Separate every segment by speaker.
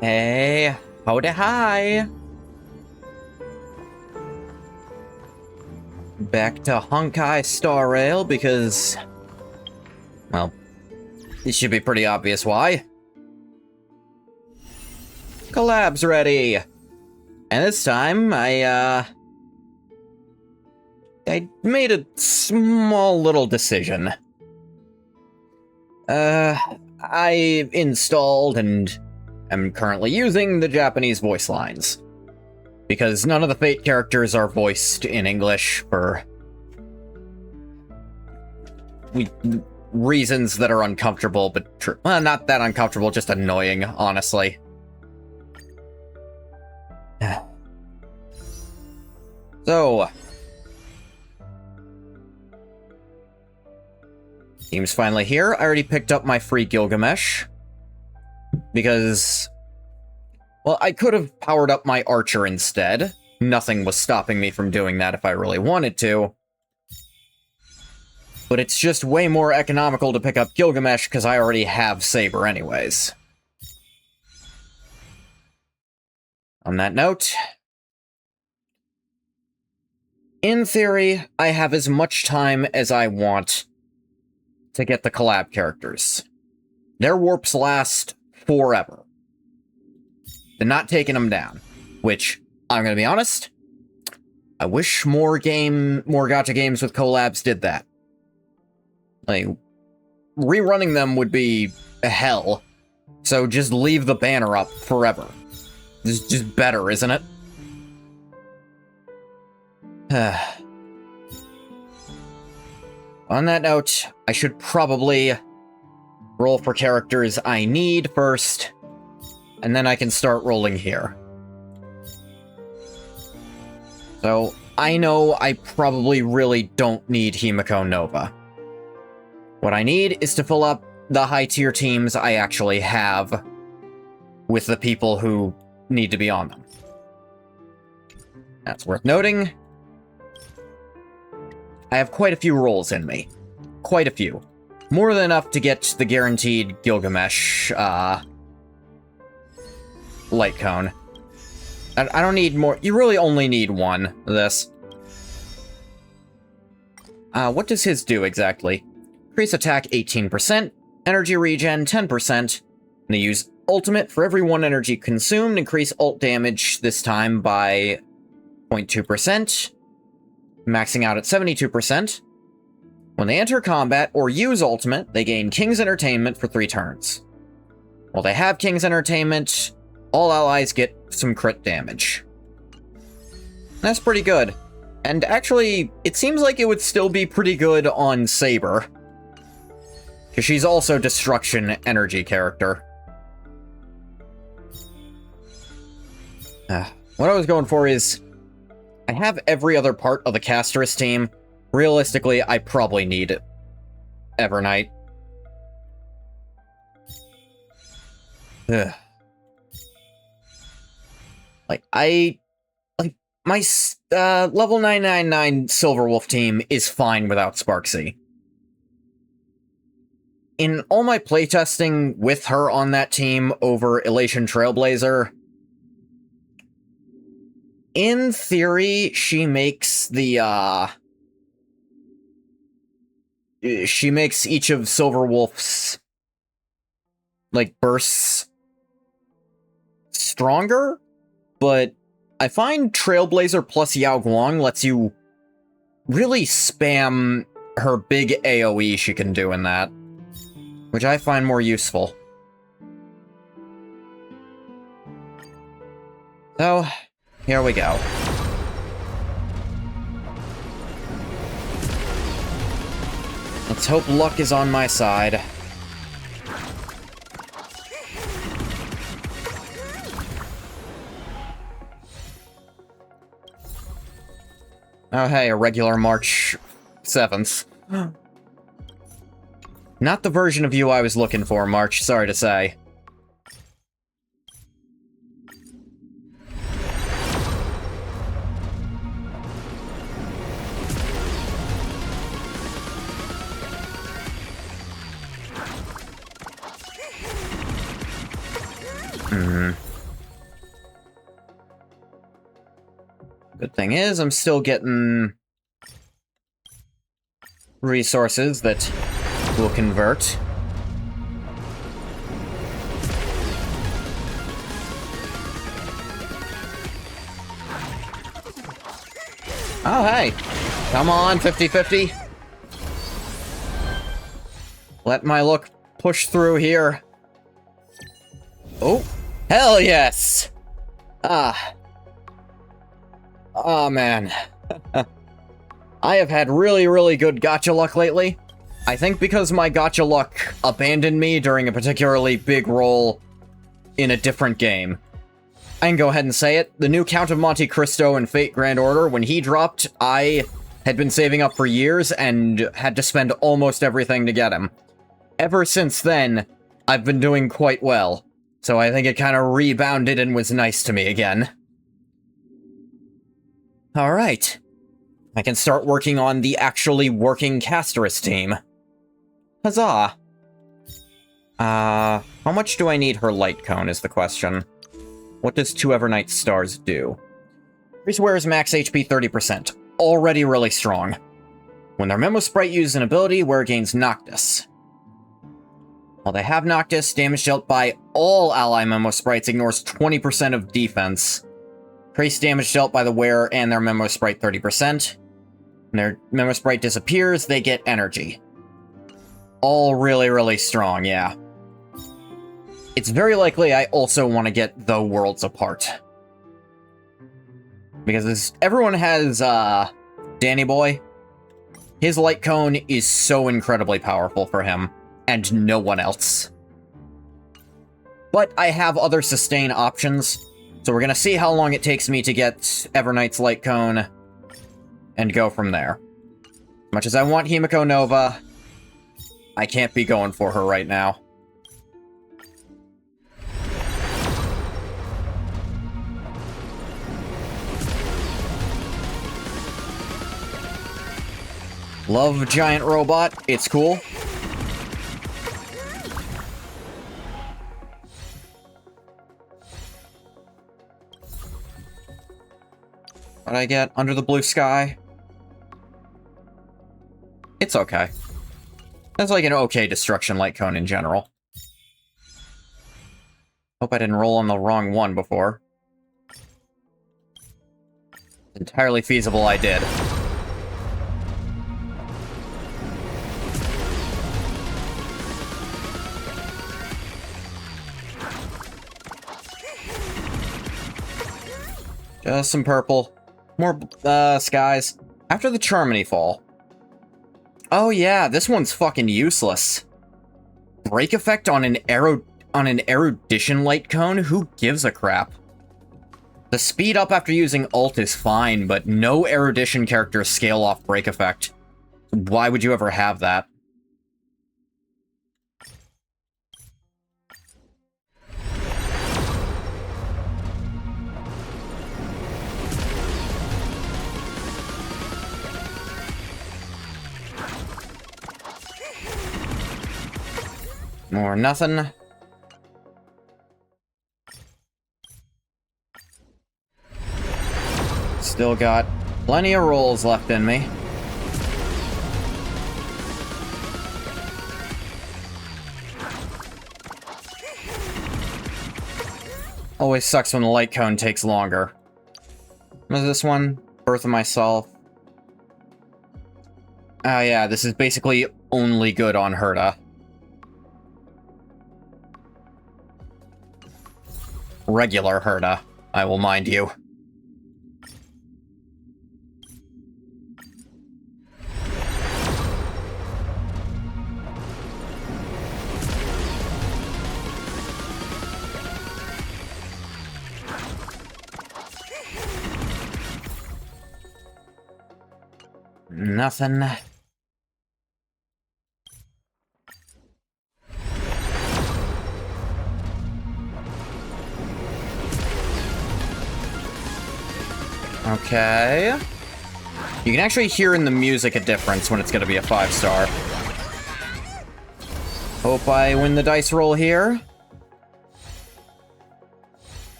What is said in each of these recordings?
Speaker 1: Hey, howdy hi. Back to Honkai Star Rail because, well, it should be pretty obvious why. Collab's ready. And this time, I made a small little decision. I installed and am currently using the Japanese voice lines. Because none of the Fate characters are voiced in English for reasons that are uncomfortable, but true. Well, not that uncomfortable, just annoying, honestly. So, team's finally here. I already picked up my free Gilgamesh. Because, well, I could have powered up my archer instead. Nothing was stopping me from doing that if I really wanted to. But it's just way more economical to pick up Gilgamesh because I already have Saber anyways. On that note, in theory, I have as much time as I want to get the collab characters. Their warps last forever. They're not taking them down, which, I'm gonna be honest, I wish more gacha games with collabs did that. Like, rerunning them would be hell, so just leave the banner up forever. It's just better, isn't it? On that note, I should probably roll for characters I need first, and then I can start rolling here. So, I know I probably really don't need Himiko Nova. What I need is to fill up the high-tier teams I actually have with the people who need to be on them. That's worth noting. I have quite a few rolls in me. Quite a few. More than enough to get the guaranteed Gilgamesh, light cone. I don't need more. You really only need one of this. What does his do exactly? Increase attack 18%, energy regen 10%, and they use ultimate for every 1 energy consumed, increase ult damage this time by 0.2%, maxing out at 72%. When they enter combat or use ultimate, they gain King's Entertainment for 3 turns. While they have King's Entertainment, all allies get some crit damage. That's pretty good. And actually, it seems like it would still be pretty good on Saber. Because she's also Destruction Energy character. What I was going for is, I have every other part of the Casterus team. Realistically, I probably need Evernight. Ugh. My level 999 Silverwolf team is fine without Sparksy. In all my playtesting with her on that team over Elation Trailblazer, in theory, she makes the, she makes each of Silverwolf's, like, bursts stronger, but I find Trailblazer plus Yao Guang lets you really spam her big AoE she can do in that, which I find more useful. So, here we go. Let's hope luck is on my side. Oh hey, a regular March 7th. Not the version of you I was looking for, March, sorry to say. Good thing is, I'm still getting resources that will convert. Oh, hey. Come on, 50-50. Let my luck push through here. Oh, hell yes! Ah. Oh, man. I have had really, really good gacha luck lately. I think because my gacha luck abandoned me during a particularly big role in a different game. I can go ahead and say it. The new Count of Monte Cristo and Fate Grand Order, when he dropped, I had been saving up for years and had to spend almost everything to get him. Ever since then, I've been doing quite well. So I think it kind of rebounded and was nice to me again. Alright. I can start working on the actually working Casterus team. Huzzah! How much do I need her light cone is the question. What does 2 Evernight Stars do? Priest wears max HP 30%. Already really strong. When their Memo Sprite uses an ability, wearer gains Noctis. While they have Noctis, damage dealt by all ally Memo Sprites ignores 20% of defense. Increase damage dealt by the wearer and their Memo Sprite 30%. When their Memo Sprite disappears, they get energy. All really, really strong, yeah. It's very likely I also want to get the Worlds Apart. Because everyone has, Danny Boy. His light cone is so incredibly powerful for him, and no one else. But I have other sustain options, so we're gonna see how long it takes me to get Evernight's light cone, and go from there. As much as I want Himiko Nova, I can't be going for her right now. Love Giant Robot, it's cool. What I get under the blue sky? It's okay. That's like an okay destruction light cone in general. Hope I didn't roll on the wrong one before. It's entirely feasible I did. Just some purple. More, skies. After the Charmony fall. Oh yeah, this one's fucking useless. Break effect on an erudition light cone? Who gives a crap? The speed up after using ult is fine, but no erudition characters scale off break effect. Why would you ever have that? More nothing. Still got plenty of rolls left in me. Always sucks when the light cone takes longer. What is this one? Birth of Myself. Oh yeah, this is basically only good on Herta. Regular Herta, I will mind you. Nothing. Okay. You can actually hear in the music a difference when it's going to be a 5-star. Hope I win the dice roll here.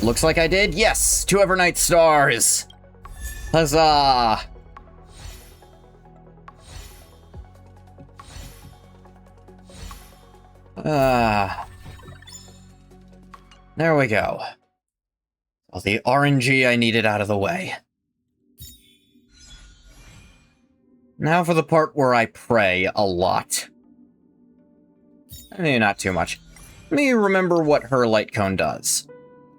Speaker 1: Looks like I did. Yes! 2 Evernight stars! Huzzah! There we go. All the RNG I needed out of the way. Now for the part where I pray a lot. Not too much. Let me remember what her light cone does.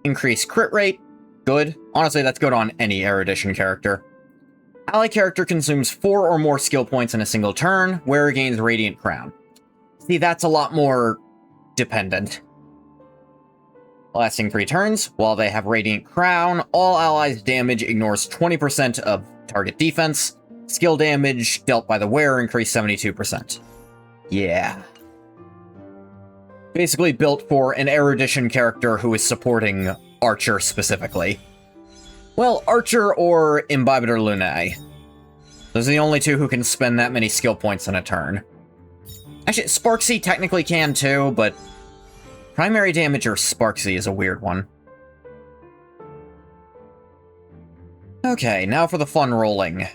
Speaker 1: Increase crit rate. Good. Honestly, that's good on any erudition character. Ally character consumes 4 or more skill points in a single turn. Wearer gains Radiant Crown. See, that's a lot more dependent. Lasting 3 turns. While they have Radiant Crown, all allies' damage ignores 20% of target defense. Skill damage dealt by the wearer increased 72%. Yeah. Basically built for an erudition character who is supporting Archer specifically. Well, Archer or Imbibitor Lunae. Those are the only 2 who can spend that many skill points in a turn. Actually, Sparksy technically can too, but primary damage or Sparksy is a weird one. Okay, now for the fun rolling.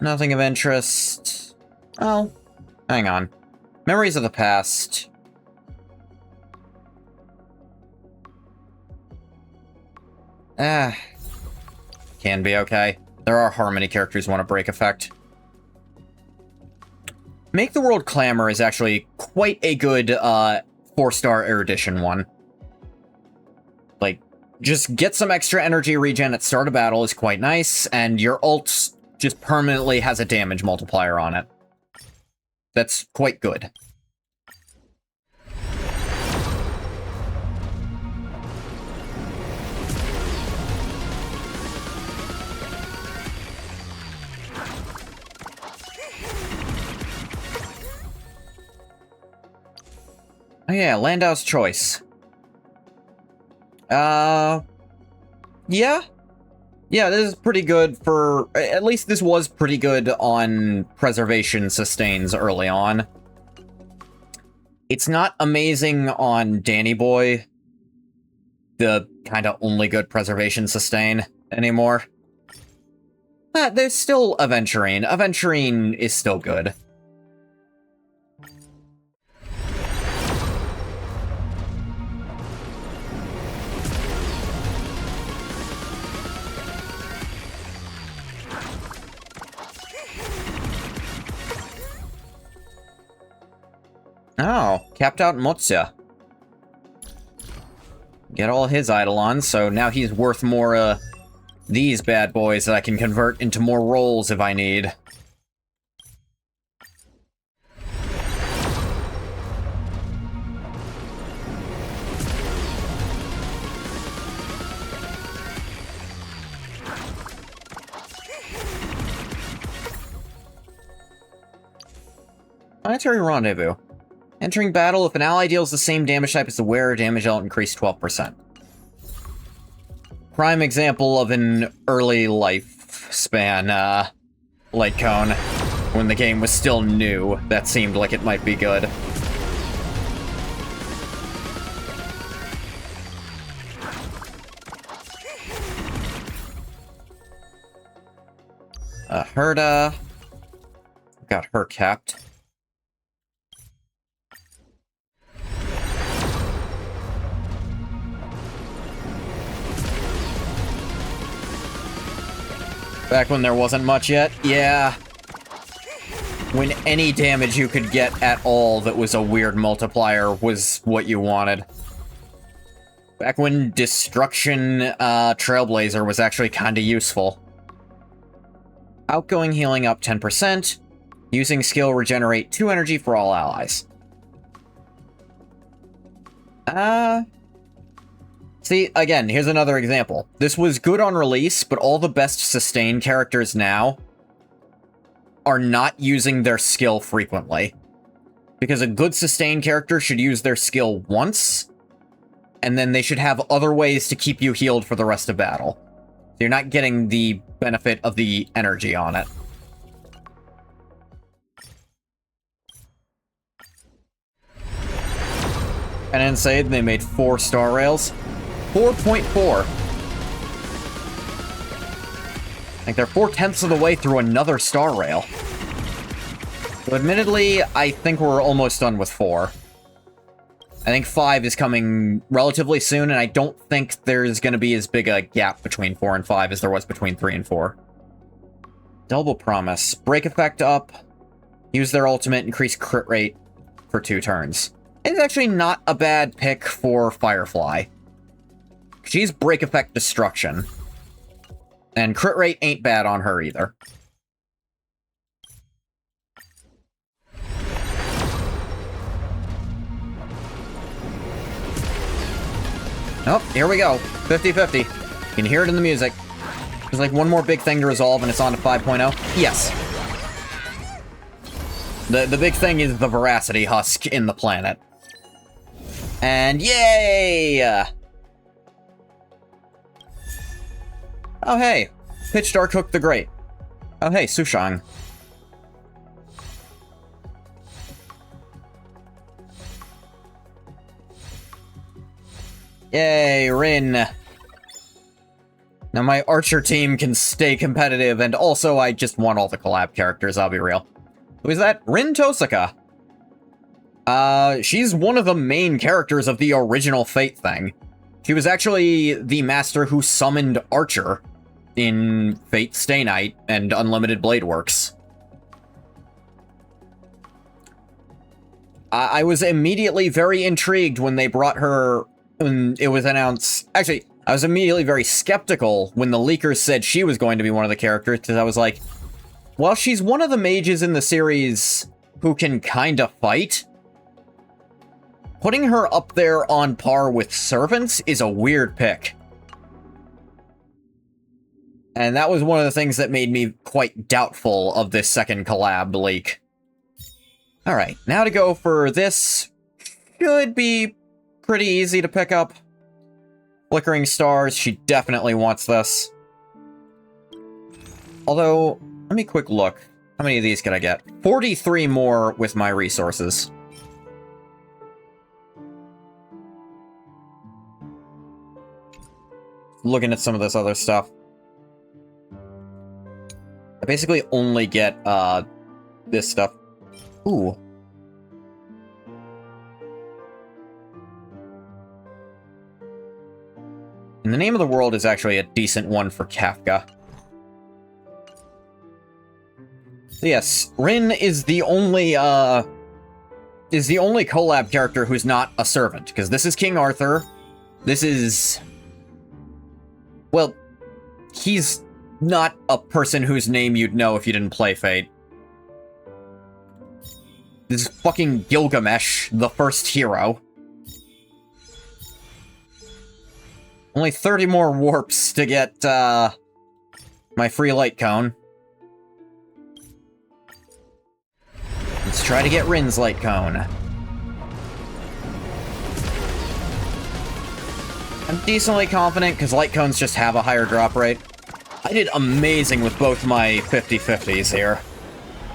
Speaker 1: Nothing of interest. Oh, hang on. Memories of the past. Can be okay. There are Harmony characters who want a break effect. Make the World Clamor is actually quite a good 4-star erudition one. Like, just get some extra energy regen at start of battle is quite nice, and your ult just permanently has a damage multiplier on it. That's quite good. Oh yeah, Landau's Choice. Yeah? Yeah, this is pretty good for... At least this was pretty good on Preservation Sustains early on. It's not amazing on Danny Boy, the kind of only good Preservation Sustain anymore. But there's still Aventurine. Aventurine is still good. Oh, capped out Motsia. Get all his Eidolons, so now he's worth more, these bad boys that I can convert into more rolls if I need. Planetary Rendezvous. Entering battle, if an ally deals the same damage type as the wearer, damage element increased 12%. Prime example of an early lifespan, light cone. When the game was still new, that seemed like it might be good. Herda. Got her capped. Back when there wasn't much yet? Yeah. When any damage you could get at all that was a weird multiplier was what you wanted. Back when Destruction Trailblazer was actually kinda useful. Outgoing healing up 10%. Using skill regenerate 2 energy for all allies. See, again, here's another example. This was good on release, but all the best sustain characters now are not using their skill frequently. Because a good sustain character should use their skill once, and then they should have other ways to keep you healed for the rest of battle. You're not getting the benefit of the energy on it. And insane, they made 4 star rails. 4.4. I think they're 4/10 of the way through another star rail. So admittedly, I think we're almost done with 4. I think 5 is coming relatively soon, and I don't think there's going to be as big a gap between 4 and 5 as there was between 3 and 4. Double Promise. Break effect up. Use their ultimate, increase crit rate for 2 turns. It's actually not a bad pick for Firefly. She's break effect destruction. And crit rate ain't bad on her either. Oh, here we go. 50-50. You can hear it in the music. There's like one more big thing to resolve and it's on to 5.0. Yes. The big thing is the Veracity Husk in the planet. And yay! Oh hey, Pitch Dark Hook the Great. Oh hey, Sushang. Yay, Rin. Now my Archer team can stay competitive, and also I just want all the collab characters, I'll be real. Who is that? Rin Tosaka. She's one of the main characters of the original Fate thing. She was actually the master who summoned Archer in Fate Stay Night and Unlimited Blade Works. I was immediately very intrigued when they brought her, when it was announced. Actually, I was immediately very skeptical when the leakers said she was going to be one of the characters, because I was like, well, she's one of the mages in the series who can kinda fight. Putting her up there on par with servants is a weird pick. And that was one of the things that made me quite doubtful of this second collab leak. Alright, now to go for this. Should be pretty easy to pick up. Flickering Stars, she definitely wants this. Although, let me quick look. How many of these can I get? 43 more with my resources. Looking at some of this other stuff. I basically only get, this stuff. Ooh. And the Name of the World is actually a decent one for Kafka. So yes, Rin is the only collab character who's not a servant, because this is King Arthur. This is... well, he's not a person whose name you'd know if you didn't play Fate. This is fucking Gilgamesh, the first hero. Only 30 more warps to get, my free light cone. Let's try to get Rin's light cone. I'm decently confident, because light cones just have a higher drop rate. I did amazing with both my 50-50s here.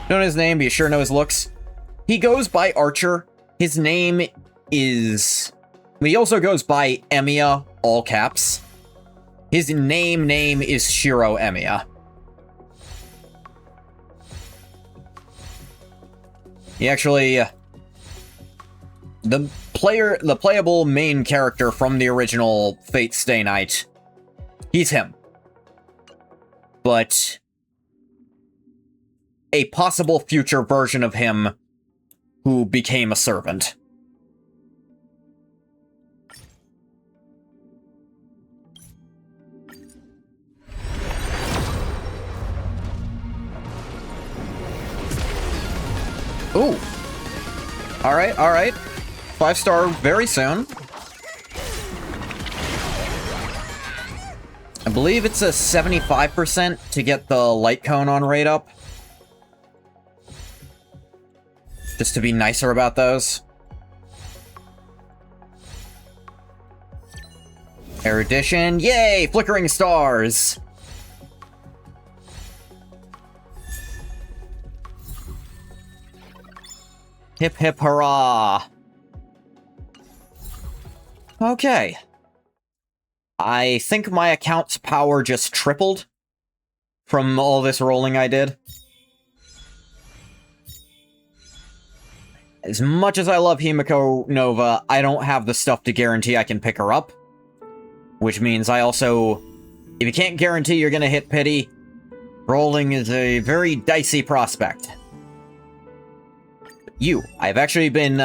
Speaker 1: Don't know his name, but you sure know his looks. He goes by Archer. His name is... he also goes by Emiya, all caps. His name is Shiro Emiya. He actually... the playable main character from the original Fate Stay Night, he's him. But a possible future version of him who became a servant. Ooh. Alright, alright. 5-star very soon. I believe it's a 75% to get the light cone on rate up. Just to be nicer about those. Erudition, yay! Flickering stars! Hip hip hurrah! Okay. I think my account's power just tripled from all this rolling I did. As much as I love Himiko Nova, I don't have the stuff to guarantee I can pick her up. Which means I also... If you can't guarantee you're gonna hit pity, rolling is a very dicey prospect. I've actually been,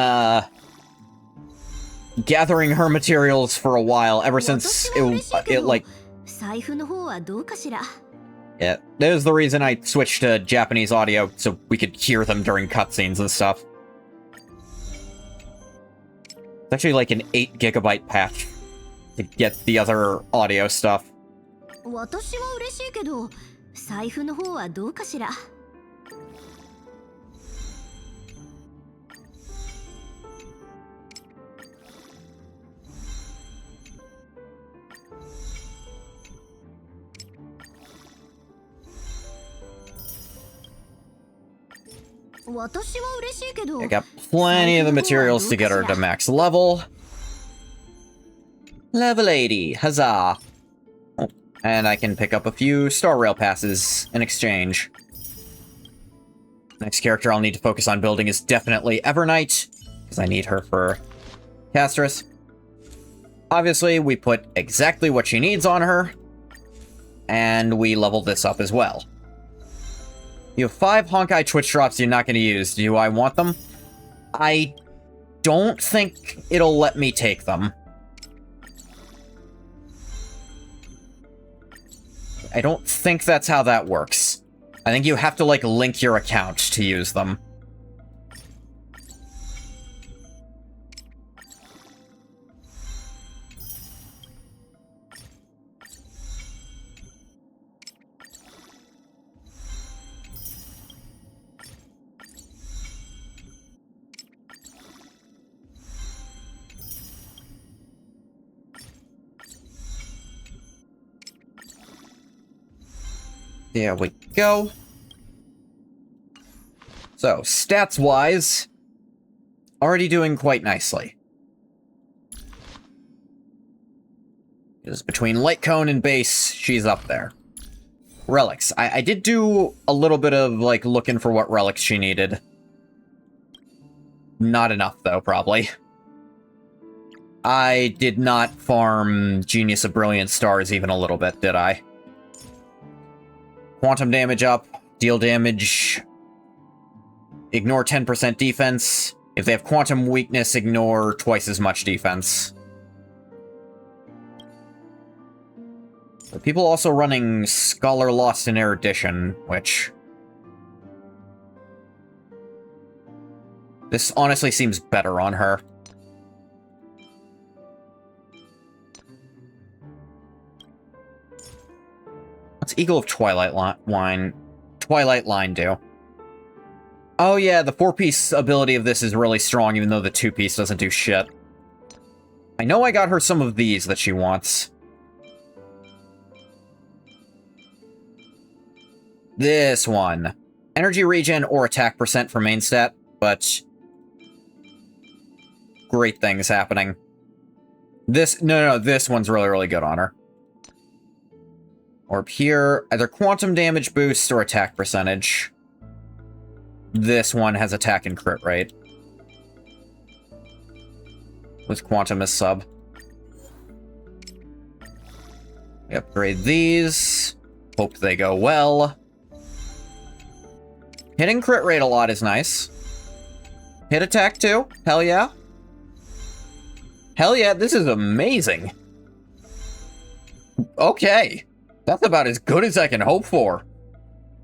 Speaker 1: gathering her materials for a while, ever since it like... Yeah, that was the reason I switched to Japanese audio, so we could hear them during cutscenes and stuff. It's actually like an 8 gigabyte patch to get the other audio stuff. I got plenty of the materials to get her to max level. Level 80, huzzah. Oh, and I can pick up a few Star Rail passes in exchange. Next character I'll need to focus on building is definitely Evernight, because I need her for Castris. Obviously, we put exactly what she needs on her, and we leveled this up as well. You have 5 Honkai Twitch drops you're not going to use. Do I want them? I don't think it'll let me take them. I don't think that's how that works. I think you have to, like, link your account to use them. There we go. So, stats-wise, already doing quite nicely. Because between Light Cone and Base, she's up there. Relics. I did do a little bit of, like, looking for what relics she needed. Not enough, though, probably. I did not farm Genius of Brilliant Stars even a little bit, did I? Quantum damage up, deal damage, ignore 10% defense. If they have quantum weakness, ignore twice as much defense. But people also running Scholar Lost in Erudition, which... This honestly seems better on her. What's Eagle of Twilight Line do? Oh yeah, the 4-piece ability of this is really strong, even though the 2-piece doesn't do shit. I know I got her some of these that she wants. This one. Energy regen or attack percent for main stat, but... great things happening. This one's really, really good on her. Orb here, either quantum damage boost or attack percentage. This one has attack and crit rate. With quantum as sub. We upgrade these. Hope they go well. Hitting crit rate a lot is nice. Hit attack too. Hell yeah. Hell yeah, this is amazing. Okay. That's about as good as I can hope for.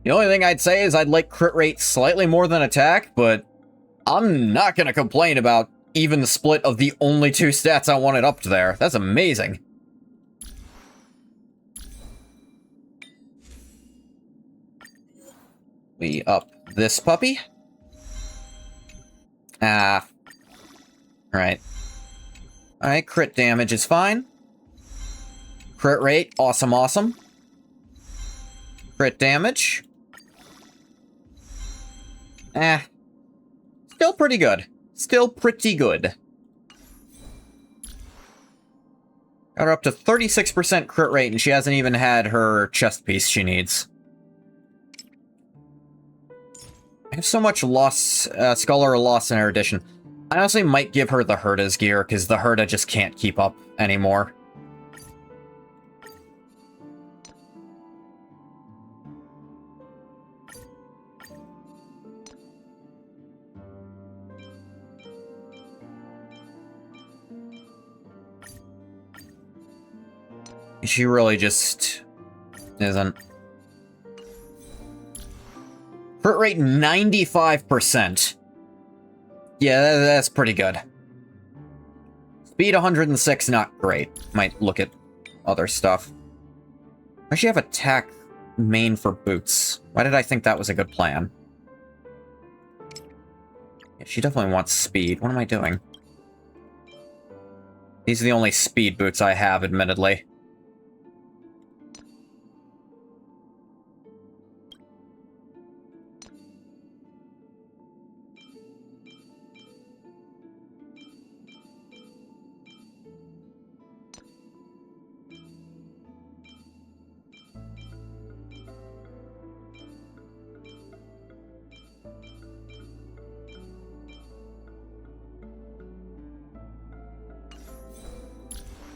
Speaker 1: The only thing I'd say is I'd like crit rate slightly more than attack, but I'm not gonna complain about even the split of the only 2 stats I wanted up to there. That's amazing. We up this puppy. Right. Alright, crit damage is fine. Crit rate, awesome, awesome. Crit damage. Still pretty good. Still pretty good. Got her up to 36% crit rate, and she hasn't even had her chest piece she needs. I have so much loss, Scholar loss in her edition. I honestly might give her the Herda's gear, because the Herda just can't keep up anymore. She really just isn't. Crit rate 95%. Yeah, that's pretty good. Speed 106, not great. Might look at other stuff. I actually have attack main for boots. Why did I think that was a good plan? Yeah, she definitely wants speed. What am I doing? These are the only speed boots I have, admittedly.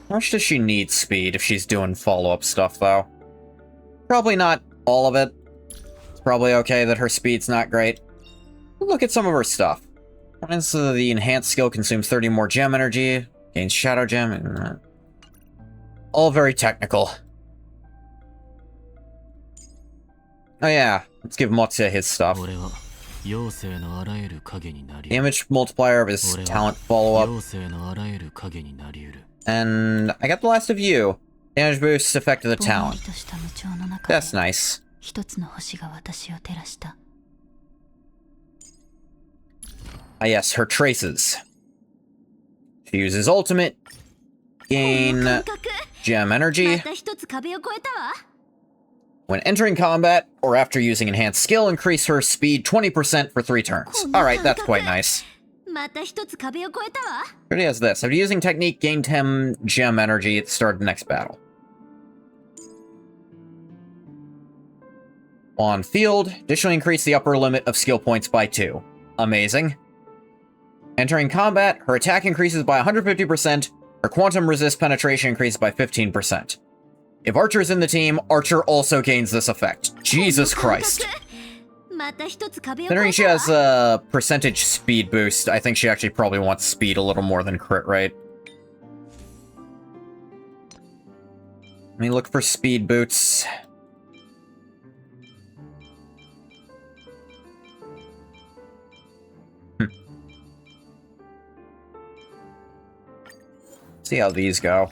Speaker 1: How much does she need speed if she's doing follow-up stuff, though? Probably not all of it. It's probably okay that her speed's not great. Look at some of her stuff. The enhanced skill consumes 30 more gem energy, gains shadow gem, all very technical. Oh yeah, let's give Motsuya his stuff. Damage multiplier of his talent follow-up. And I got the last of you. Damage boost effect of the talent. That's nice. Ah yes, her traces. She uses ultimate. Gain gem energy. When entering combat, or after using enhanced skill, increase her speed 20% for 3 turns. Alright, that's quite nice. Already has this. After using technique, gain 10 gem energy at the start of the next battle. On field, additionally increase the upper limit of skill points by 2. Amazing. Entering combat, her attack increases by 150%, her quantum resist penetration increases by 15%. If Archer's in the team, Archer also gains this effect. Jesus Christ. Considering she has a percentage speed boost, I think she actually probably wants speed a little more than crit rate. Let me look for speed boots. See how these go.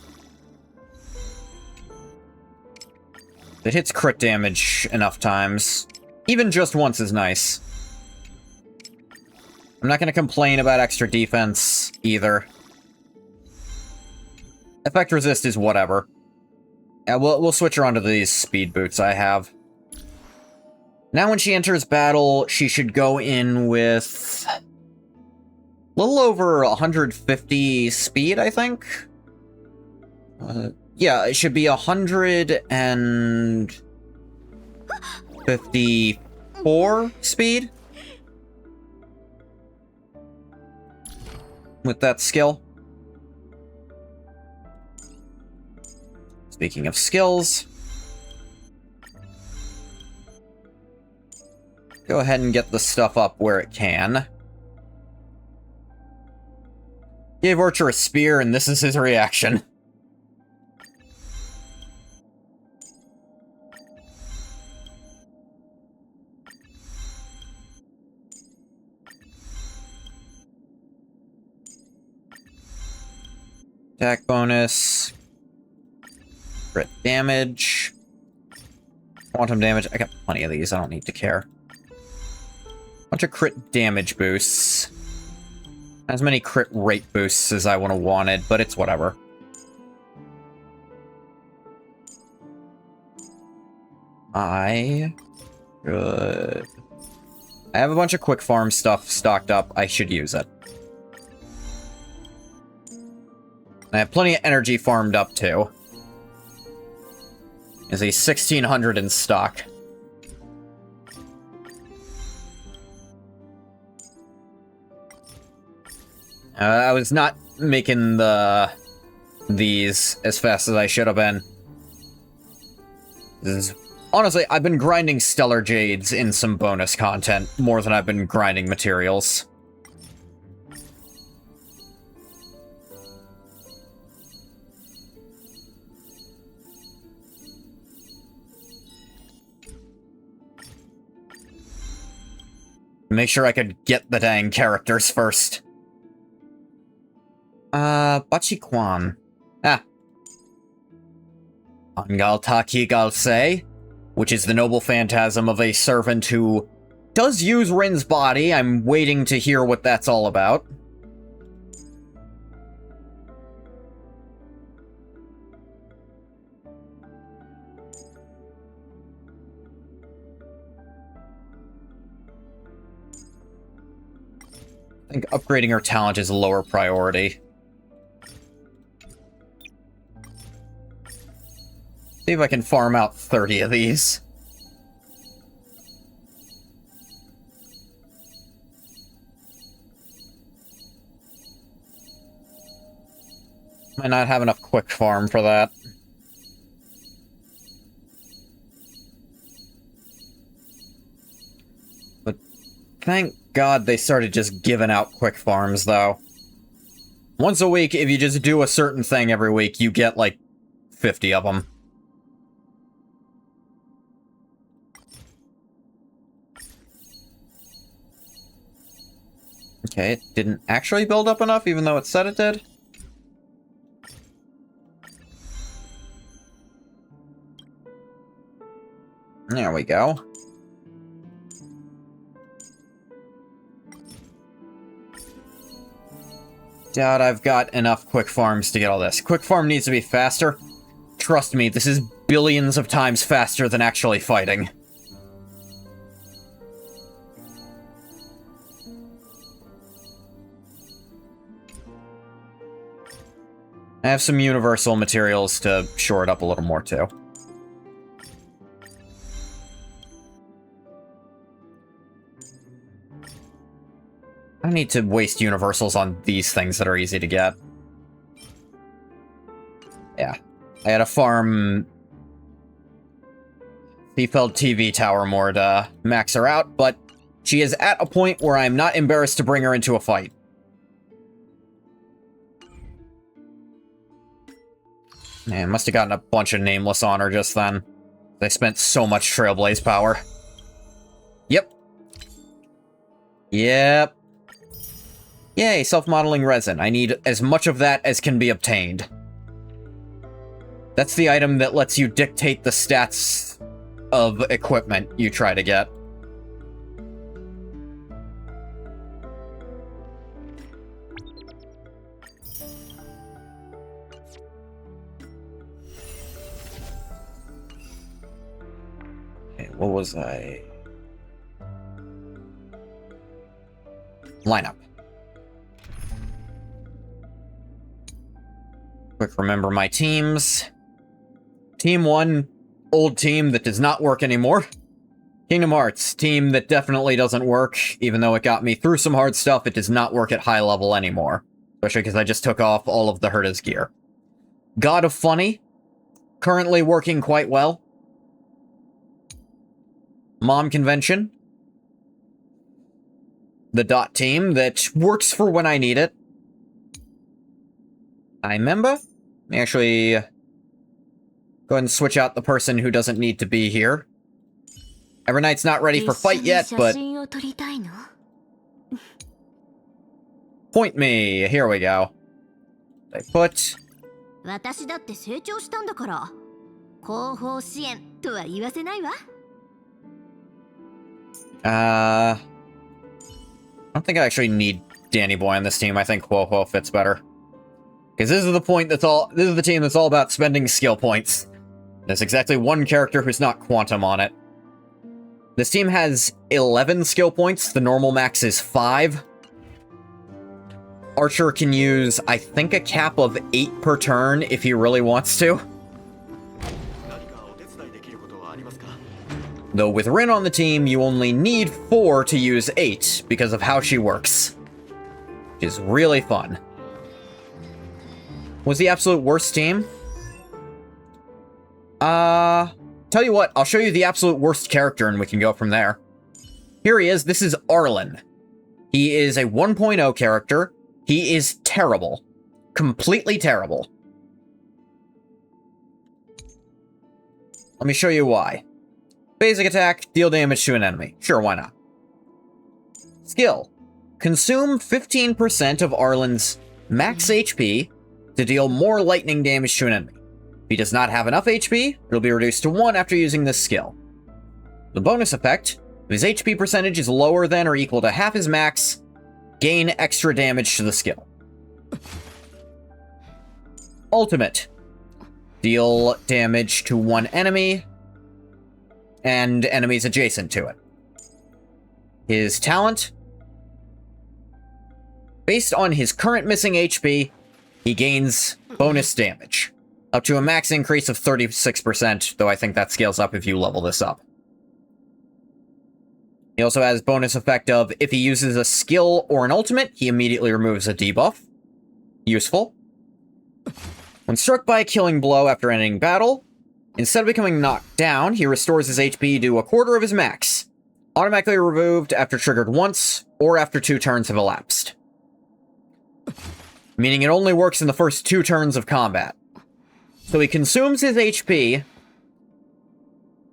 Speaker 1: It hits crit damage enough times. Even just once is nice. I'm not going to complain about extra defense, either. Effect resist is whatever. Yeah, we'll switch her onto these speed boots I have. Now when she enters battle, she should go in with a little over 150 speed, I think? Yeah, it should be 154 speed with that skill. Speaking of skills, go ahead and get the stuff up where it can. Gave Archer a spear, and this is his reaction. Attack bonus. Crit damage. Quantum damage. I got plenty of these. I don't need to care. Bunch of crit damage boosts. Not as many crit rate boosts as I would have wanted, but it's whatever. I have a bunch of quick farm stuff stocked up. I should use it. I have plenty of energy farmed up, too. There's a 1600 in stock. I was not making these as fast as I should have been. Honestly, I've been grinding Stellar Jades in some bonus content more than I've been grinding materials. Make sure I could get the dang characters first. Bachikwan. Ah. Angal Takigal Se, which is the noble phantasm of a servant who does use Rin's body. I'm waiting to hear what that's all about. I think upgrading her talent is a lower priority. See if I can farm out 30 of these. Might not have enough quick farm for that. But thank God they started just giving out quick farms, though. Once a week, if you just do a certain thing every week, you get, like, 50 of them. Okay, it didn't actually build up enough, even though it said it did. There we go. Doubt I've got enough quick farms to get all this. Quick farm needs to be faster. Trust me, this is billions of times faster than actually fighting. I have some universal materials to shore it up a little more, too. I don't need to waste universals on these things that are easy to get. Yeah. I had to farm Seafeld TV Tower more to max her out, but she is at a point where I'm not embarrassed to bring her into a fight. Man, must have gotten a bunch of nameless on her just then. They spent so much Trailblaze power. Yep. Yep. Yay, self-modeling resin. I need as much of that as can be obtained. That's the item that lets you dictate the stats of equipment you try to get. Okay, what was I? Lineup. Quick remember my teams. Team 1, old team that does not work anymore. Kingdom Hearts, team that definitely doesn't work, even though it got me through some hard stuff, it does not work at high level anymore. Especially because I just took off all of the Herta's gear. God of Funny, currently working quite well. Mom Convention. The Dot team that works for when I need it. I remember. Let me actually go ahead and switch out the person who doesn't need to be here. Evernight's not ready for fight yet, but... Point me. Here we go. I put... I don't think I actually need Danny Boy on this team. I think Ho-Ho fits better. Because this is the point that's all... This is the team that's all about spending skill points. There's exactly one character who's not Quantum on it. This team has 11 skill points. The normal max is 5. Archer can use, I think, a cap of 8 per turn if he really wants to. Though with Rin on the team, you only need 4 to use 8 because of how she works. Which is really fun. Was the absolute worst team? Tell you what, I'll show you the absolute worst character and we can go from there. Here he is. This is Arlen. He is a 1.0 character. He is terrible. Completely terrible. Let me show you why. Basic attack, deal damage to an enemy. Sure, why not? Skill. Consume 15% of Arlen's max HP to deal more lightning damage to an enemy. If he does not have enough HP, it'll be reduced to 1 after using this skill. The bonus effect, if his HP percentage is lower than or equal to half his max, gain extra damage to the skill. Ultimate. Deal damage to one enemy and enemies adjacent to it. His talent. Based on his current missing HP, he gains bonus damage. Up to a max increase of 36%, though I think that scales up if you level this up. He also has bonus effect of, if he uses a skill or an ultimate, he immediately removes a debuff. Useful. When struck by a killing blow after ending battle, instead of becoming knocked down, he restores his HP to a quarter of his max. Automatically removed after triggered once, or after 2 turns have elapsed. Meaning it only works in the first 2 turns of combat. So he consumes his HP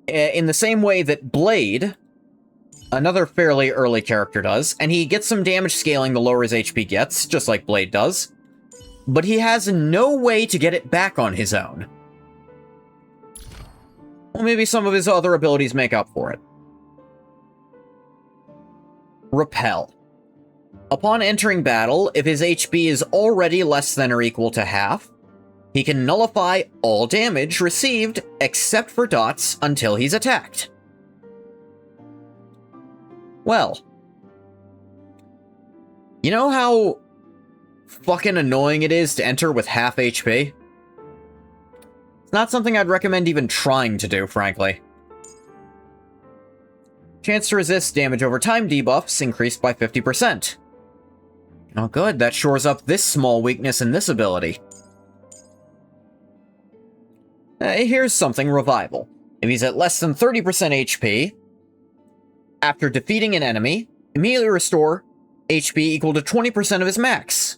Speaker 1: in the same way that Blade, another fairly early character, does, and he gets some damage scaling the lower his HP gets, just like Blade does, but he has no way to get it back on his own. Well, maybe some of his other abilities make up for it. Repel. Upon entering battle, if his HP is already less than or equal to half, he can nullify all damage received except for dots until he's attacked. Well, you know how fucking annoying it is to enter with half HP? It's not something I'd recommend even trying to do, frankly. Chance to resist damage over time debuffs increased by 50%. Oh good, that shores up this small weakness in this ability. Here's something revival. If he's at less than 30% HP, after defeating an enemy, immediately restore HP equal to 20% of his max.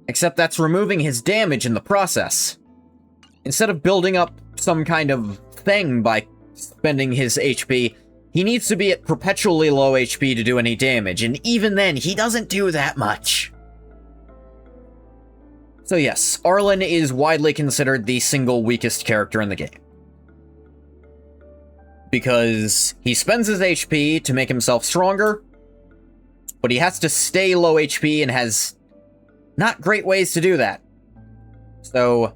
Speaker 1: Except that's removing his damage in the process. Instead of building up some kind of thing by spending his HP, he needs to be at perpetually low HP to do any damage, and even then, he doesn't do that much. So yes, Arlen is widely considered the single weakest character in the game. Because he spends his HP to make himself stronger, but he has to stay low HP and has not great ways to do that. So,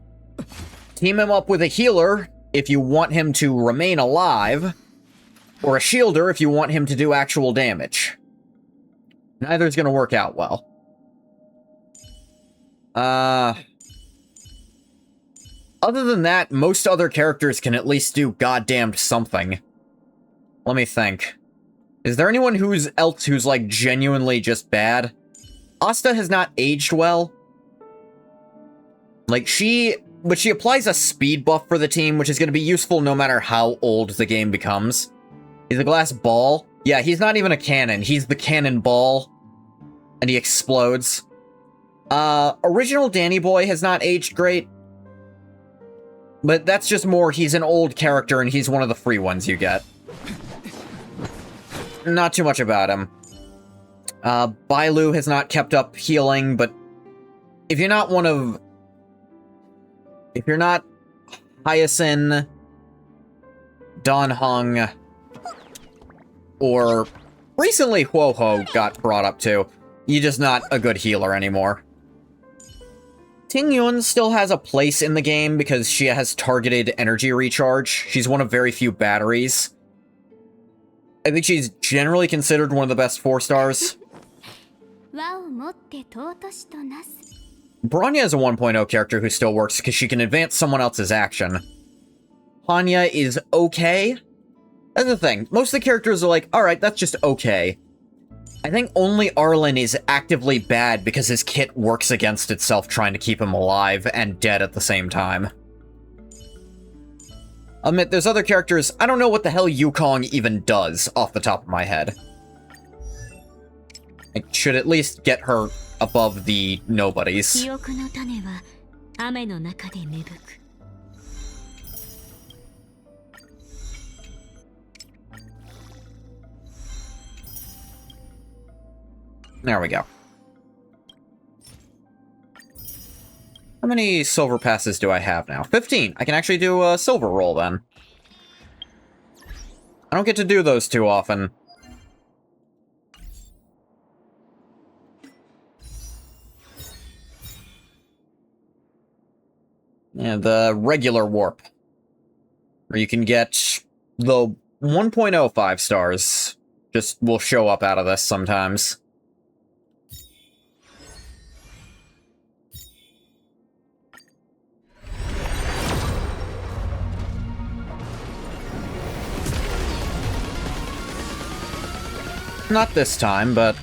Speaker 1: team him up with a healer if you want him to remain alive, or a shielder if you want him to do actual damage. Neither's gonna work out well. Other than that, most other characters can at least do goddamned something. Let me think. Is there anyone else who's, like, genuinely just bad? Asta has not aged well. Like, but she applies a speed buff for the team, which is going to be useful no matter how old the game becomes. He's a glass ball. Yeah, he's not even a cannon. He's the cannon ball. And he explodes. Original Danny Boy has not aged great. But that's just more, he's an old character and he's one of the free ones you get. Not too much about him. Bailu has not kept up healing, but if you're not Hyacinth, Don Hung, or recently Huoho got brought up too, you're just not a good healer anymore. Tingyun still has a place in the game because she has targeted energy recharge. She's one of very few batteries. I think she's generally considered one of the best 4-stars. Bronya is a 1.0 character who still works because she can advance someone else's action. Hanya is okay. That's the thing. Most of the characters are like, alright, that's just okay. I think only Arlen is actively bad because his kit works against itself trying to keep him alive and dead at the same time. I'll admit, there's other characters, I don't know what the hell Yukong even does off the top of my head. I should at least get her above the nobodies. There we go. How many silver passes do I have now? 15! I can actually do a silver roll then. I don't get to do those too often. Yeah, the regular warp. Where you can get the 1.0 5-stars. Just will show up out of this sometimes. Not this time, but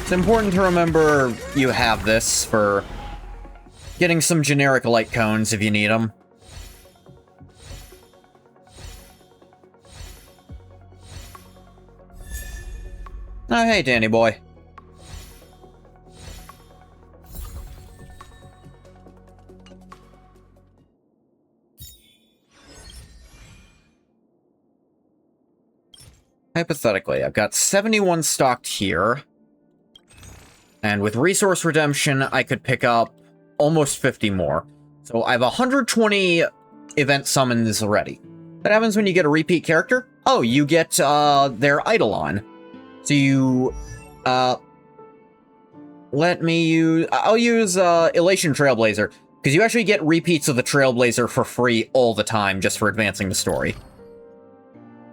Speaker 1: it's important to remember you have this for getting some generic light cones if you need them. Oh, hey, Danny boy. Hypothetically, I've got 71 stocked here. And with Resource Redemption, I could pick up almost 50 more. So I have 120 event summons already. What happens when you get a repeat character? Oh, you get their Eidolon. So you... let me use... I'll use Elation Trailblazer. Because you actually get repeats of the Trailblazer for free all the time just for advancing the story.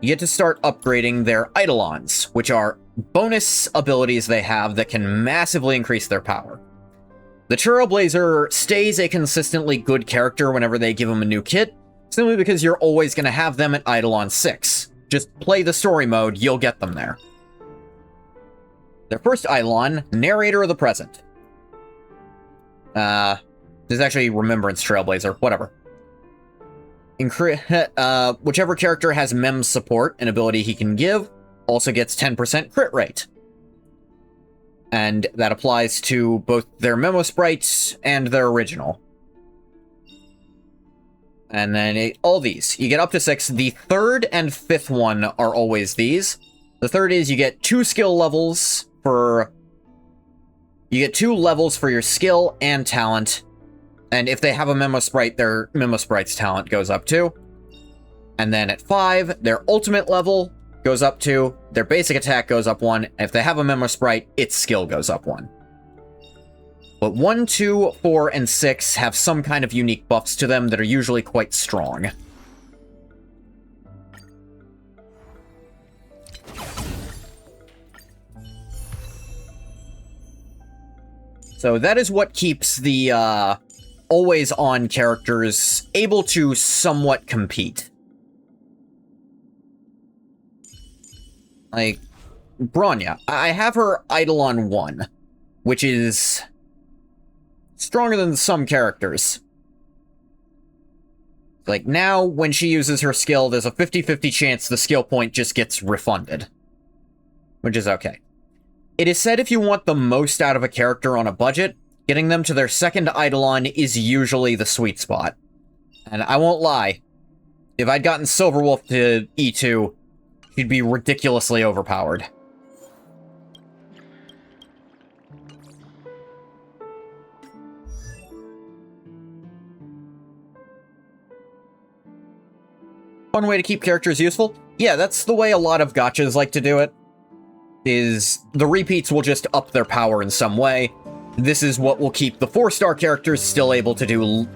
Speaker 1: You get to start upgrading their Eidolons, which are bonus abilities they have that can massively increase their power. The Trailblazer stays a consistently good character whenever they give him a new kit, simply because you're always going to have them at Eidolon 6. Just play the story mode, you'll get them there. Their first Eidolon, Narrator of the Present. This is actually Remembrance Trailblazer, whatever. Whichever character has Mem support, an ability he can give, also gets 10% crit rate. And that applies to both their Memo Sprites and their original. And then all these. You get up to 6. The third and fifth one are always these. The third is you get 2 skill levels for... You get 2 levels for your skill and talent. And if they have a Memo Sprite, their Memo Sprite's talent goes up too. And then at 5, their ultimate level goes up 2, their basic attack goes up 1, and if they have a Memo Sprite, its skill goes up 1. But 1, 2, 4, and 6 have some kind of unique buffs to them that are usually quite strong. So that is what keeps the, always-on characters able to somewhat compete. Like, Bronya. I have her Eidolon 1, which is stronger than some characters. Like, now, when she uses her skill, there's a 50-50 chance the skill point just gets refunded. Which is okay. It is said if you want the most out of a character on a budget, getting them to their second Eidolon is usually the sweet spot. And I won't lie, if I'd gotten Silverwolf to E2, she'd be ridiculously overpowered. Fun way to keep characters useful? Yeah, that's the way a lot of gachas like to do it. Is the repeats will just up their power in some way. this is what will keep the 4-star characters still able to do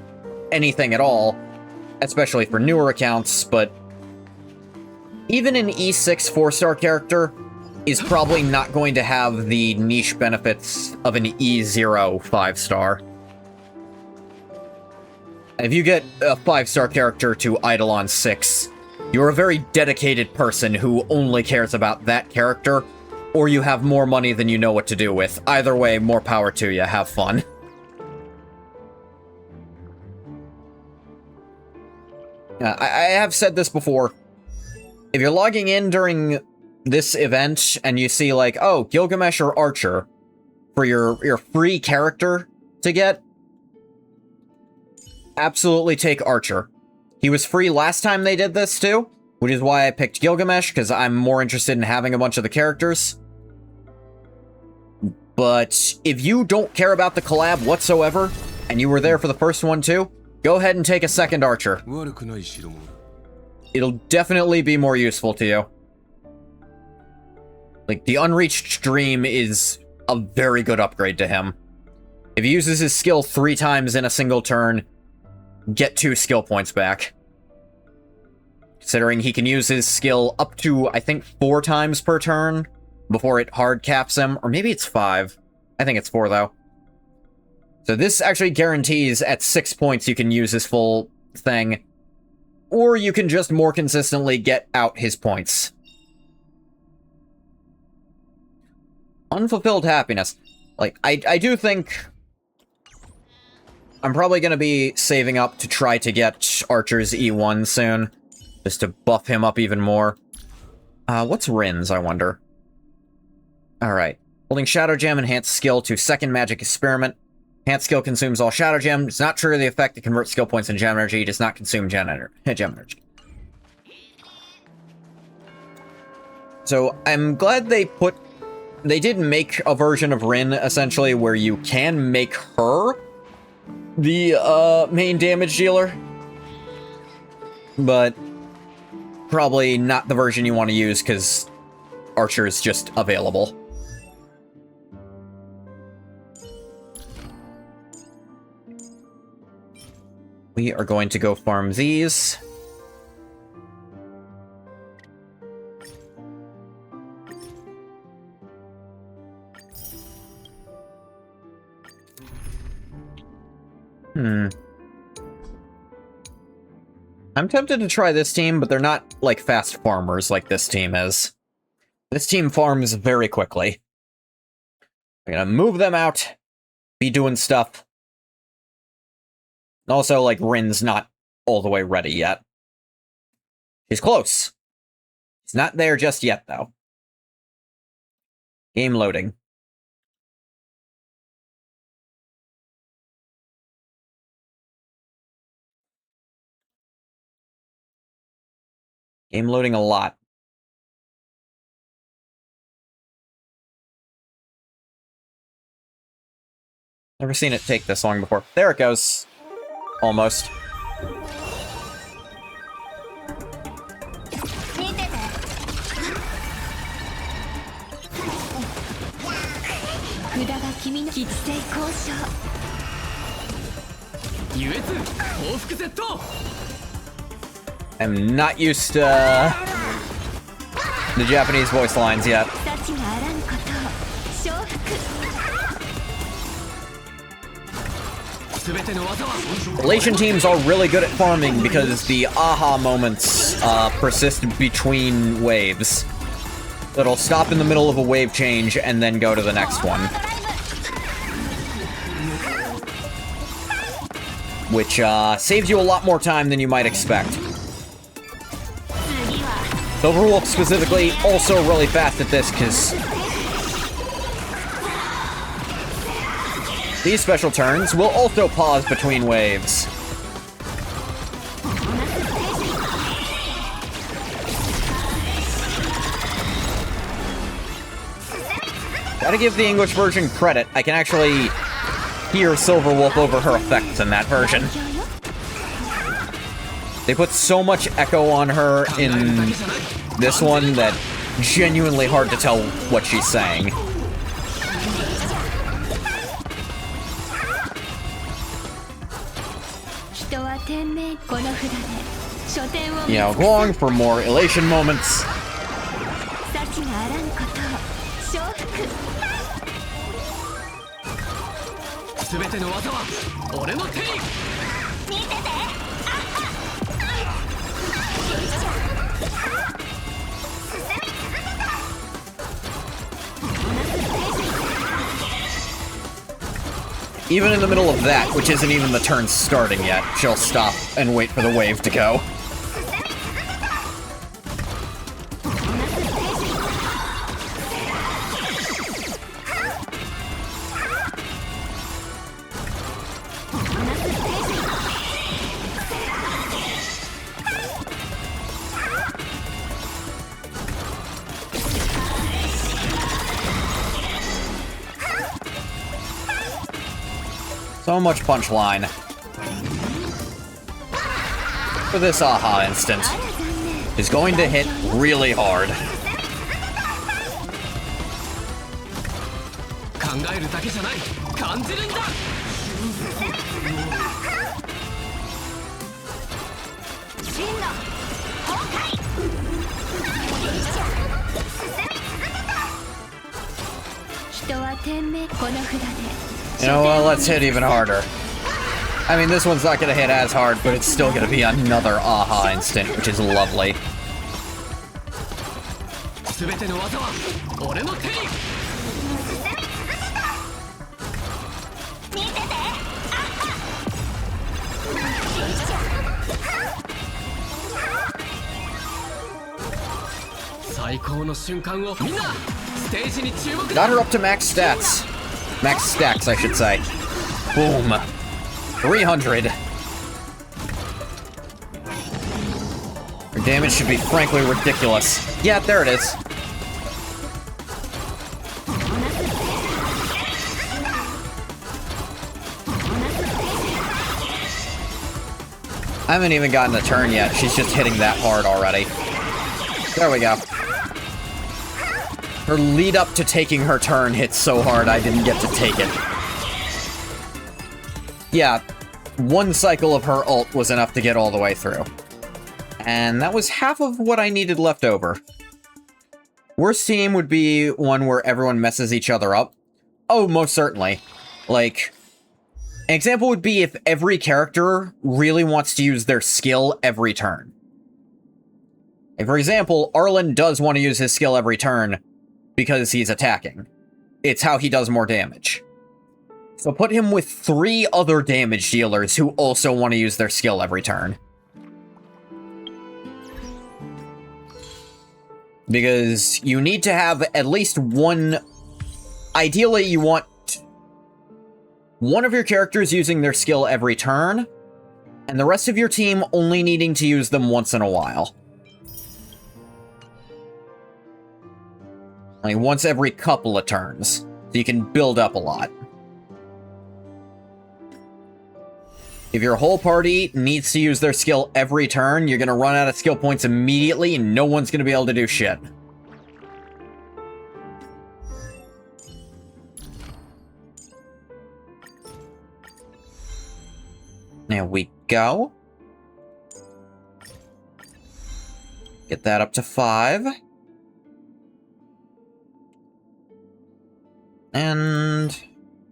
Speaker 1: anything at all, especially for newer accounts, but even an E6 4-star character is probably not going to have the niche benefits of an E0 5-star. If you get a 5-star character to idle on 6, you're a very dedicated person who only cares about that character, or you have more money than you know what to do with. Either way, more power to you. Have fun. I have said this before. If you're logging in during this event and you see, like, oh, Gilgamesh or Archer for your free character to get, absolutely take Archer. He was free last time they did this, too, which is why I picked Gilgamesh, because I'm more interested in having a bunch of the characters. But if you don't care about the collab whatsoever, and you were there for the first one, too, go ahead and take a second Archer. It'll definitely be more useful to you. Like, the Unreached Dream is a very good upgrade to him. If he uses his skill 3 times in a single turn, get 2 skill points back. Considering he can use his skill up to, I think, 4 times per turn before it hard caps him. Or maybe it's 5. I think it's 4, though. So this actually guarantees at 6 points you can use his full thing. Or you can just more consistently get out his points. Unfulfilled happiness. Like, I do think I'm probably going to be saving up to try to get Archer's E1 soon, just to buff him up even more. What's Rin's, I wonder? Alright. Holding Shadow Gem, enhance skill to second magic experiment. Enhance skill consumes all Shadow Gem. Does not trigger the effect to convert skill points into gem energy. Does not consume gem energy. So, I'm glad they did make a version of Rin, essentially, where you can make her the main damage dealer, but probably not the version you want to use because Archer is just available. We are going to go farm these. I'm tempted to try this team, but they're not, like, fast farmers like this team is. This team farms very quickly. I'm gonna move them out, be doing stuff. Also, like, Rin's not all the way ready yet. He's close. He's not there just yet, though. Game loading. Game loading a lot. Never seen it take this long before. There it goes. Almost. I'm not used to the Japanese voice lines yet. Relation teams are really good at farming because the aha moments persist between waves. It'll stop in the middle of a wave change and then go to the next one. Which saves you a lot more time than you might expect. Silverwolf specifically also really fast at this because these special turns will also pause between waves. Gotta give the English version credit. I can actually hear Silverwolf over her effects in that version. They put so much echo on her in this one that genuinely hard to tell what she's saying. You know, going for more elation moments. Even in the middle of that, which isn't even the turn starting yet, she'll stop and wait for the wave to go. So much punchline. For this aha instant is going to hit really hard. You know what, let's hit even harder. I mean, this one's not gonna hit as hard, but it's still gonna be another aha instant, which is lovely. Got her up to max stats. Max stacks, I should say. Boom. 300. Her damage should be frankly ridiculous. Yeah, there it is. I haven't even gotten a turn yet. She's just hitting that hard already. There we go. Her lead up to taking her turn hit so hard I didn't get to take it. Yeah, one cycle of her ult was enough to get all the way through. And that was half of what I needed left over. Worst team would be one where everyone messes each other up. Oh, most certainly. Like, an example would be if every character really wants to use their skill every turn. Like, for example, Arlen does want to use his skill every turn because he's attacking. It's how he does more damage. So put him with 3 other damage dealers who also want to use their skill every turn. Because you need to have at least one... Ideally, you want one of your characters using their skill every turn, and the rest of your team only needing to use them once in a while. Like, once every couple of turns, so you can build up a lot. If your whole party needs to use their skill every turn, you're gonna run out of skill points immediately, and no one's gonna be able to do shit. There we go. Get that up to 5. And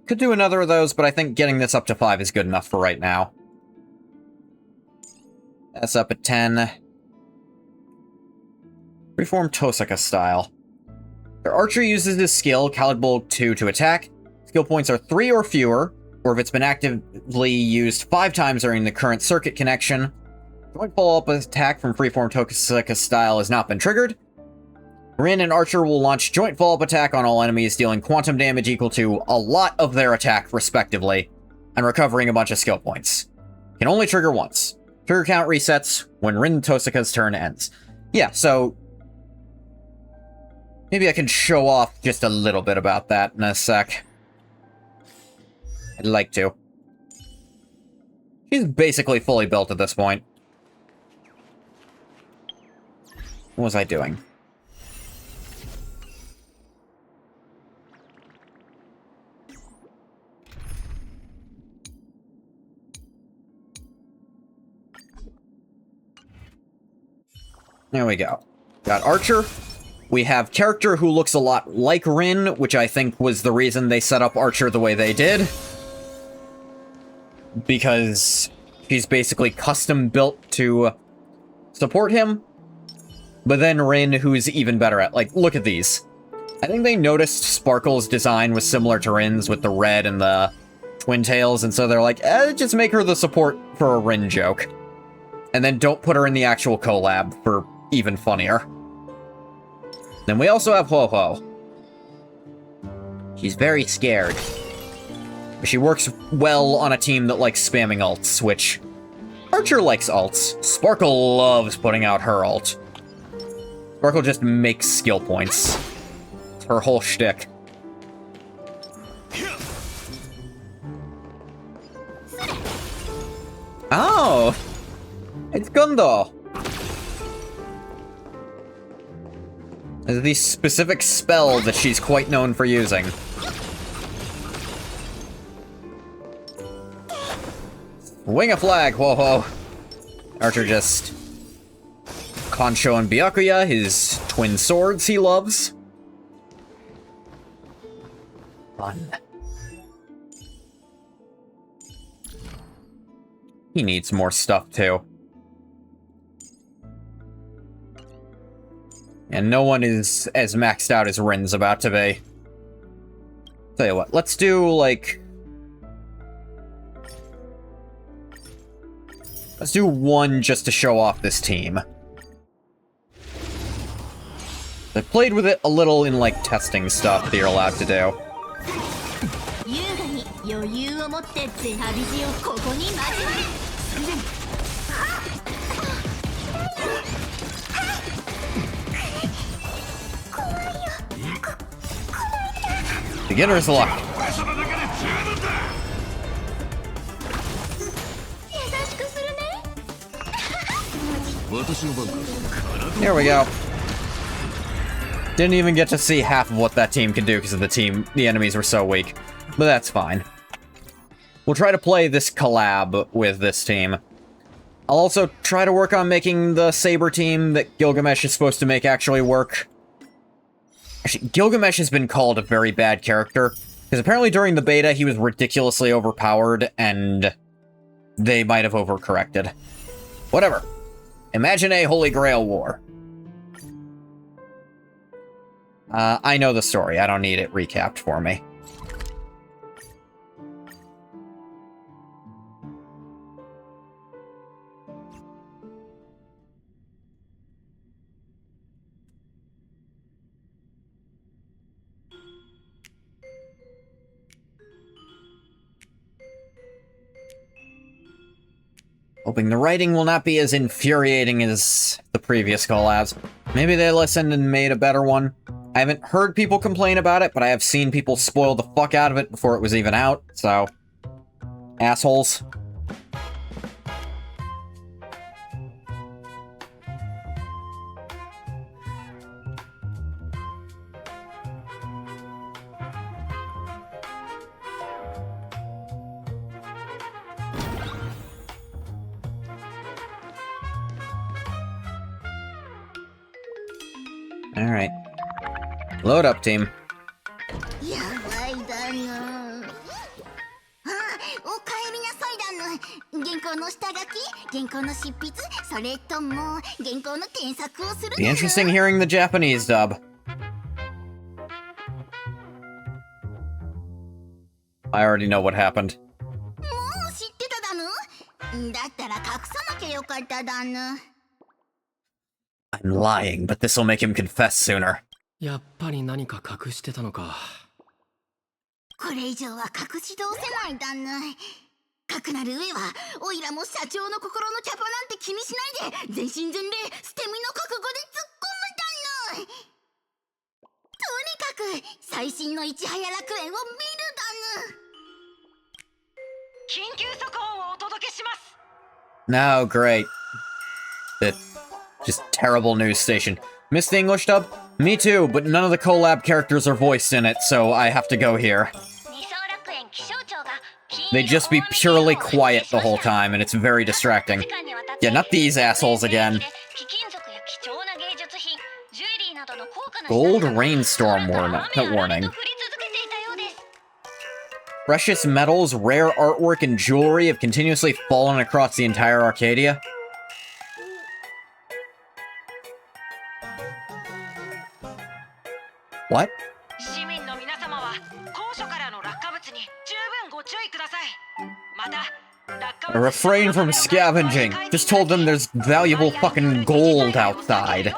Speaker 1: could do another of those, but I think getting this up to 5 is good enough for right now. That's up at 10. Reform Tosaka style. Their archer uses this skill, Cloud Bolt 2, to attack. Skill points are 3 or fewer, or if it's been actively used 5 times during the current circuit connection. Joint follow-up attack from Freeform Tosaka style has not been triggered. Rin and Archer will launch joint follow-up attack on all enemies, dealing quantum damage equal to a lot of their attack, respectively, and recovering a bunch of skill points. Can only trigger once. Trigger count resets when Rin Tosaka's turn ends. Yeah, so... maybe I can show off just a little bit about that in a sec. I'd like to. She's basically fully built at this point. What was I doing? There we go. Got Archer. We have character who looks a lot like Rin, which I think was the reason they set up Archer the way they did. Because she's basically custom built to support him. But then Rin, who's even better at, like, look at these. I think they noticed Sparkle's design was similar to Rin's with the red and the twin tails, and so they're like, just make her the support for a Rin joke. And then don't put her in the actual collab for even funnier. Then we also have Ho-Ho. She's very scared. She works well on a team that likes spamming ults, which Archer likes ults. Sparkle loves putting out her ult. Sparkle just makes skill points. It's her whole shtick. Oh! It's Gundo! There's the specific spell that she's quite known for using. Wing a flag, whoa. Archer just... Kansho and Byakuya, his twin swords he loves. Fun. He needs more stuff, too. And no one is as maxed out as Rin's about to be. Tell you what, let's do, like... Let's do one just to show off this team. I played with it a little in, like, testing stuff that you're allowed to do. Beginner's luck. There we go. Didn't even get to see half of what that team can do because of the enemies were so weak. But that's fine. We'll try to play this collab with this team. I'll also try to work on making the Saber team that Gilgamesh is supposed to make actually work. Actually, Gilgamesh has been called a very bad character, because apparently during the beta he was ridiculously overpowered, and they might have overcorrected. Whatever. Imagine a Holy Grail war. I know the story. I don't need it recapped for me. Hoping the writing will not be as infuriating as the previous collabs. Maybe they listened and made a better one. I haven't heard people complain about it, but I have seen people spoil the fuck out of it before it was even out, so... Assholes. Alright. Load up, team. Be interesting hearing the Japanese dub. I already know what happened. I'm lying, but this'll make him confess sooner.
Speaker 2: やっぱり何か隠してたのか。
Speaker 3: これ以上は隠し通せないだぬ。かくなる上は、おいらも社長の心のキャパなんて気にしないで、全身全霊、捨て身の覚悟で突っ込むだぬ。とにかく、最新の市早楽園を見るだぬ。緊急速報をお届けします。
Speaker 1: No, great. The just terrible news station. Missed the English dub? Me too, but none of the collab characters are voiced in it, so I have to go here. They just be purely quiet the whole time, and it's very distracting. Yeah, not these assholes again. Gold rainstorm warning. Precious metals, rare artwork, and jewelry have continuously fallen across the entire Arcadia. What? Refrain from scavenging. Just told them there's valuable fucking gold outside.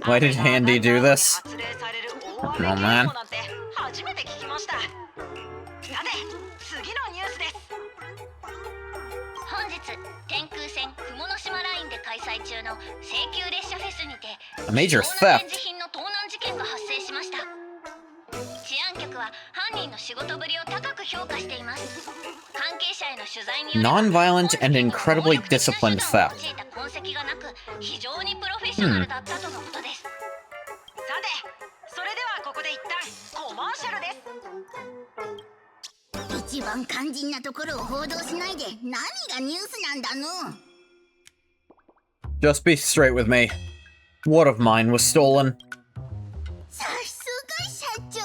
Speaker 1: Why did Handy do this? Oh man. A major theft. Non-violent and incredibly disciplined theft. Hmm.
Speaker 3: 一番肝心なところを報道しないで何がニュースなんだの
Speaker 1: Just be straight with me. What of mine was stolen?
Speaker 3: さすが社長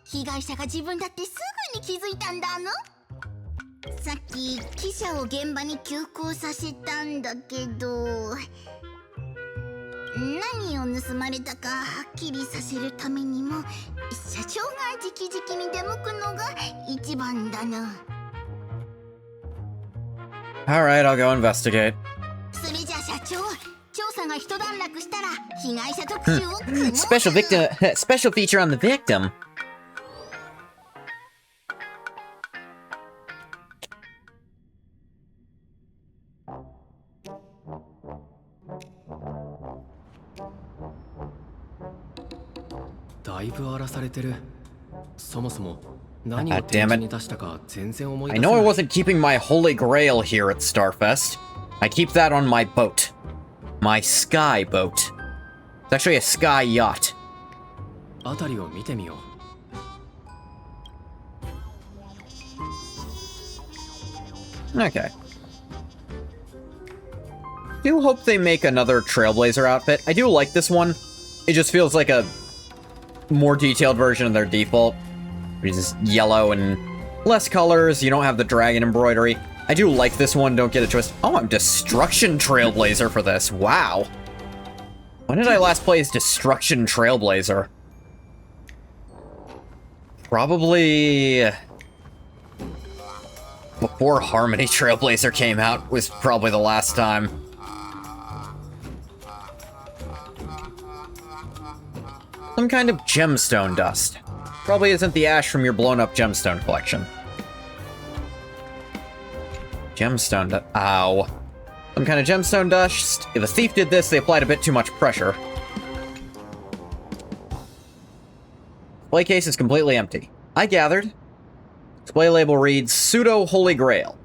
Speaker 3: 被害者が自分だってすぐに気づいたんだのさっき記者を現場に急行させたんだけど何を盗まれたかはっきりさせるためにも社長が直々に出向くのが一番だな
Speaker 1: Alright, I'll go investigate.
Speaker 3: それじゃ社長調査が一段落したら被害者特集を組もう
Speaker 1: Special feature on the victim. God damn it. I know I wasn't keeping my holy grail here at Starfest. I keep that on my boat. My sky boat. It's actually a sky yacht. Okay. Do hope they make another Trailblazer outfit. I do like this one. It just feels like a more detailed version of their default. Which is yellow and less colors. You don't have the dragon embroidery. I do like this one, don't get it twisted. Oh, I'm Destruction Trailblazer for this. Wow. When did I last play as Destruction Trailblazer? Probably before Harmony Trailblazer came out was probably the last time. Some kind of gemstone dust. Probably isn't the ash from your blown-up gemstone collection. Gemstone dust. Ow. Some kind of gemstone dust. If a thief did this, they applied a bit too much pressure. Display case is completely empty. I gathered. Display label reads, Pseudo Holy Grail.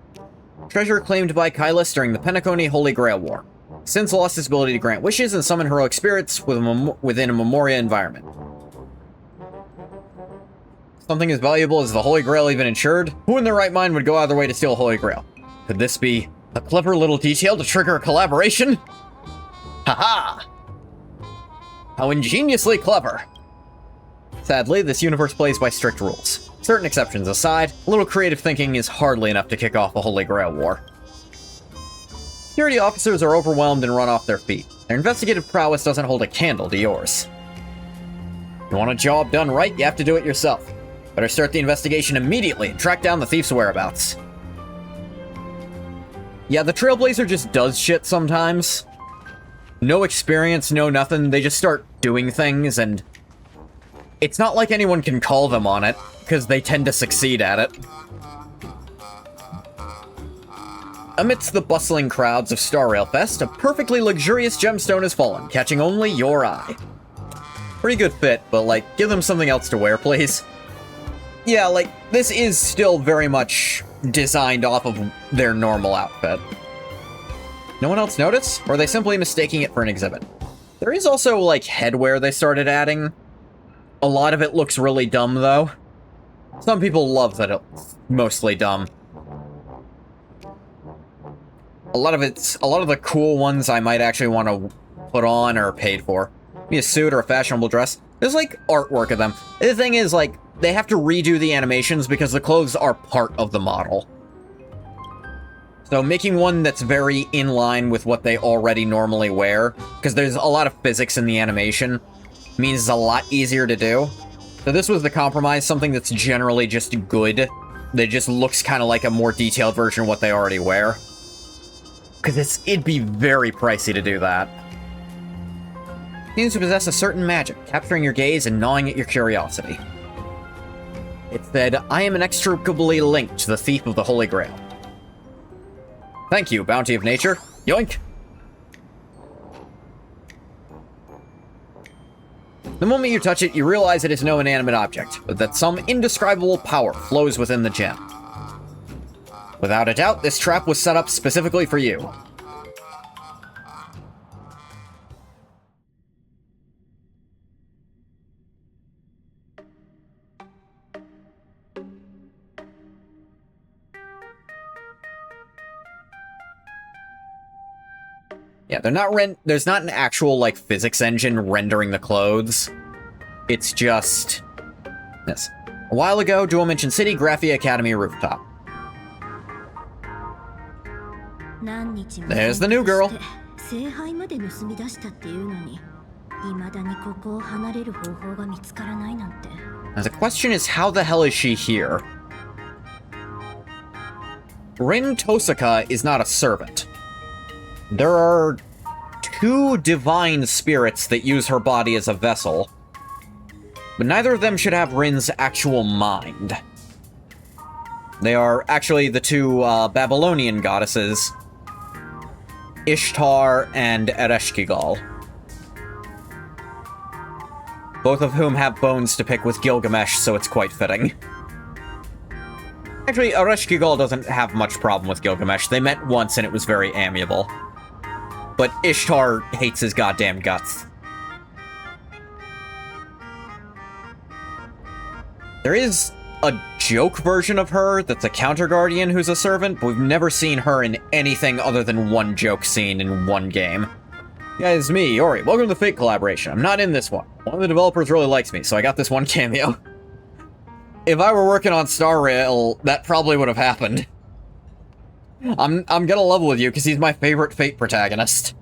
Speaker 1: Treasure claimed by Kylus during the Penacony Holy Grail War. Since lost his ability to grant wishes and summon heroic spirits within a Memoria environment. Something as valuable as the Holy Grail even insured? Who in their right mind would go out of their way to steal a Holy Grail? Could this be a clever little detail to trigger a collaboration? Haha! How ingeniously clever! Sadly, this universe plays by strict rules. Certain exceptions aside, a little creative thinking is hardly enough to kick off a Holy Grail war. Security officers are overwhelmed and run off their feet. Their investigative prowess doesn't hold a candle to yours. You want a job done right, you have to do it yourself. Better start the investigation immediately and track down the thief's whereabouts. Yeah, the Trailblazer just does shit sometimes. No experience, no nothing, they just start doing things, and it's not like anyone can call them on it, because they tend to succeed at it. Amidst the bustling crowds of Star Rail Fest, a perfectly luxurious gemstone has fallen, catching only your eye. Pretty good fit, but, like, give them something else to wear, please. Yeah, like, this is still very much designed off of their normal outfit. No one else notice? Or are they simply mistaking it for an exhibit? There is also, like, headwear they started adding. A lot of it looks really dumb, though. Some people love that it's mostly dumb. A lot of the cool ones I might actually want to put on or paid for. Be a suit or a fashionable dress. There's like artwork of them. The thing is, like, they have to redo the animations because the clothes are part of the model. So making one that's very in line with what they already normally wear, because there's a lot of physics in the animation, means it's a lot easier to do. So this was the compromise, something that's generally just good, that just looks kind of like a more detailed version of what they already wear. Because it'd be very pricey to do that. Seems to possess a certain magic, capturing your gaze and gnawing at your curiosity. It said, I am inextricably linked to the thief of the Holy Grail. Thank you, bounty of nature. Yoink! The moment you touch it, you realize it is no inanimate object, but that some indescribable power flows within the gem. Without a doubt, this trap was set up specifically for you. Yeah, there's not an actual, like, physics engine rendering the clothes. It's just this. A while ago, Dual Dimension City, Graphia Academy rooftop. There's the new girl. Now the question is, how the hell is she here? Rin Tosaka is not a servant. There are 2 divine spirits that use her body as a vessel, but neither of them should have Rin's actual mind. They are actually the 2 Babylonian goddesses, Ishtar and Ereshkigal, both of whom have bones to pick with Gilgamesh, so it's quite fitting. Actually, Ereshkigal doesn't have much problem with Gilgamesh. They met once and it was very amiable. But Ishtar hates his goddamn guts. There is a joke version of her that's a counter-guardian who's a servant, but we've never seen her in anything other than one joke scene in one game. Yeah, it's me, Yori. Welcome to the Fate collaboration. I'm not in this one. One of the developers really likes me, so I got this one cameo. If I were working on Star Rail, that probably would have happened. I'm gonna level with you, because he's my favorite Fate protagonist.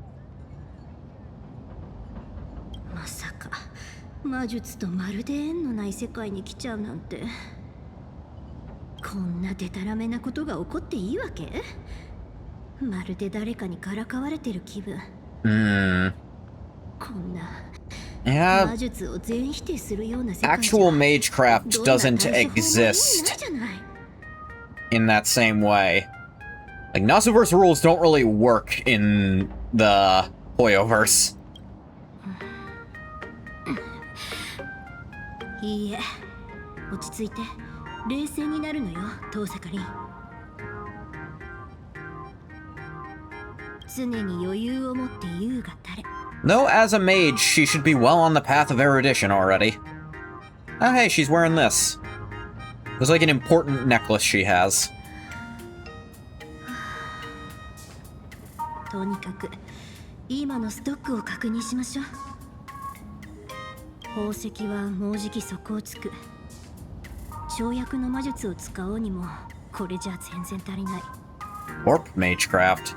Speaker 1: Yeah. Actual magecraft doesn't exist in that same way. Like, Nasuverse rules don't really work in the Hoyoverse. Though as a mage, she should be well on the path of erudition already. Oh hey, she's wearing this. There's like an important necklace she has. Warp magecraft.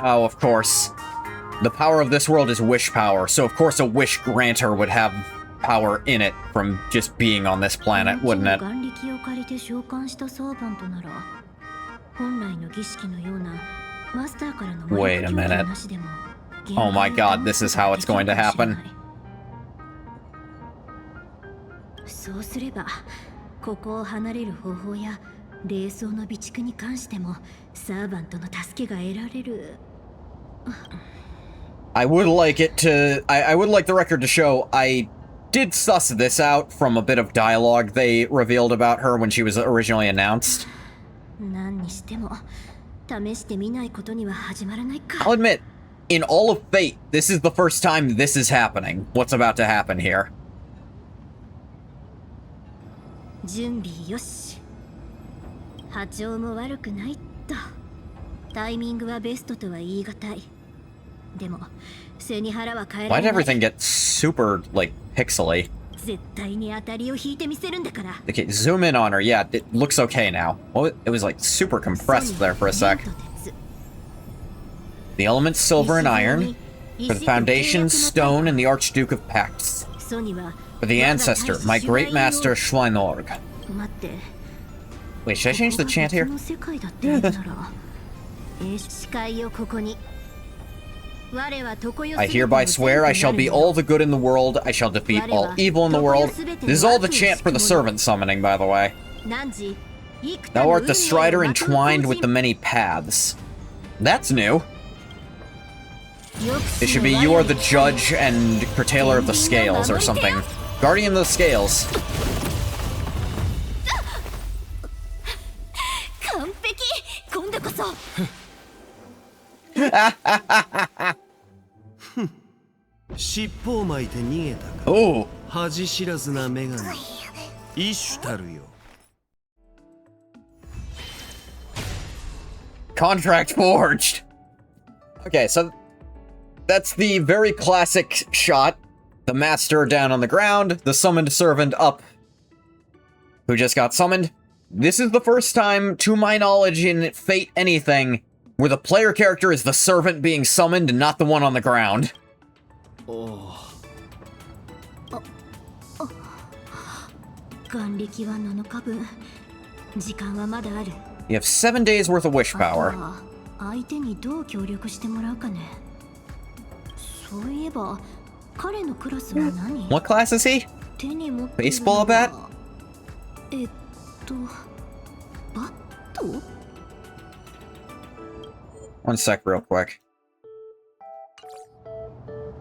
Speaker 1: Oh, of course. The power of this world is wish power, so of course a wish granter would have power in it from just being on this planet, wouldn't it? Wait a minute. Oh my god, this is how it's going to happen. I would like it to... I would like the record to show I did suss this out from a bit of dialogue they revealed about her when she was originally announced. I'll admit, in all of Fate, this is the first time this is happening. What's about to happen here?
Speaker 3: 準備よし。波長も悪くないっと。タイミングはベストとは言い難い。でも、背に腹は変えら
Speaker 1: Why
Speaker 3: れ
Speaker 1: did
Speaker 3: ない。
Speaker 1: everything get super, like, pixely?
Speaker 3: 絶対に当たりを引いてみせるんだから。
Speaker 1: Okay, zoom in on her. Yeah, it looks okay now. Well, it was, like, super compressed there for a sec. The elements silver and iron. For the foundation, stone, and the Archduke of Pacts. For the ancestor, my great master Schweinorg. Wait, should I change the chant here? I hereby swear I shall be all the good in the world, I shall defeat all evil in the world. This is all the chant for the servant summoning, by the way. Thou art the strider entwined with the many paths. That's new. It should be you are the judge and curtailer of the scales or something. Guardian of the scales. Oh. Contract forged. Okay, so that's the very classic shot. The master down on the ground, the summoned servant up, who just got summoned. This is the first time, to my knowledge, in Fate anything, where the player character is the servant being summoned and not the one on the ground.
Speaker 2: Oh.
Speaker 1: You have 7 days worth of wish power. What class is he? Baseball bat? One sec real quick.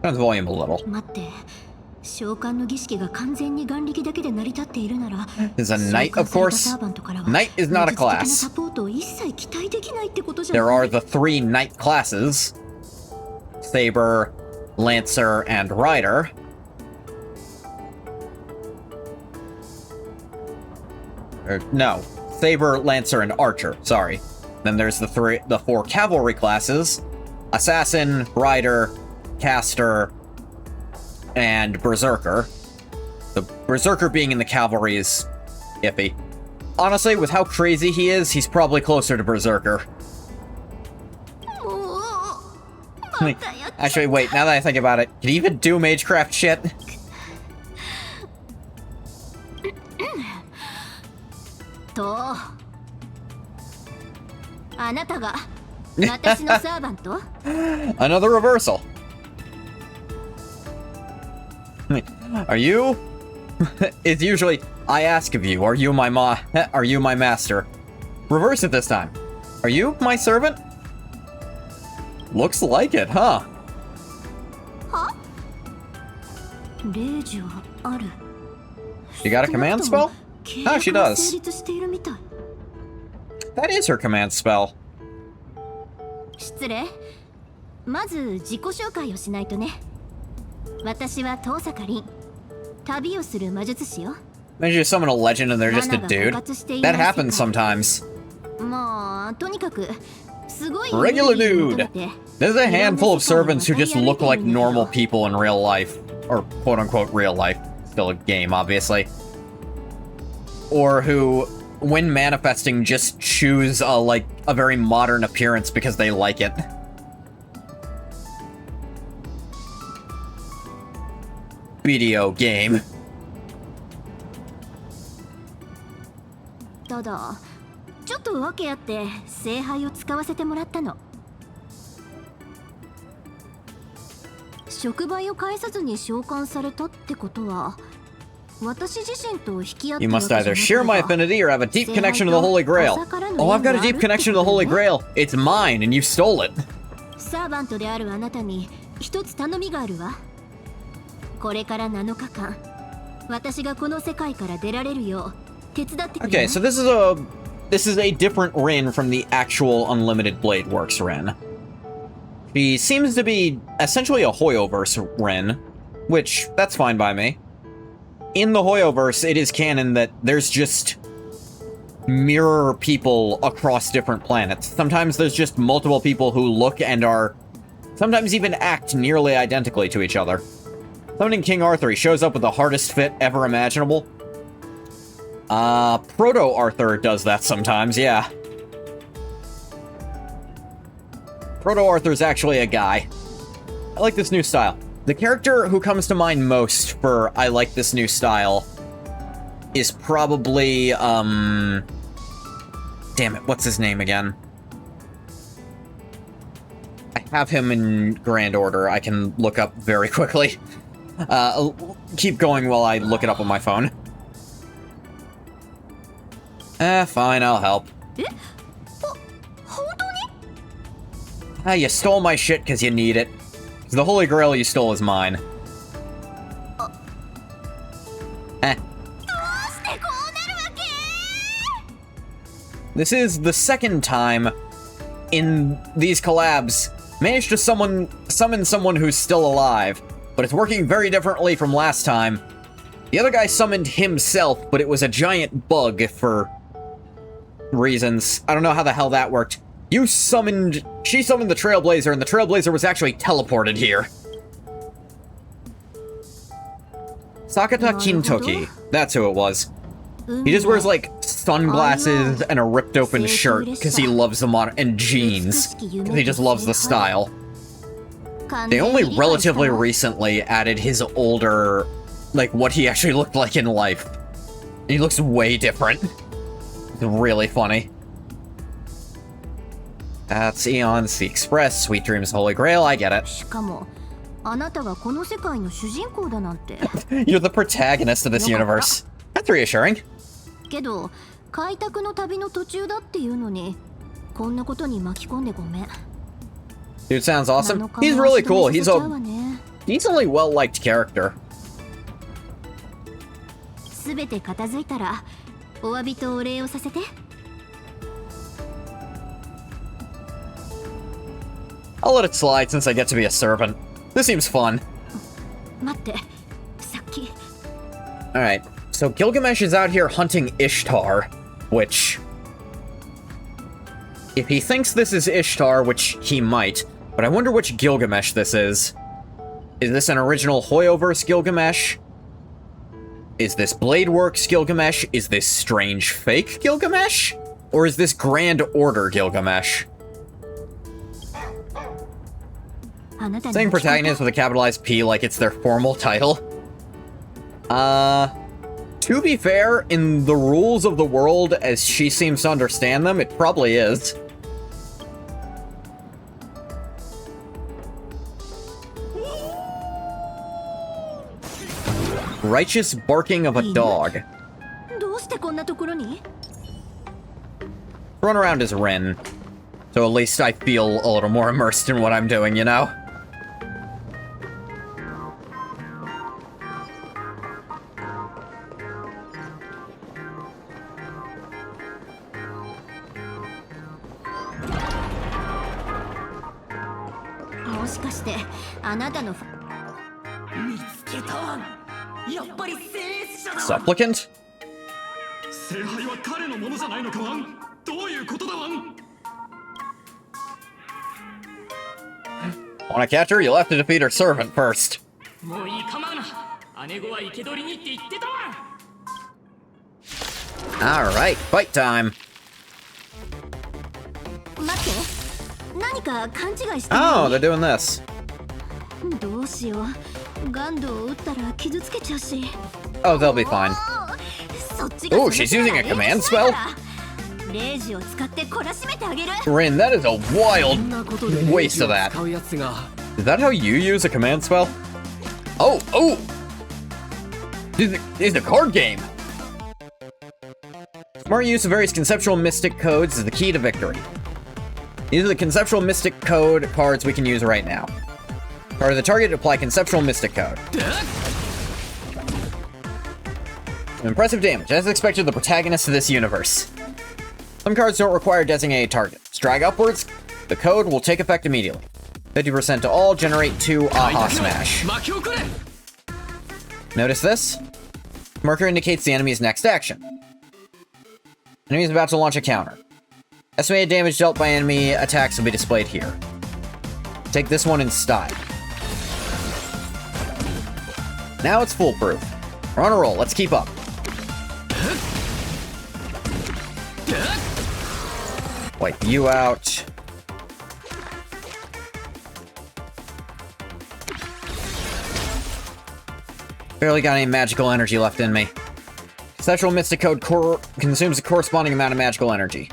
Speaker 1: Turn the volume a little. Is a knight, of course. Knight is not a class. There are the 3 knight classes. Saber, Lancer, and Rider. No. Saber, Lancer, and Archer. Sorry. Then there's the 4 cavalry classes. Assassin, Rider, Caster, and Berserker. The Berserker being in the cavalry is iffy. Honestly, with how crazy he is, he's probably closer to Berserker. Actually, wait, now that I think about it, can he even do Magecraft shit? Another reversal. Are you? It's usually, I ask of you, are you my master? Reverse it this time. Are you my servant? Looks like it, huh? You got a command spell? Oh, she does. That is her command spell. Imagine you summon a legend and they're just a dude. That happens sometimes. Regular dude! There's a handful of servants who just look like normal people in real life. Or quote-unquote real life. Still a game, obviously. Or who, when manifesting, just choose a very modern appearance because they like it. Video game. You must either share my affinity or have a deep connection to the Holy Grail. Oh, I've got a deep connection to the Holy Grail. It's mine, and you stole it. Okay, so this is a different Rin from the actual Unlimited Blade Works Rin. She seems to be essentially a Hoyoverse Rin, which, that's fine by me. In the Hoyoverse, it is canon that there's just mirror people across different planets. Sometimes there's just multiple people who look and are, sometimes even act nearly identically to each other. Summoning King Arthur, he shows up with the hardest fit ever imaginable. Proto-Arthur does that sometimes, yeah. Proto-Arthur's actually a guy. I like this new style. The character who comes to mind most for I like this new style is probably, damn it, what's his name again? I have him in grand order. I can look up very quickly. I'll keep going while I look it up on my phone. Fine, I'll help. You stole my shit because you need it. The Holy Grail you stole is mine. This is the second time in these collabs managed to summon someone who's still alive, but it's working very differently from last time. The other guy summoned himself, but it was a giant bug for reasons. I don't know how the hell that worked. She summoned the Trailblazer, and the Trailblazer was actually teleported here. Sakata Kintoki. That's who it was. He just wears, like, sunglasses and a ripped-open shirt, because he loves the and jeans, because he just loves the style. They only relatively recently added his older, like, what he actually looked like in life. He looks way different. It's really funny. That's Eons, the Express, Sweet Dreams, Holy Grail, I get it. You're the protagonist of this universe. That's reassuring. Dude sounds awesome. He's really cool. He's a decently well-liked character. I'll let it slide since I get to be a servant. This seems fun. Alright, so Gilgamesh is out here hunting Ishtar, which... if he thinks this is Ishtar, which he might, but I wonder which Gilgamesh this is. Is this an original Hoyoverse Gilgamesh? Is this Bladeworks Gilgamesh? Is this strange fake Gilgamesh? Or is this Grand Order Gilgamesh? Saying protagonist with a capitalized P like it's their formal title. To be fair, in the rules of the world as she seems to understand them, it probably is. Righteous barking of a dog. Run around as Ren. So at least I feel a little more immersed in what I'm doing, you know? Supplicant? Wanna catch her? You'll have to defeat her servant first. Alright, fight time. Oh, they're doing this. Oh, they'll be fine. Oh, she's using a command spell? Rin, that is a wild waste of that. Is that how you use a command spell? Oh, oh! This is a card game! Smart use of various conceptual mystic codes is the key to victory. These are the conceptual mystic code cards we can use right now. Card of the target, apply conceptual mystic code. Impressive damage, as expected, the protagonist of this universe. Some cards don't require designated targets. Drag upwards, the code will take effect immediately. 50% to all, generate 2 Aha Smash. Notice this? Marker indicates the enemy's next action. Enemy is about to launch a counter. Estimated damage dealt by enemy attacks will be displayed here. Take this one in style. Now it's foolproof. We're on a roll, let's keep up. Wipe you out. Barely got any magical energy left in me. Conceptual Mystic Code consumes a corresponding amount of magical energy.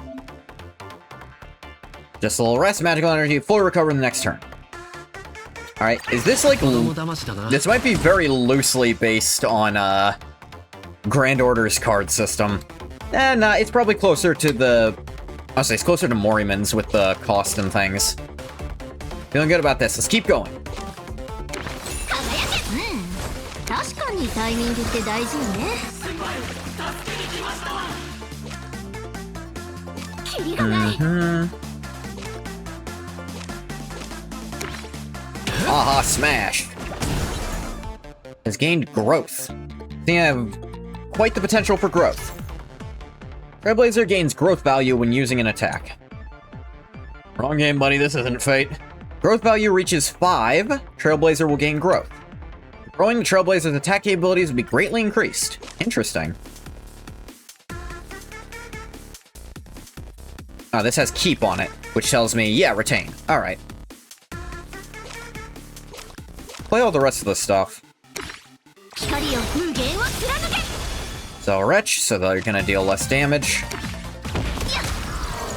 Speaker 1: Just a little rest, magical energy, fully recover in the next turn. Alright, is this like... This might be very loosely based on, Grand Order's card system. Nah, it's probably closer to the... I'll say it's closer to Moriman's with the cost and things. Feeling good about this, let's keep going. Aha Smash has gained growth. They have quite the potential for growth. Trailblazer gains growth value when using an attack. Wrong game, buddy, this isn't Fate. Growth value reaches 5, Trailblazer will gain growth. Growing the Trailblazer's attack capabilities will be greatly increased. Interesting. Oh, this has keep on it, which tells me, yeah, retain. Alright. Play all the rest of the stuff. So Wretch, so they're gonna deal less damage.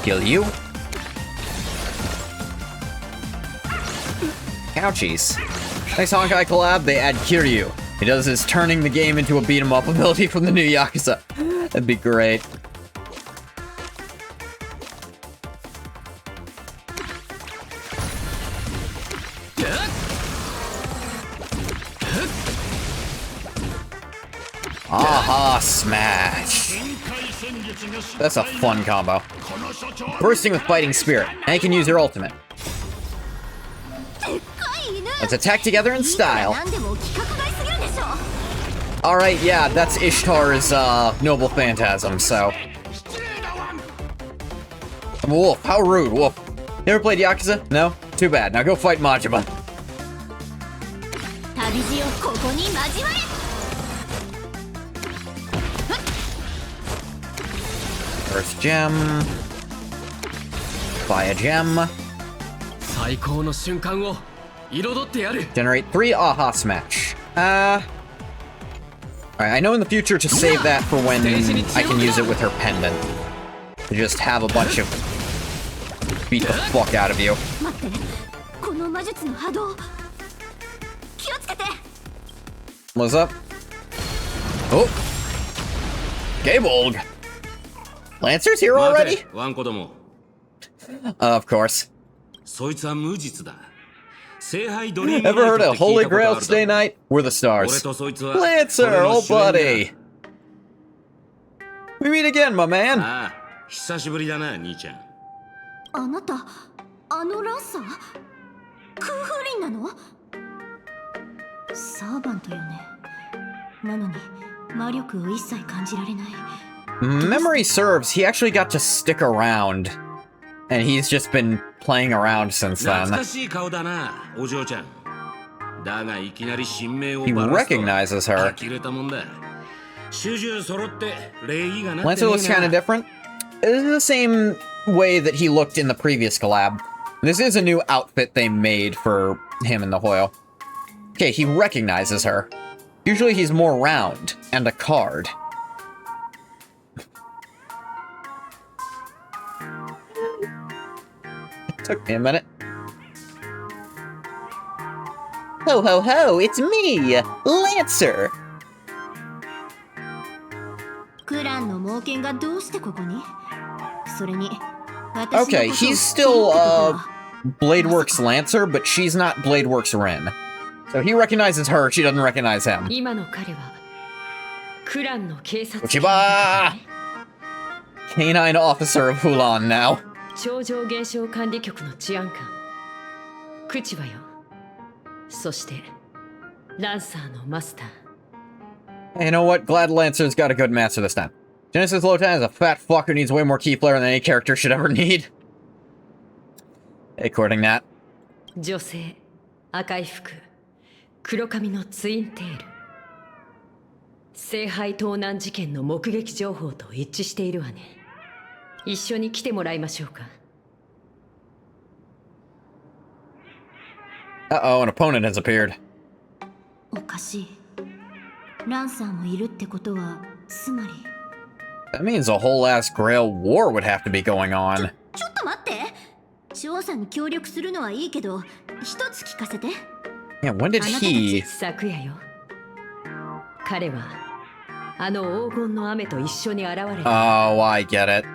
Speaker 1: Kill you. Ouchies. Nice Honkai collab, they add Kiryu. He does his turning the game into a beat-em-up ability from the new Yakuza. That'd be great. Aha Smash! That's a fun combo. Bursting with Fighting Spirit, and you can use your ultimate. Let's attack together in style. Alright, yeah, that's Ishtar's Noble Phantasm, so... Wolf, how rude, Wolf. You ever played Yakuza? No? Too bad, now go fight Majima. First gem. Buy a gem. Generate 3 Aha Smash. Alright, I know in the future to save that for when I can use it with her pendant. To just have a bunch of... beat the fuck out of you. What's up? Oh! Gabolg! Lancer's here already? Of course. Ever heard of Holy Grail Stay Night? We're the stars. Lancer, old buddy! We meet again, my man! Memory serves, he actually got to stick around. And he's just been playing around since then. He recognizes her. Lancer looks kind of different. It's the same way that he looked in the previous collab. This is a new outfit they made for him and the Hoyle. Okay, he recognizes her. Usually he's more round and a card. Took me a minute. Ho ho ho, it's me, Lancer! Okay, he's still, Bladeworks Lancer, but she's not Bladeworks Rin. So he recognizes her, she doesn't recognize him. Uchiba! Canine Officer of Hulan now.
Speaker 4: 口はよ。そしてランサーのマスター。
Speaker 1: Hey, you know what? Glad Lancer's got a good master this time. Genesis Lotan is a fat fuck who needs way more key player than any character should ever need. According that.
Speaker 4: 女性、赤い服、黒髪のツインテール。聖杯盗難事件の目撃情報と一致しているわね。一緒に来てもらいましょうか。
Speaker 1: Uh-oh, an opponent has appeared.
Speaker 3: おかしい。ランサーもいるってことは、つまり。
Speaker 1: That means a whole ass Grail war would have to be going on.
Speaker 3: ちょっと待って。調査に協力するのはいいけど、一つ聞かせて。
Speaker 1: Yeah, when did he...
Speaker 4: 昨夜よ。彼はあの黄金の雨と一緒に現れた。
Speaker 1: Oh, I get it.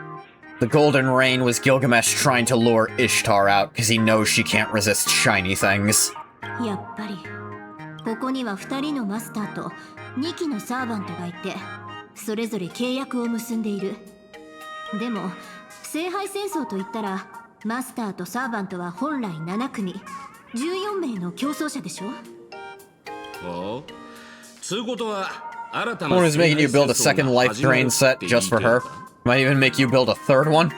Speaker 1: The Golden Rain was Gilgamesh trying to lure Ishtar out because he knows she can't resist shiny things.
Speaker 3: やっぱりここには2人のマスターと2機のサーバントがいて、それぞれ契約を結んでいる。でも聖杯戦争といったらマスターとサーバントは本来7組14名の競争者でしょ。
Speaker 5: おう、つうことは新たな
Speaker 1: Someone is making you build a second life drain set just for her. Might even make you build a third one.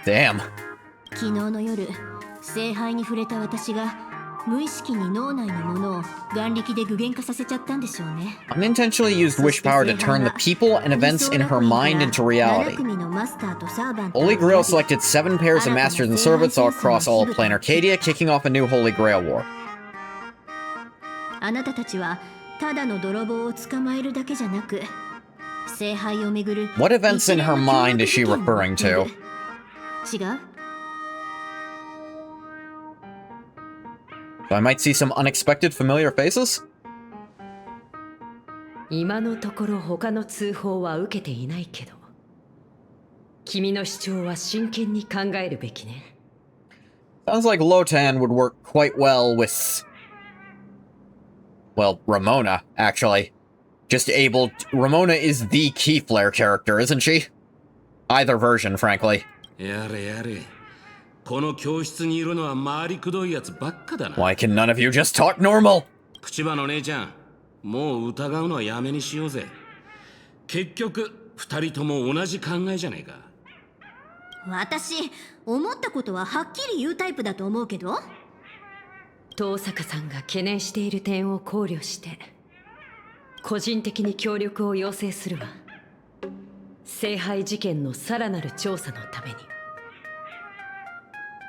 Speaker 1: Damn.
Speaker 3: 昨日の夜、聖杯に触れた私が無意識に脳内のものを眼力で具現化させちゃったんでしょうね。
Speaker 1: Unintentionally used wish power to turn the people and events in her mind into reality. Holy Grail selected 7 pairs of masters and servants all across all of Plain Arcadia, kicking off a new Holy Grail war.
Speaker 3: あなたたちはただの泥棒を捕まえるだけじゃなく、聖杯をめぐる
Speaker 1: What events in her mind is she referring to?
Speaker 3: 違う？
Speaker 1: So I might see some unexpected familiar faces?
Speaker 4: 今のところ他の通報は受けていないけど、君の主張は真剣に考えるべきね。
Speaker 1: Sounds like Lotan would work quite well with... Well, Ramona, actually. Just able... Ramona is the key flare character, isn't she? Either version, frankly.
Speaker 5: やれやれ。この教室にいるのは回りくどいやつばっかだな。
Speaker 1: Why can none of you just talk normal?
Speaker 5: 口場の姉ちゃん、もう疑うのはやめにしようぜ。結局、二人とも同じ考えじゃねえか。
Speaker 3: 私、思ったことははっきり言うタイプだと思うけど。
Speaker 4: 遠坂さんが懸念している点を考慮して、個人的に協力を要請するわ。聖杯事件のさらなる調査のために。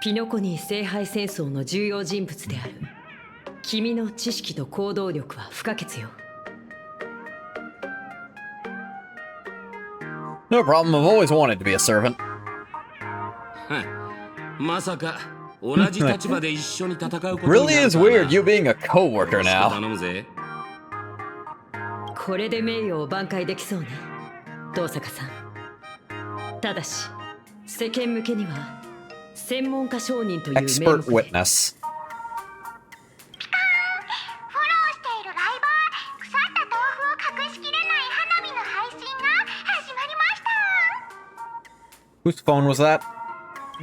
Speaker 4: ピノコニー聖杯戦争の重要人物である君の知識と行動力は不可欠よ。
Speaker 1: No problem, I've always wanted to be a servant.
Speaker 5: まさか同じ立場で一緒に戦うことになる
Speaker 1: Really is weird you being a co-worker now.
Speaker 5: 頼むぜ。
Speaker 4: これで名誉を挽回できそうね、遠坂さん。ただし世間向けには専門家証人という名目
Speaker 1: Expert
Speaker 4: で
Speaker 1: witness.
Speaker 3: フォローしているライバー、腐った豆腐を隠しきれない花火の配信が始まりました。
Speaker 1: Whose phone was that?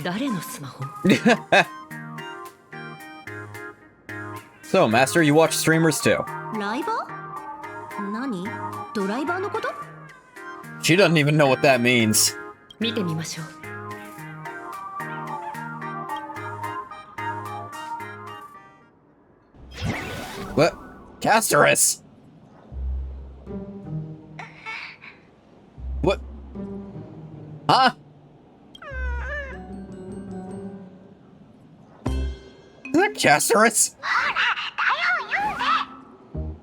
Speaker 4: 誰のスマホ？
Speaker 1: So, Master, you watch streamers too.
Speaker 3: ライバー？何？ドライバーのこと？
Speaker 1: She doesn't even know what that means.
Speaker 4: 見てみましょう。
Speaker 1: What? Casterus! What? Huh? Is that Casterus?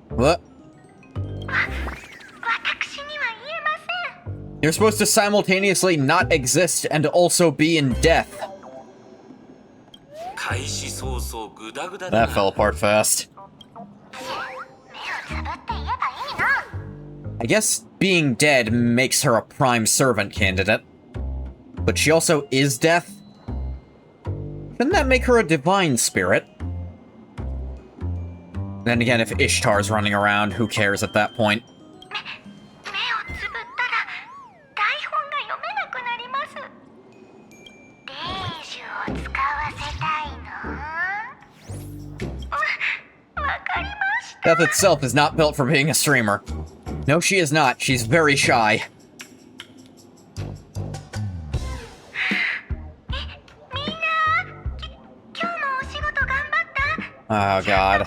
Speaker 1: What? You're supposed to simultaneously not exist and also be in death.
Speaker 5: 開始早々グダグダ
Speaker 1: That
Speaker 5: だ
Speaker 1: fell
Speaker 5: な。
Speaker 1: apart fast. I guess being dead makes her a prime servant candidate. But she also is death? Shouldn't that make her a divine spirit? Then again, if Ishtar's running around, who cares at that point?
Speaker 3: 目をつぶったら台本が読めなくなります。電子を使わせたいの？
Speaker 1: Death itself is not built for being a streamer. No, she is not. She's very shy. Oh, God.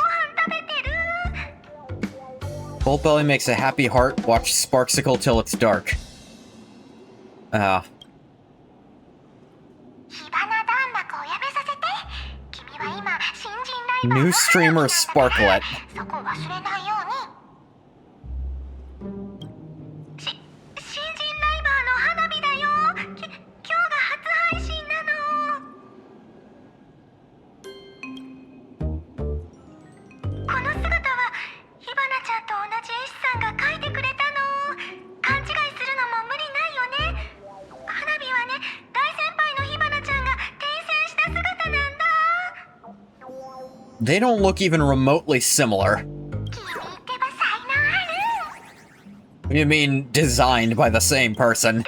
Speaker 1: Boltbelly makes a happy heart. Watch Sparksicle till it's dark. New streamer Sparklet. They don't look even remotely similar. You mean designed by the same person?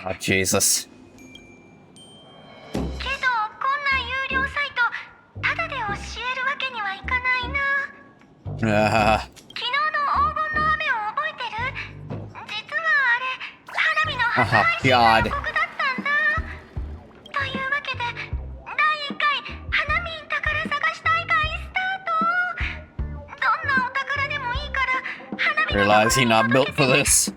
Speaker 1: Oh, Jesus. Oh, God. Realize he not built for this.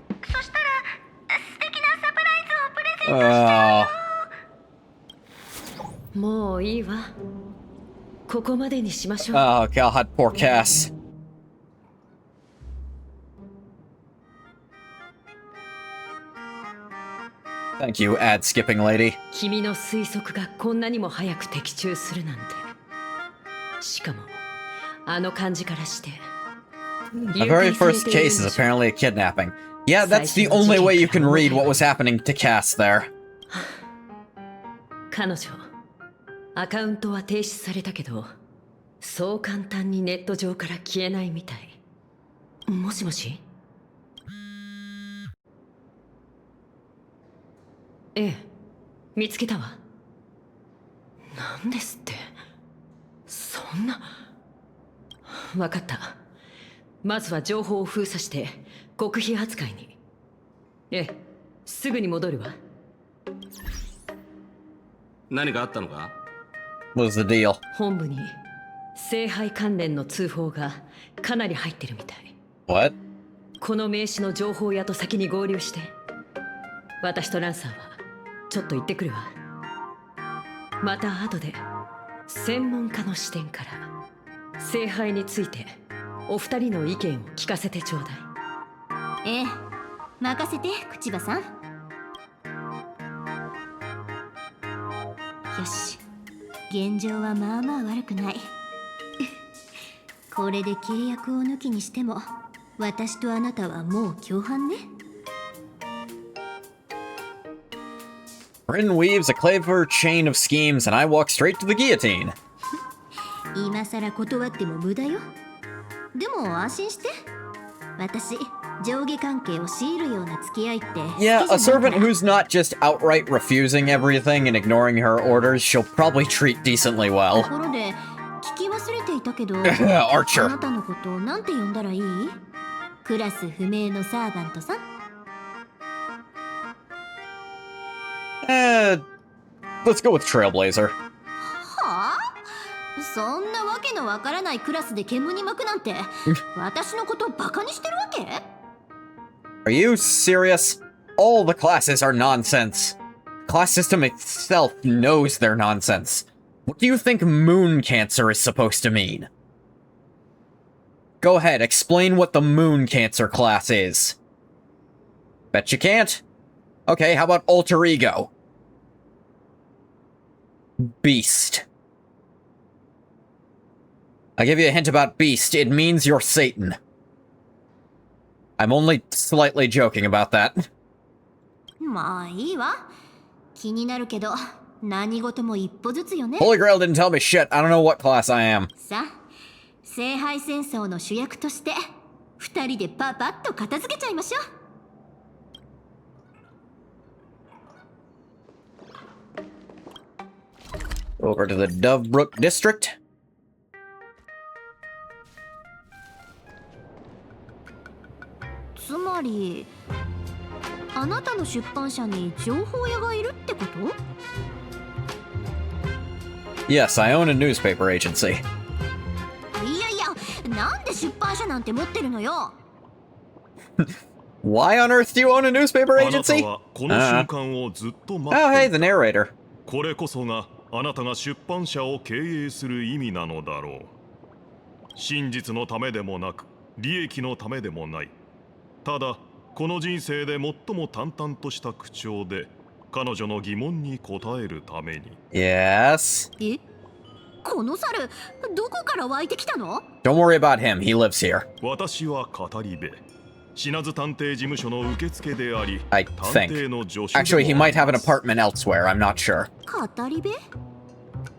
Speaker 1: Oh, God, poor Cass. Thank you, ad-skipping lady.
Speaker 4: 君の推測がこんなにも早く的中するなんて。しかも、あの感じからして。
Speaker 1: The very first case is apparently a kidnapping. Yeah, that's the only way you can read what was happening to Cass there.
Speaker 4: 彼女、アカウントは停止されたけど、そう簡単にネット上から消えないみたい。もしもし？ええ、見つけたわ。なんですって。そんな。わかった。まずは情報を封鎖して極秘扱いに。ええ、すぐに戻るわ。
Speaker 5: 何かあったのか？
Speaker 1: What was the deal?
Speaker 4: 本部に聖杯関連の通報がかなり入ってるみたい。
Speaker 1: What?
Speaker 4: この名刺の情報屋と先に合流して。私とランサーはちょっと行ってくるわ。また後で専門家の視点から聖杯についてお二人の意見を聞かせてちょうだい。
Speaker 3: ええ、任せて口場さん。よし、現状はまあまあ悪くない。これで契約を抜きにしても私とあなたはもう共犯ね。
Speaker 1: Rin weaves a clever chain of schemes and I walk straight to the guillotine.
Speaker 3: 今さら断っても無駄よ。でも安心して。私、上下関係を強いるような付き合いって。
Speaker 1: Yeah, a servant who's not just outright refusing everything and ignoring her orders, she'll probably treat decently
Speaker 3: と
Speaker 1: well.
Speaker 3: ころで、聞き忘れていたけど、
Speaker 1: Archer.
Speaker 3: あなたのことをなんて呼んだらいい？クラス不明のサーバントさん。
Speaker 1: Let's go with Trailblazer.
Speaker 3: はあ？そんなわけのわからないクラスで煙に巻くなんて私のことバカにしてるわけ？
Speaker 1: Are you serious? All the classes are nonsense. Class system itself knows they're nonsense. What do you think moon cancer is supposed to mean? Go ahead, explain what the moon cancer class is. Bet you can't? Okay, how about alter ego? Beast. I'll give you a hint about beast. It means you're Satan. I'm only slightly joking about that.
Speaker 3: まあいいわ。気になるけど、何事も一歩ずつよね。
Speaker 1: Holy Grail didn't tell me shit. I don't know what class I am.
Speaker 3: さあ、聖杯戦争の主役として、2二人でパパッと片付けちゃいましょう。
Speaker 1: Over to the Dovebrook district.
Speaker 3: つまりあなたの出版社に情報屋がいるってこと？
Speaker 1: Yes, I own a newspaper agency.
Speaker 3: いやいや、なんで出版社なんて持ってるのよ。
Speaker 1: Why on earth do you own a newspaper
Speaker 6: あなた
Speaker 1: agency?
Speaker 6: はこの瞬間をずっと待
Speaker 1: Oh,
Speaker 6: って
Speaker 1: hey,
Speaker 6: い
Speaker 1: the
Speaker 6: た。
Speaker 1: narrator.
Speaker 6: これこそがあなたが出版社を経営する意味なのだろう。真実のためでもなく利益のためでもない。ただこの人生で最も淡々とした口調で彼女の疑問に答えるために。
Speaker 1: Yes.
Speaker 3: え？この猿、どこから湧いてきたの？
Speaker 1: Don't worry about him. He lives here.
Speaker 6: 私は語り部。品津探偵事務所の受付であり、
Speaker 1: I
Speaker 6: 探
Speaker 1: think.
Speaker 6: 偵の助手でもあ
Speaker 1: Actually, he
Speaker 6: り
Speaker 1: might have an
Speaker 6: ます。
Speaker 1: apartment elsewhere. I'm not sure.
Speaker 3: 語り部？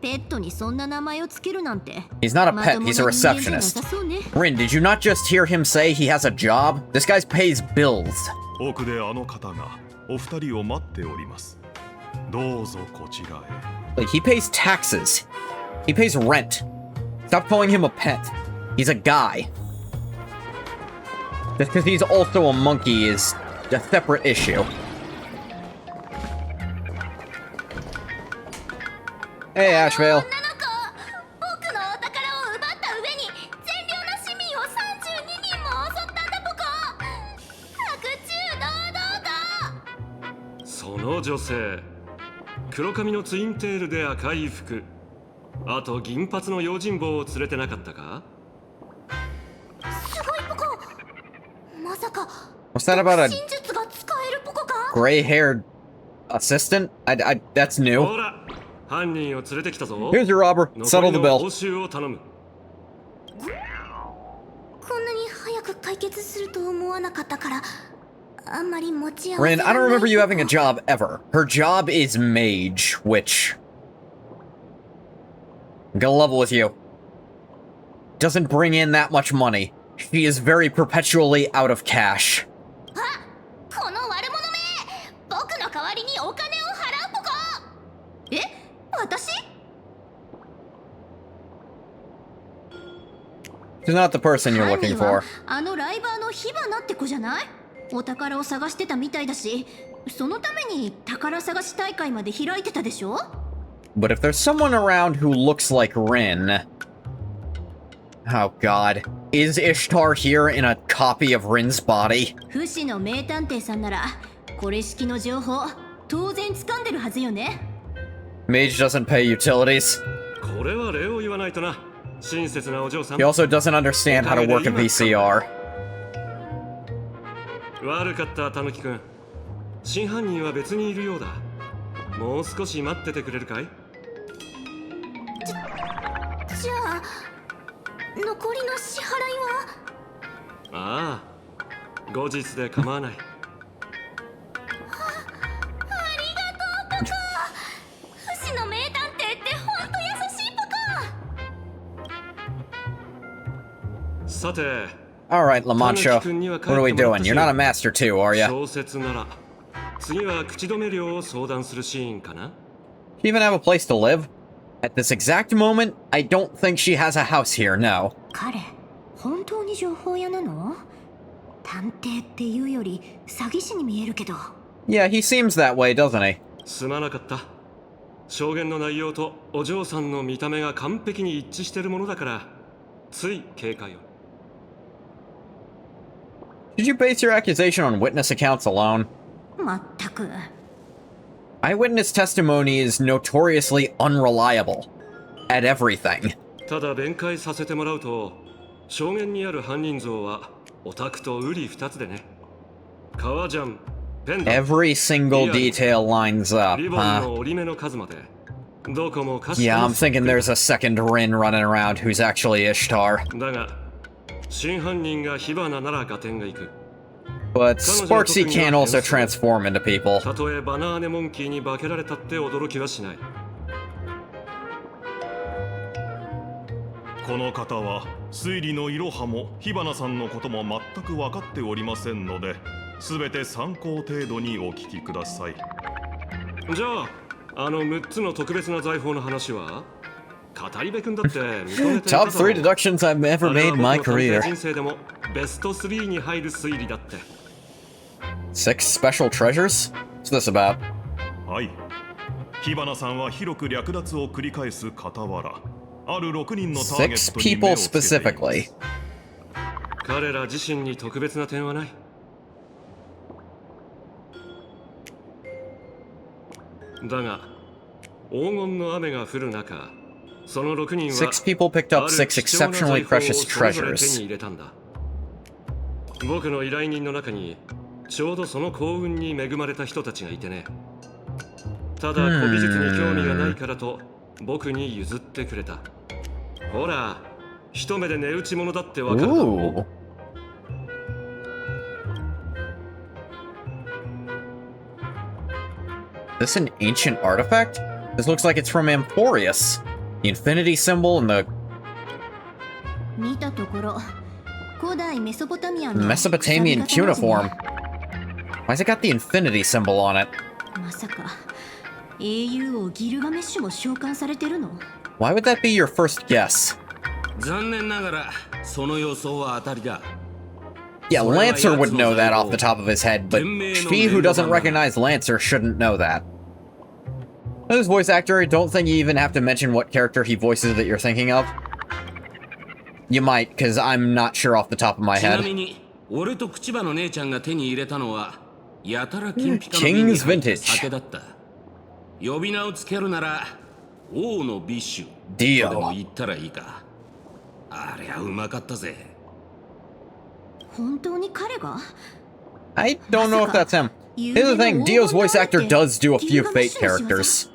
Speaker 3: ペットにそんな名前をつけるなんて。
Speaker 1: He's not a
Speaker 3: ま
Speaker 1: pet,
Speaker 3: とも
Speaker 1: he's a
Speaker 3: な人間じゃな
Speaker 1: receptionist.
Speaker 3: さそうね。
Speaker 1: Rin, did you not just hear him say he has a job? This guy pays bills.
Speaker 6: 奥であの方がお二人を待っております。どうぞこちらへ。
Speaker 1: Like, he pays taxes. He pays rent. Stop calling him a pet. He's a guy. Just because he's also a monkey is a separate issue. Hey, Ashvale.
Speaker 3: 女の子、僕のお宝を奪った上に善良な市民を32人も襲ったんだポコ。白昼堂々だ。
Speaker 5: その女性、黒髪のツインテールで赤い服、あと銀髪の用心棒を連れてなかったか？
Speaker 3: すごいポコ。まさか
Speaker 1: What's that about a
Speaker 3: 真術が使えるポコか？
Speaker 1: gray-haired assistant? That's new.
Speaker 5: ほら、犯人を連れてきたぞ。
Speaker 1: Here's your robber.
Speaker 5: 残
Speaker 1: Settle
Speaker 5: り
Speaker 1: the
Speaker 5: の報
Speaker 1: bill.
Speaker 5: 酬を頼む。
Speaker 3: こんなに早く解決すると思わなかったからあんまり持ち合わせ
Speaker 1: Rin,
Speaker 3: が
Speaker 1: I don't
Speaker 3: ない
Speaker 1: remember you having a job ever. Her job is mage, which... I'm gonna level with you. Doesn't bring in that much money. She is very perpetually out of cash.
Speaker 3: あ、この悪者め、僕の代わりにお金を払うポコ。え、私？
Speaker 1: She's not the person you're
Speaker 3: 犯
Speaker 1: looking
Speaker 3: 人は
Speaker 1: for.
Speaker 3: あのライバーの火花って子じゃない？お宝を探してたみたいだし、そのために宝探し大会まで開いてたでしょ？
Speaker 1: But if there's someone around who looks like Rin... Oh god. Is Ishtar here in a copy of Rin's body?
Speaker 3: 不死の名探偵さんならこれ式の情報当然掴んでるはずよね。
Speaker 1: Mage doesn't pay utilities.
Speaker 5: これは礼を言わないとな。親切なお嬢さん。
Speaker 1: He also doesn't understand how to work a VCR.
Speaker 5: 悪かったタヌキ君。真犯人は別にいるようだ。もう少し待っててくれるかい？
Speaker 3: じゃあ残りの支払いは？
Speaker 5: ああ、後日で構わない。
Speaker 3: 不死の名探偵ってほんと優しいポカ。
Speaker 5: さて、
Speaker 1: Alright, Lamancho.
Speaker 5: タヌキ君には
Speaker 1: What
Speaker 5: 帰
Speaker 1: are
Speaker 5: っ
Speaker 1: we
Speaker 5: てもらっ
Speaker 1: doing?
Speaker 5: たし
Speaker 1: You're not a master too, are ya?
Speaker 5: 小説なら次は口止め料を相談するシーンかな。
Speaker 1: Do you even have a place to live? At this exact moment, I don't think she has a house here, no.
Speaker 3: 彼本当に情報屋なの？探偵っていうより詐欺師に見えるけど。
Speaker 1: Yeah, he seems that way, doesn't he?
Speaker 5: すまなかった。証言の内容とお嬢さんの見た目が完璧に一致してるものだからつい警戒を。
Speaker 1: Did you base your accusation on witness accounts alone?
Speaker 3: まったく。
Speaker 1: Eyewitness testimony is notoriously unreliable. At everything.
Speaker 5: ただ弁解させてもらうと、証言にある犯人像はオタクとウリ二つでね。革ジャン、ペンダント、
Speaker 1: Every single detail lines up,
Speaker 5: リボン
Speaker 1: huh?
Speaker 5: の折り目の数までどこもかしこ
Speaker 1: Yeah,
Speaker 5: も
Speaker 1: I'm thinking there's a second Rin running around who's actually Ishtar.
Speaker 5: だが真犯人が火花なら合点がいく。
Speaker 1: But Sparksy can also transform into people.
Speaker 5: たとえバナーネモンキーに化けられたって驚きはしない。
Speaker 6: この方は推理のいろはも火花さんのことも全く分かっておりませんので、全て参考程度にお聞きください。
Speaker 5: じゃあ、あの6つの特別な財宝の話は語り部君だって認めてる
Speaker 1: Top 3 deductions I've ever made in my career.
Speaker 5: 人生でもベスト3に入る推理だって。
Speaker 1: 6 special treasures? What's this about?
Speaker 6: はい。火花さんは広く略奪を繰り返す傍ら、ある6人のターゲッ
Speaker 1: 6
Speaker 6: トに目
Speaker 1: people
Speaker 6: をつけています。
Speaker 1: specifically.
Speaker 5: 彼ら自身に特別な点はない。だが、黄金の雨が降る中、その6人は
Speaker 1: 6 people picked up 6 exceptionally precious
Speaker 5: 手に
Speaker 1: treasures.
Speaker 5: 入れたんだ。僕の依頼人の中にちょうどその幸運に恵まれた人たちがいてね。ただ古美術に興味がないからと僕に譲ってくれた。ほら、一目で値打ち物だってわかるだろう。
Speaker 1: Ooh. This an ancient artifact? This looks like it's from Emporius. The infinity symbol and the
Speaker 3: 見たところ古代メソポタミアの
Speaker 1: Mesopotamian
Speaker 3: くさび型の
Speaker 1: cuneiform. Why's it got the infinity symbol on it?
Speaker 3: まさか英雄王ギルガメッシュも召喚されてるの？
Speaker 1: Why would that be your first guess?
Speaker 7: 残念ながらその予想は当たりだ。
Speaker 1: Yeah, Lancer would know that off the top of his head, but she who doesn't recognize Lancer shouldn't know that. This voice actor, I don't think you even have to mention what character he voices that you're thinking of. You might, because I'm not sure off the top of my
Speaker 7: ちな
Speaker 1: head.
Speaker 7: みに俺と口場の姉ちゃんが手に入れたのはやたら金ピカの瓶
Speaker 1: King's
Speaker 7: に入った
Speaker 1: Vintage
Speaker 7: 酒だった。呼び名をつけるなら王のビッシュ
Speaker 1: Dio
Speaker 7: とでも言ったらいいか。あれはうまかったぜ。
Speaker 3: 本当に彼が？
Speaker 1: I don't know if that's him. Here's the thing, Dio's voice actor does do a few Fate characters.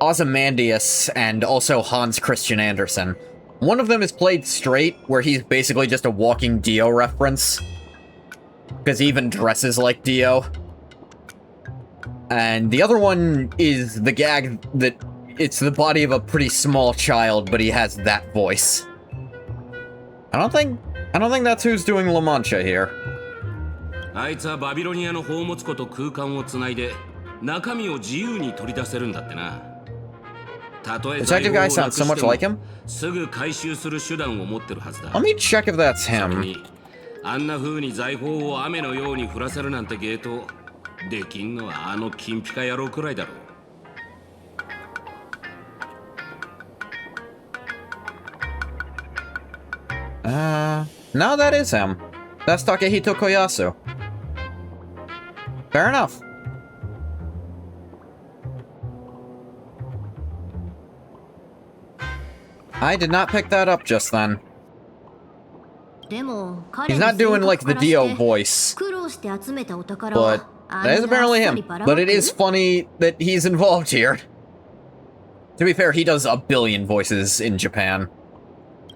Speaker 1: Ozymandias and also Hans Christian Andersen. One of them is played straight, where he's basically just a walking Dio reference. Because he even dresses like Dio. And the other one is the gag that it's the body of a pretty small child, but he has that voice. I don't think that's who's doing La Mancha here.
Speaker 7: あいつはバビロニアの宝物庫と空間をつないで中身を自由に取り出せるんだってな。たとえ
Speaker 1: Detective guy sounds so much like him.
Speaker 7: すぐ回収する手段を持ってるはずだ。
Speaker 1: Let me check if that's
Speaker 7: それ
Speaker 1: him.
Speaker 7: にあんな風に財宝を雨のように降らせるなんてゲートできんのはあの金ピカ野郎くらいだろう。
Speaker 1: No, that is him. That's Takehito Koyasu. Fair enough. I did not pick that up just then.
Speaker 3: でも彼
Speaker 1: He's
Speaker 3: の
Speaker 1: not doing
Speaker 3: 性
Speaker 1: like
Speaker 3: 格
Speaker 1: the
Speaker 3: から
Speaker 1: Dio
Speaker 3: して
Speaker 1: voice,
Speaker 3: 苦労して集めたお宝
Speaker 1: but
Speaker 3: は
Speaker 1: that is apparently him. But it is funny that he's involved here. To be fair, he does a billion voices in Japan.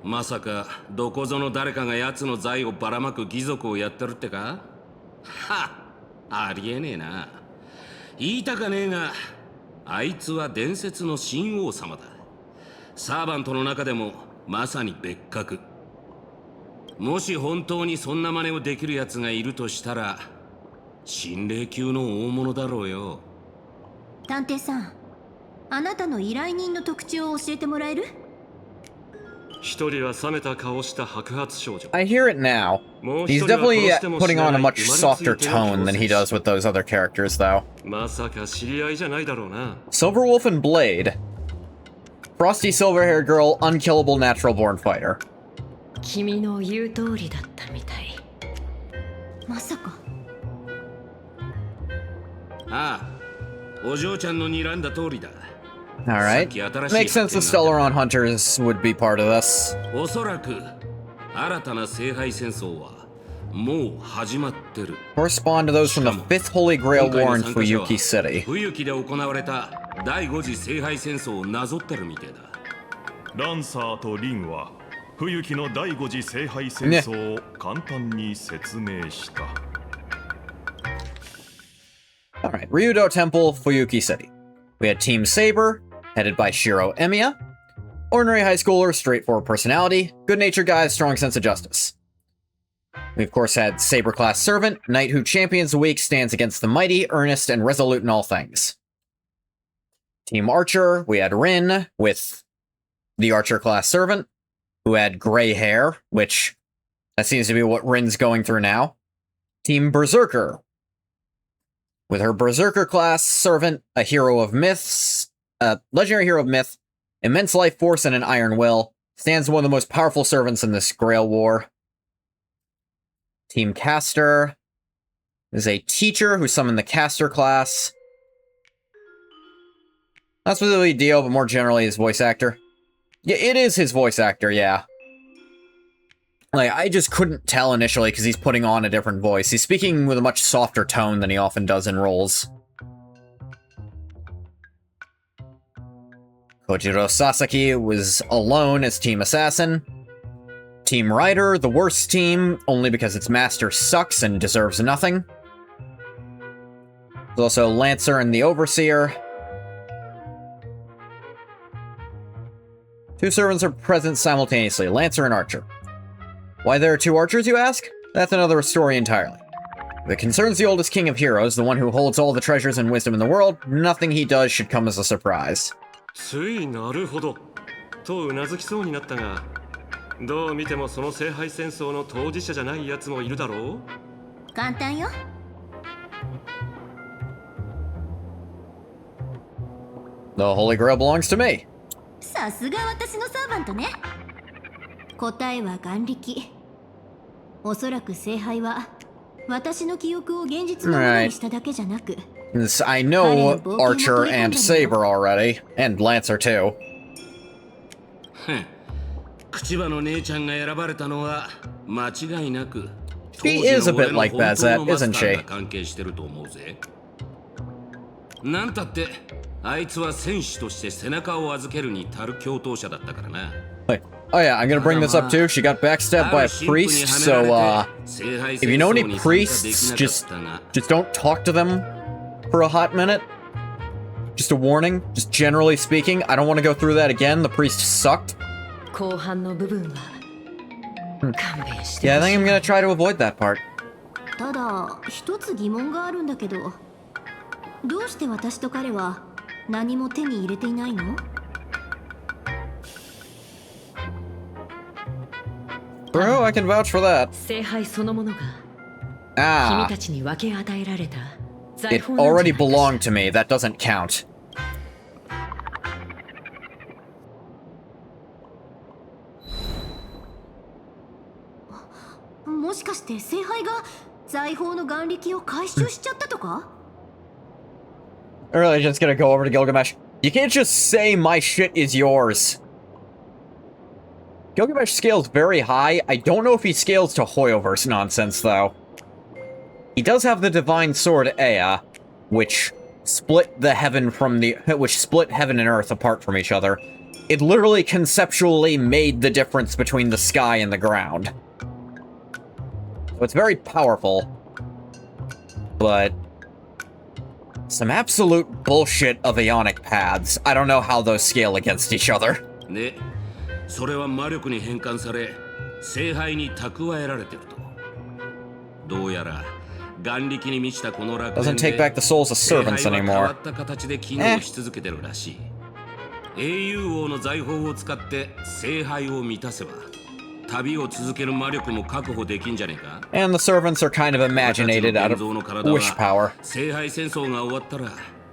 Speaker 7: まさかどこぞの誰かが奴の財をばらまく義賊をやってるってか？はありえねえな。言いたかねえがあいつは伝説の新王様だ。サーバントの中でもまさに別格。もし本当にそんな真似をできる奴がいるとしたら心霊級の大物だろうよ。
Speaker 3: 探偵さん、あなたの依頼人の特徴を教えてもらえる？
Speaker 5: 一人は冷めた顔した白髪少女。
Speaker 1: I hear it now. He's definitely putting on a much softer tone than he does with those other characters, though.
Speaker 5: まさか知り合いじゃないだろうな。
Speaker 1: Silverwolf and Blade. Frosty silver-haired girl, unkillable natural-born fighter.
Speaker 4: 君の言う通りだったみたい。
Speaker 3: まさか。
Speaker 7: ああ、お嬢ちゃんの睨んだ通りだ。
Speaker 1: Alright. Makes sense the Stellaron Hunters would be part of this.
Speaker 7: おそらく新たな聖杯戦争はもう始まってる。
Speaker 1: Correspond to those from the 5th Holy Grail
Speaker 7: 今回
Speaker 1: War
Speaker 7: の
Speaker 1: in
Speaker 7: 参加者は
Speaker 1: Fuyuki City.
Speaker 7: 冬季で行われた第5次聖杯戦争をなぞってるみてえだ。
Speaker 6: ランサーとリンは冬季の第5次聖杯戦争を簡単に説明した。
Speaker 1: Alright, Ryudo Temple, Fuyuki City. We had Team Saber, headed by Shiro Emiya. Ordinary high schooler, straightforward personality, good-natured guy, strong sense of justice. We of course had Saber class servant, knight who champions the weak, stands against the mighty, earnest, and resolute in all things. Team Archer, we had Rin with the Archer class servant, who had gray hair, which that seems to be what Rin's going through now. Team Berserker, with her Berserker class servant, a hero of myths, a legendary hero of myth, immense life force and an iron will, stands one of the most powerful servants in this Grail War. Team Caster is a teacher who summoned the Caster class. Not specifically Dio, but more generally his voice actor. Yeah, it is his voice actor, yeah. Like, I just couldn't tell initially because he's putting on a different voice. He's speaking with a much softer tone than he often does in roles. Kojiro Sasaki was alone as Team Assassin. Team Rider, the worst team, only because its master sucks and deserves nothing. There's also Lancer and the Overseer. Two servants are present simultaneously, Lancer and Archer. Why there are two archers, you ask? That's another story entirely. If it concerns the oldest king of heroes, the one who holds all the treasures and wisdom in the world, nothing he does should come as a surprise.
Speaker 5: ついなるほどとうなずきそうになったが、どう見てもその聖杯戦争の当事者じゃないやつもいるだろう。
Speaker 3: 簡単よ。
Speaker 1: The Holy Grail belongs to me.
Speaker 3: さすが私のサーバントね。答えは眼力。おそらく聖杯は私の記憶を現実のものにしただけじゃなく。
Speaker 1: I know Archer and Saber already, and Lancer too.
Speaker 7: 口場の姉ちゃんが選ばれたのは間違いなく
Speaker 1: She is a bit like Bazette, isn't she?
Speaker 7: 関係してると思うぜ。なんたってあいつは戦士として背中を預けるに足る共闘者だったからな。
Speaker 1: Wait. Oh yeah, I'm gonna bring this up too. She got backstabbed by a priest, so if you know any priests, just don't talk to them for a hot minute. Just a warning, just generally speaking, I don't want to go through that again. The priest sucked. Yeah, I think I'm gonna try to avoid that part.
Speaker 3: ただ一つ疑問があるんだけど、どうして私と彼は何も手に入れていないの
Speaker 1: Bro, I can vouch for that.
Speaker 4: 聖杯そのものが
Speaker 1: Ah,
Speaker 4: 君たちに分け与えられた
Speaker 1: it already belonged to me. That doesn't count.
Speaker 3: もしかして聖杯が財宝の眼力を回収しちゃったとか
Speaker 1: I'm really just gonna go over to Gilgamesh. You can't just say my shit is yours. Gilgamesh scales very high. I don't know if he scales to Hoyoverse nonsense, though. He does have the divine sword Ea, which split heaven and earth apart from each other. It literally conceptually made the difference between the sky and the ground. So it's very powerful. But some absolute bullshit of Aeonic paths. I don't know how those scale against each other.
Speaker 7: ね、それは魔力に変換され、聖杯に蓄えられてると。どうやら眼力に満ちたこの楽園
Speaker 1: Doesn't take back the souls of
Speaker 7: 聖
Speaker 1: servants
Speaker 7: 杯は変わ
Speaker 1: anymore.
Speaker 7: った形で機能し続けてるらしい。英雄王の財宝を使って聖杯を満たせば、旅を続ける魔力も確保できんじゃねえか。
Speaker 1: And the servants are kind of imaginated out of wish power.
Speaker 7: 聖杯戦争が終わったら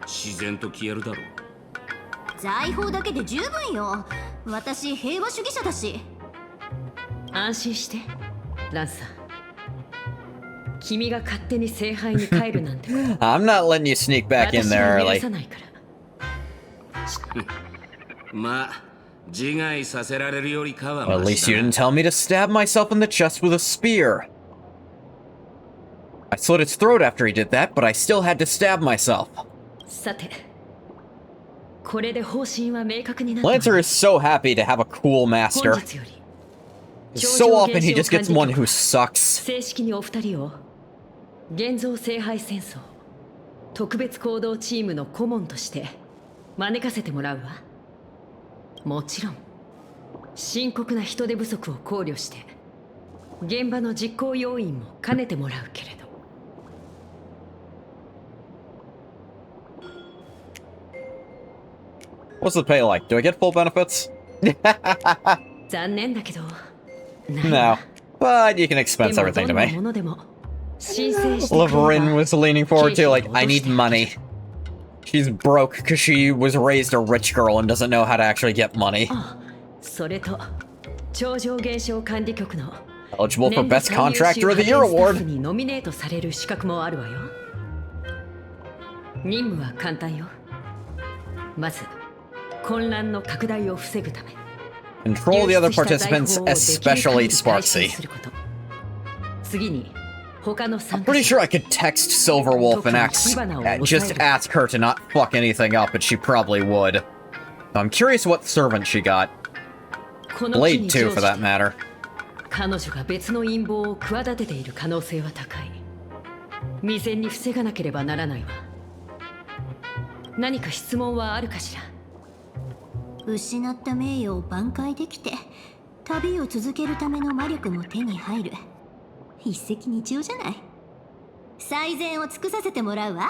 Speaker 7: 自然と消えるだろう。
Speaker 3: 財宝だけで十分よ。私平和主義者だし。
Speaker 4: 安心してランサー、君が勝手に聖杯に帰るなんて
Speaker 1: I'm not letting you sneak back in
Speaker 4: 私
Speaker 1: there
Speaker 4: は許
Speaker 1: early.
Speaker 4: さないから。
Speaker 7: まあ自害させられるよりかは
Speaker 1: Well, at
Speaker 7: マ
Speaker 1: least
Speaker 7: シ
Speaker 1: you
Speaker 7: だな。
Speaker 1: didn't tell me to stab myself in the chest with a spear. I slit its throat after he did that, but I still had to stab myself.
Speaker 4: さて、これで方針は明確になったわね。
Speaker 1: Lancer is so happy to have a cool
Speaker 4: 本
Speaker 1: master.
Speaker 4: 日より
Speaker 1: So often he just gets one who sucks.
Speaker 4: 正式にお二人を現像聖杯戦争特別行動チームの顧問として招かせてもらうわ。もちろん深刻な人手不足を考慮して現場の実行要員も兼ねてもらうけれど。
Speaker 1: What's the pay like? Do I get full benefits?
Speaker 4: 残念だけど。
Speaker 1: No. But you can expense
Speaker 4: でも
Speaker 1: everything
Speaker 4: ど
Speaker 1: to
Speaker 4: んな
Speaker 1: me.
Speaker 4: ものでも申請してくれば
Speaker 1: Lavrin was leaning forward to, like, I need money. She's broke because she was raised a rich girl and doesn't know how to actually get money.
Speaker 4: あ、それと超常現象管理局の
Speaker 1: Eligible for
Speaker 4: 年度
Speaker 1: Best
Speaker 4: 最優秀
Speaker 1: Contractor of the
Speaker 4: 派
Speaker 1: Year
Speaker 4: 遣スタッフ
Speaker 1: award.
Speaker 4: にノミネートされる資格もあるわよ。任務は簡単よ。まず混乱の拡大を防ぐため
Speaker 1: Control the other participants, especially Sparksy.
Speaker 4: 次に他の
Speaker 1: I'm
Speaker 4: 参加
Speaker 1: pretty
Speaker 4: 者
Speaker 1: sure I could text Silverwolf and just ask her to not fuck anything up, and she probably would. I'm curious what servant she got.
Speaker 4: この機
Speaker 1: Blade
Speaker 4: に
Speaker 1: too,
Speaker 4: 乗
Speaker 1: for
Speaker 4: じ
Speaker 1: that
Speaker 4: て
Speaker 1: matter.
Speaker 4: 彼女が別の陰謀を企てている可能性は高い。未然に防がなければならないわ。何か質問はあるかしら。
Speaker 3: 失った名誉を挽回できて旅を続けるための魔力も手に入る。一石二鳥じゃない。最善を尽くさせてもらうわ。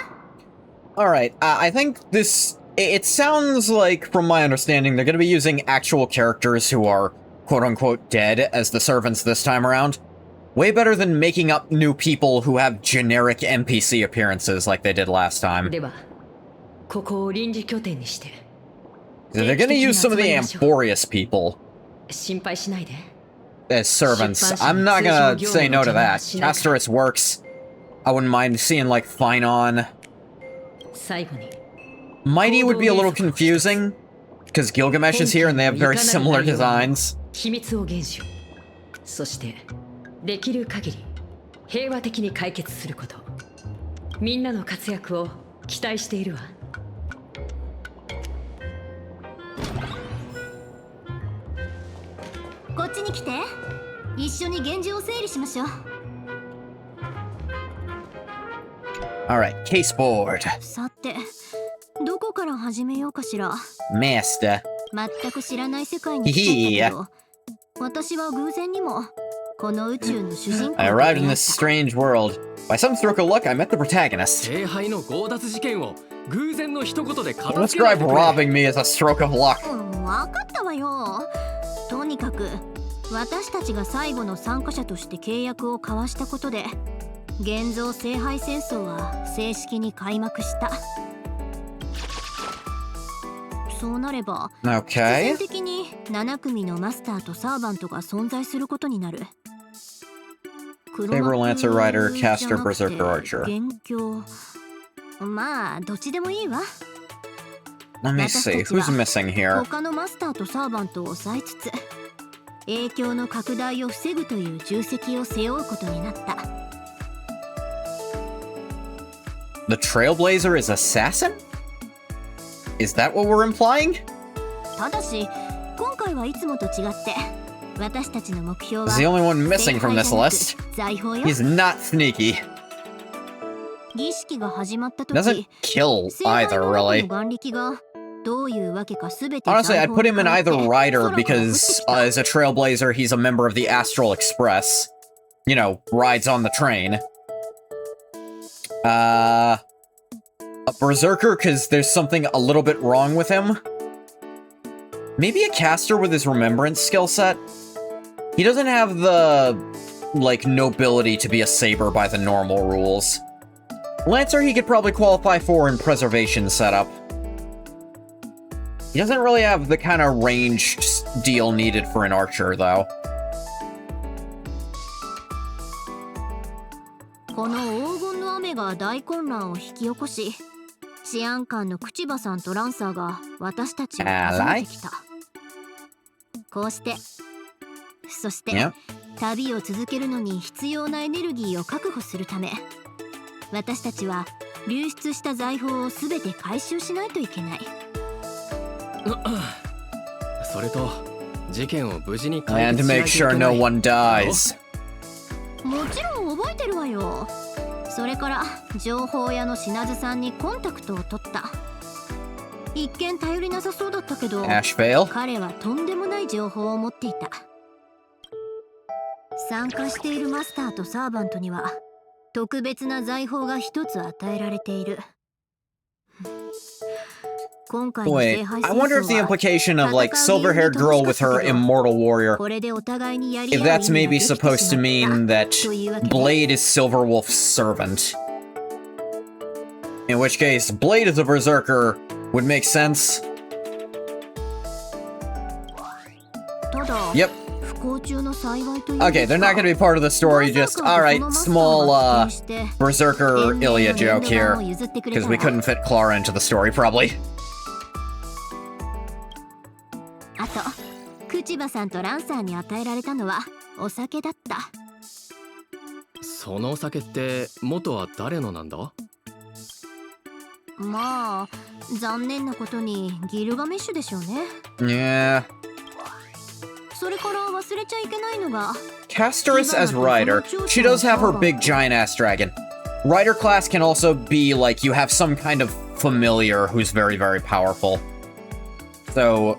Speaker 1: Alright, I think this... It sounds like, from my understanding, they're going to be using actual characters who are quote-unquote dead as the servants this time around. Way better than making up new people who have generic NPC appearances like they did last time.
Speaker 4: ではここを臨時拠点にして
Speaker 1: They're going to use some of the Amphorious people
Speaker 4: 心配しないで。
Speaker 1: as servants. I'm not going to say no to that. Castorus works. I wouldn't mind seeing, like, Finon.
Speaker 4: 最後に
Speaker 1: Mighty would be a little confusing, because Gilgamesh is here and they have very similar designs.
Speaker 4: 秘密を厳守。そしてできる限り平和的に解決すること。みんなの活躍を期待しているわ。
Speaker 3: こっちに来て。一緒に現状を整理しましょう。
Speaker 1: Alright, case board.
Speaker 3: さて、どこから始めようかしら。
Speaker 1: Master.
Speaker 3: 全く知らない世界に来ちゃったけど、私は偶然にもこの宇宙の主人公
Speaker 1: I
Speaker 3: と
Speaker 1: arrived
Speaker 3: 出
Speaker 1: in
Speaker 3: 会っ
Speaker 1: this
Speaker 3: た。
Speaker 1: strange world. By some stroke of luck, I met the protagonist.
Speaker 2: 聖杯の強奪事件を偶然の一言で片
Speaker 1: Don't
Speaker 2: 付けない
Speaker 1: describe
Speaker 2: でくれ。
Speaker 1: robbing me as a stroke of luck.
Speaker 3: 分かったわよ。とにかく私たちが最後の参加者として契約を交わしたことで現像聖杯戦争は正式に開幕した。そうなれば必
Speaker 1: Okay.
Speaker 3: 然的に7組のマスターとサーバントが存在することになる。
Speaker 1: Saber, Lancer, Rider, Caster, Berserker, Archer.
Speaker 3: 元凶。まあどっちでもいいわ。
Speaker 1: Let me see, who's missing here?
Speaker 3: 他のマスターとサーバントを抑えつつ影響の拡大を防ぐという重責を背負うことになった。
Speaker 1: The Trailblazer is assassin? Is that what we're implying?
Speaker 3: ただし今回はいつもと違って私たちの目標は
Speaker 1: He's the only one missing from this
Speaker 3: 聖杯
Speaker 1: list.
Speaker 3: じゃなく財宝よ。
Speaker 1: He's not sneaky.
Speaker 3: 儀式が始まった時
Speaker 1: Doesn't kill
Speaker 3: 聖杯
Speaker 1: either,
Speaker 3: の
Speaker 1: really.
Speaker 3: 眼力がどういうわけか全て
Speaker 1: Honestly, I'd put him in either rider
Speaker 3: 空を
Speaker 1: because
Speaker 3: 落
Speaker 1: as a trailblazer, he's a member of the Astral Express. You know, rides on the train. A berserker because there's something a little bit wrong with him. Maybe a caster with his remembrance skill set. He doesn't have the, like, nobility to be a saber by the normal rules. Lancer he could probably qualify for in preservation setup. He doesn't really have the kind of ranged deal needed for an archer, though.
Speaker 3: この黄金の雨が大混乱を引き起こし治安官の口場さんとランサーが私たちを訪ねてきた。こうしてそして、
Speaker 1: Yep.
Speaker 3: 旅を続けるのに必要なエネルギーを確保するため私たちは流出した財宝を全て回収しないといけない。
Speaker 2: それと事件を無事に
Speaker 1: And to make sure no one dies.
Speaker 3: もちろん覚えてるわよ。それから情報屋の品津さんにコンタクトを取った。一見頼りなさそうだったけど、
Speaker 1: Ash Vale.
Speaker 3: 彼はとんでもない情報を持っていた。参加しているマスターとサーバントには特別な財宝が一つ与えられている。今回の聖
Speaker 1: Wait,
Speaker 3: 杯
Speaker 1: I wonder if the
Speaker 3: 戦争は
Speaker 1: implication of like silver-haired girl with her immortal warrior,
Speaker 3: これでお互いにやり
Speaker 1: if
Speaker 3: 合う
Speaker 1: that's
Speaker 3: 意味が
Speaker 1: maybe
Speaker 3: できてしまった
Speaker 1: supposed to mean that
Speaker 3: というわけで
Speaker 1: Blade is Silverwolf's servant. In which case, Blade as a berserker would make sense.
Speaker 3: ただ
Speaker 1: Yep.
Speaker 3: 不幸中の幸いという
Speaker 1: Okay, they're not gonna be part of the story, just, alright, small, berserker Ilya joke here. Because we couldn't fit Clara into the story, probably.
Speaker 3: あとクチバさんとランサーに与えられたのはお酒だった。
Speaker 2: そのお酒って元は誰のなんだ？
Speaker 3: まあ残念なことにギルガメッシュでしょうね。
Speaker 1: Yeah.
Speaker 3: それから忘れちゃいけないのが
Speaker 1: Casterus as Rider. She does have her big giant ass dragon. Rider class can also be like you have some kind of familiar who's very, very powerful. So,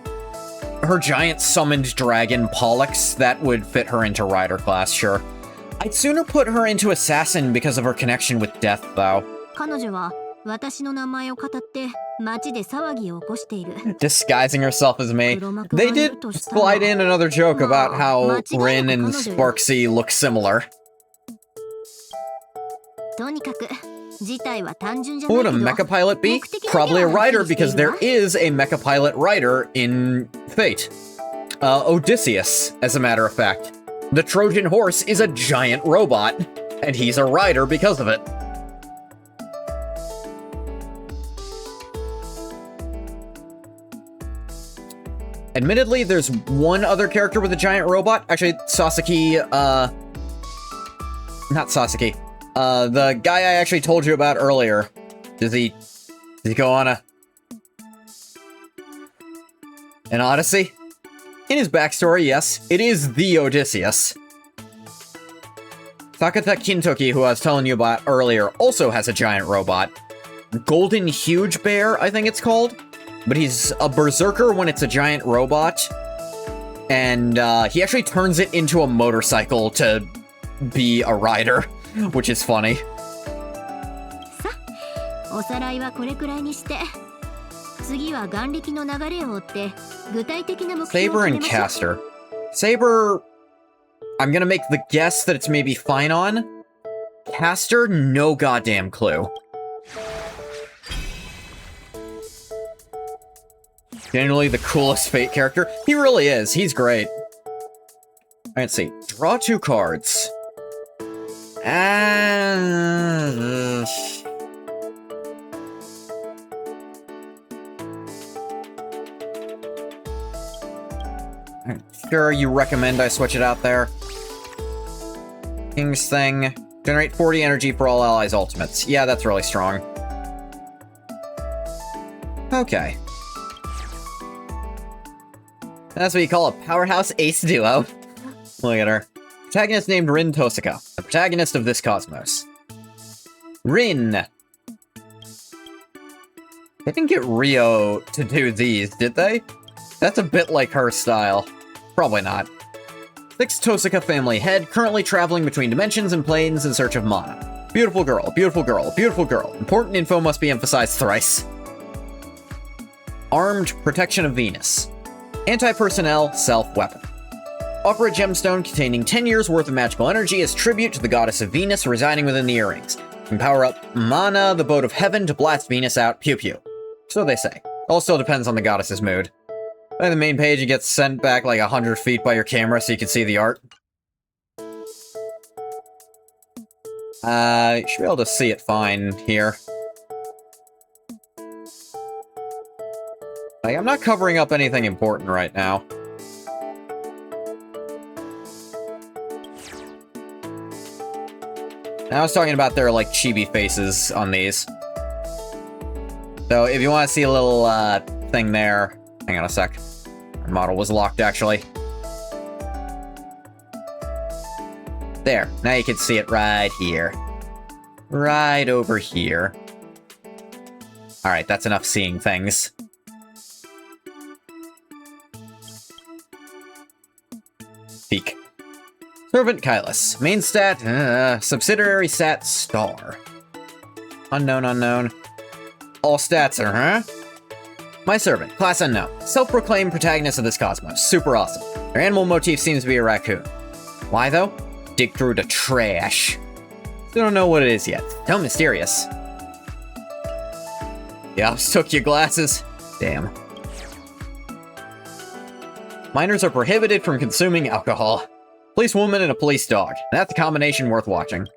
Speaker 1: her giant summoned dragon, Pollux, that would fit her into Rider class, sure. I'd sooner put her into Assassin because of her connection with death, though.
Speaker 3: 彼女は私の名前を語って街で騒ぎを起こしている。
Speaker 1: Disguising herself as me. They did slide in another joke about how Rin and Sparksy look similar.
Speaker 3: とにかく事態は単純じゃない
Speaker 1: Who
Speaker 3: け
Speaker 1: would
Speaker 3: ど
Speaker 1: a mecha pilot be? Probably a rider, because there is a mecha pilot rider in Fate. Odysseus, as a matter of fact. The Trojan horse is a giant robot, and he's a rider because of it. Admittedly, there's one other character with a giant robot. Actually, Sasaki, not Sasaki. The guy I actually told you about earlier. Does he go on an Odyssey? In his backstory, yes, it is the Odysseus. Sakata Kintoki, who I was telling you about earlier, also has a giant robot. Golden Huge Bear, I think it's called. But he's a berserker when it's a giant robot. And he actually turns it into a motorcycle to be a rider, which is funny.
Speaker 3: おさらいはこれくらいにして、次は眼力の流れを追って具体的な目標を
Speaker 1: Saber
Speaker 3: 決め
Speaker 1: and
Speaker 3: ましょう。
Speaker 1: Caster. Saber, I'm gonna make the guess that it's maybe fine on. Caster, no goddamn clue. Genuinely the coolest Fate character. He really is. He's great. Let's see. Draw 2 cards. Sure, you recommend I switch it out there. King's Thing. Generate 40 energy for all allies' ultimates. Yeah, that's really strong. Okay. That's what you call a powerhouse ace duo. Look at her. Protagonist named Rin Tosaka, the protagonist of this cosmos. Rin! They didn't get Rio to do these, did they? That's a bit like her style. Probably not. 6th Tosaka family head, currently traveling between dimensions and planes in search of mana. Beautiful girl, beautiful girl, beautiful girl. Important info must be emphasized thrice. Armed Protection of Venus. Anti-personnel, self-weapon. Offer a gemstone containing 10 years worth of magical energy as tribute to the goddess of Venus residing within the earrings. Can power up Mana, the boat of heaven, to blast Venus out. Pew pew. So they say. All still depends on the goddess's mood. By the main page, you get sent back like 100 feet by your camera so you can see the art. You should be able to see it fine here. Like, I'm not covering up anything important right now. I was talking about their, like, chibi faces on these. So, if you want to see a little, thing there... Hang on a sec. Our model was locked, actually. There. Now you can see it right here. Right over here. Alright, that's enough seeing things. Servant Kylus. Main stat, subsidiary stat star. Unknown, unknown. All stats are, huh? My servant, class unknown. Self-proclaimed protagonist of this cosmos. Super awesome. Their animal motif seems to be a raccoon. Why though? Dig through the trash. Still don't know what it is yet. So mysterious. The ops took your glasses. Damn. Minors are prohibited from consuming alcohol. Police woman and a police dog. That's a combination worth watching.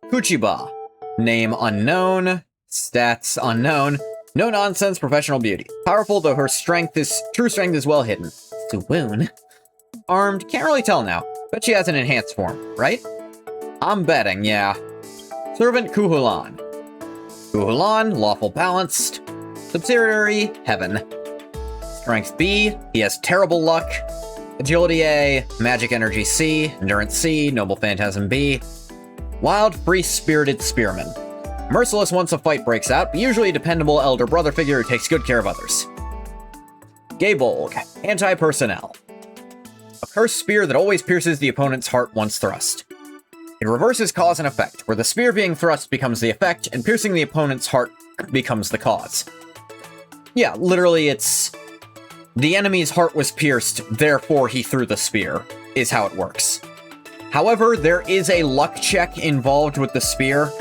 Speaker 1: Kuchiba. Name unknown. Stats unknown. No nonsense professional beauty. Powerful, though her true strength is well hidden. Swoon. Armed, can't really tell now. But she has an enhanced form, right? I'm betting, yeah. Servant Kuhulan. Kuhulan, lawful balanced. Subsidiary, heaven. Strength B, he has terrible luck. Agility A, magic energy C, endurance C, noble phantasm B. Wild, free-spirited spearman. Merciless once a fight breaks out, but usually a dependable elder brother figure who takes good care of others. Gaybolg, anti-personnel. A cursed spear that always pierces the opponent's heart once thrust. It reverses cause and effect, where the spear being thrust becomes the effect, and piercing the opponent's heart becomes the cause. Yeah, literally it's... the enemy's heart was pierced, therefore he threw the spear, is how it works. However, there is a luck check involved with the spear,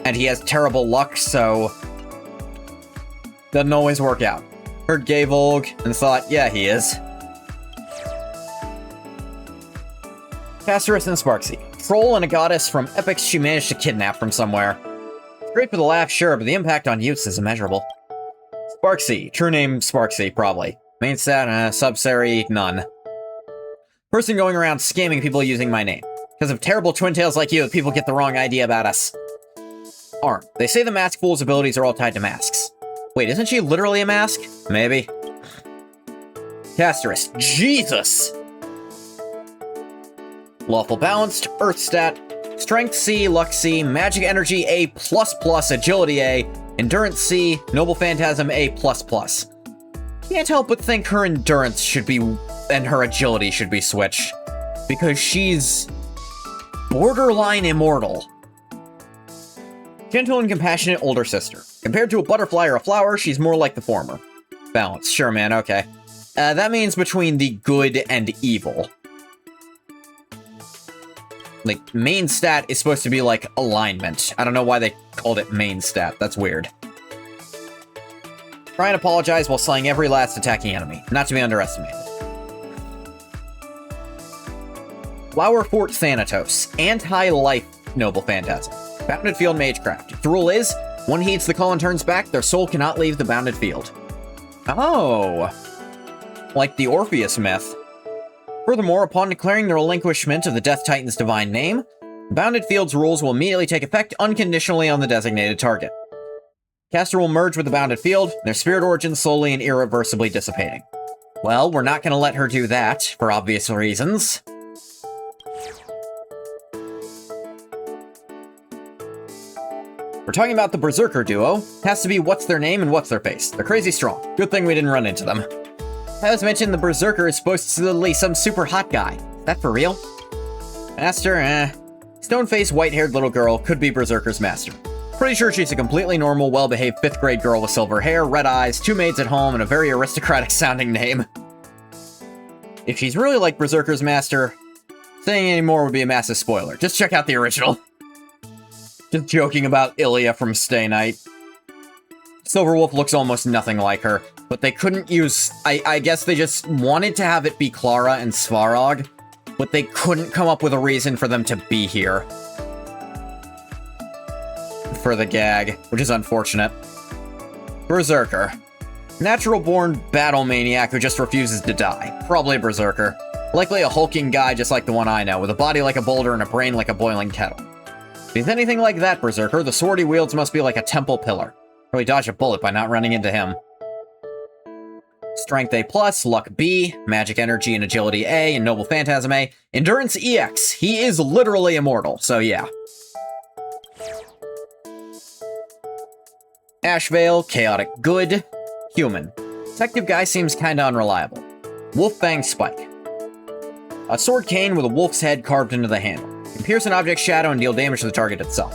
Speaker 1: and he has terrible luck, so... doesn't always work out. Heard Gayvolg and thought, yeah, he is. Casterus and Sparksy. Troll and a goddess from epics she managed to kidnap from somewhere. It's great for the laugh, sure, but the impact on youths is immeasurable. Sparksy. True name Sparksy, probably. Main stat, subsidiary, none. Person going around scamming people using my name. Because of terrible twin tails like you, people get the wrong idea about us. Arm. They say the mask fool's abilities are all tied to masks. Wait, isn't she literally a mask? Maybe. Casterus. Jesus! Lawful balanced, earth stat, strength C, luck C, magic energy A++, agility A, endurance C, noble phantasm A++. Can't help but think her endurance should be, and her agility should be switched. Because she's borderline immortal. Gentle and compassionate older sister. Compared to a butterfly or a flower, she's more like the former. Balance, sure man, okay. That means between the good and evil. Like, main stat is supposed to be like alignment. I don't know why they called it main stat, that's weird. Try and apologize while slaying every last attacking enemy, not to be underestimated. Flower Fort Thanatos, anti-life noble phantasm. Bounded field magecraft. The rule is, one heeds the call and turns back, their soul cannot leave the bounded field. Oh. Like the Orpheus myth. Furthermore, upon declaring the relinquishment of the Death Titan's divine name, the bounded field's rules will immediately take effect unconditionally on the designated target. Caster will merge with the bounded field, their spirit origin slowly and irreversibly dissipating. Well, we're not going to let her do that, for obvious reasons. We're talking about the Berserker duo. Has to be what's their name and what's their face. They're crazy strong. Good thing we didn't run into them. As mentioned, the Berserker is supposedly some super hot guy. Is that for real? Master, Stone-faced, white-haired little girl could be Berserker's master. Pretty sure she's a completely normal, well-behaved 5th grade girl with silver hair, red eyes, 2 maids at home, and a very aristocratic-sounding name. If she's really like Berserker's master, saying any more would be a massive spoiler. Just check out the original. Just joking about Ilya from Stay Night. Silverwolf looks almost nothing like her, but they couldn't use... I guess they just wanted to have it be Clara and Svarog, but they couldn't come up with a reason for them to be here. For the gag, which is unfortunate. Berserker. Natural-born battle maniac who just refuses to die. Probably a Berserker. Likely a hulking guy just like the one I know, with a body like a boulder and a brain like a boiling kettle. If he's anything like that Berserker, the sword he wields must be like a temple pillar. Really dodge a bullet by not running into him. Strength A+, Luck B, Magic Energy and Agility A, and Noble Phantasm A. Endurance EX. He is literally immortal, so yeah. Ashvale, Chaotic Good. Human. Detective guy seems kinda unreliable. Wolfbang Spike. A sword cane with a wolf's head carved into the handle. You can pierce an object's shadow and deal damage to the target itself.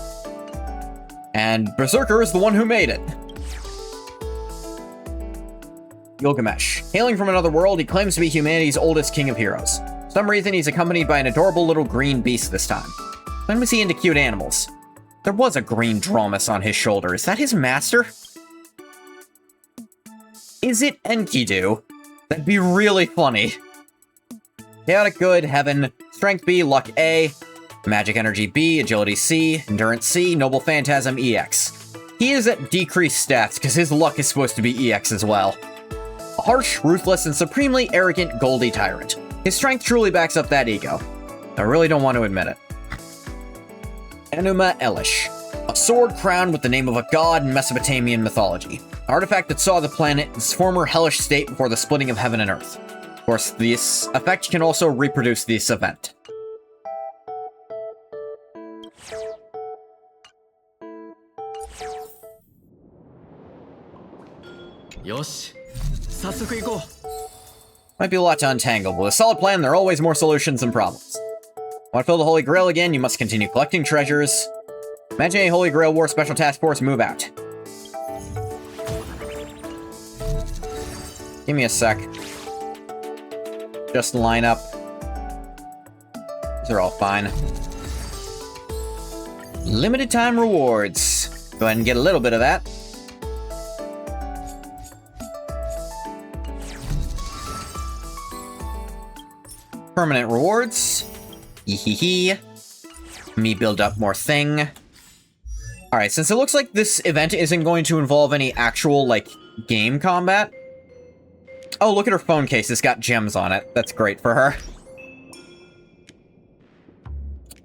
Speaker 1: And Berserker is the one who made it. Gilgamesh. Hailing from another world, he claims to be humanity's oldest king of heroes. For some reason, he's accompanied by an adorable little green beast this time. When was he into cute animals? There was a green Dromus on his shoulder. Is that his master? Is it Enkidu? That'd be really funny. Chaotic Good, Heaven, Strength B, Luck A, Magic Energy B, Agility C, Endurance C, Noble Phantasm EX. He is at decreased stats because his luck is supposed to be EX as well. A harsh, ruthless, and supremely arrogant Goldie tyrant. His strength truly backs up that ego. I really don't want to admit it. Enuma Elish. A sword crowned with the name of a god in Mesopotamian mythology. An artifact that saw the planet in its former hellish state before the splitting of heaven and earth. Of course, this effect can also reproduce this event.
Speaker 2: Yosh. Satsuku ikou.
Speaker 1: Might be a lot to untangle, but with a solid plan, there are always more solutions than problems. Want to fill the Holy Grail again, you must continue collecting treasures. Imagine a Holy Grail War Special Task Force move out. Give me a sec. Just line up. These are all fine. Limited time rewards. Go ahead and get a little bit of that. Permanent rewards. Hee. Me build up more thing. Alright, since it looks like this event isn't going to involve any actual, like, game combat. Oh, look at her phone case. It's got gems on it. That's great for her.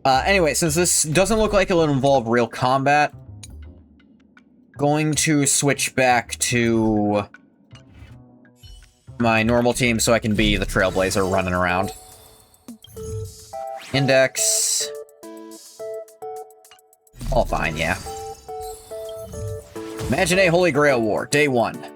Speaker 1: Anyway, since this doesn't look like it'll involve real combat, going to switch back to my normal team so I can be the Trailblazer running around. Index. All fine, yeah. Imagine a Holy Grail War, Day 1.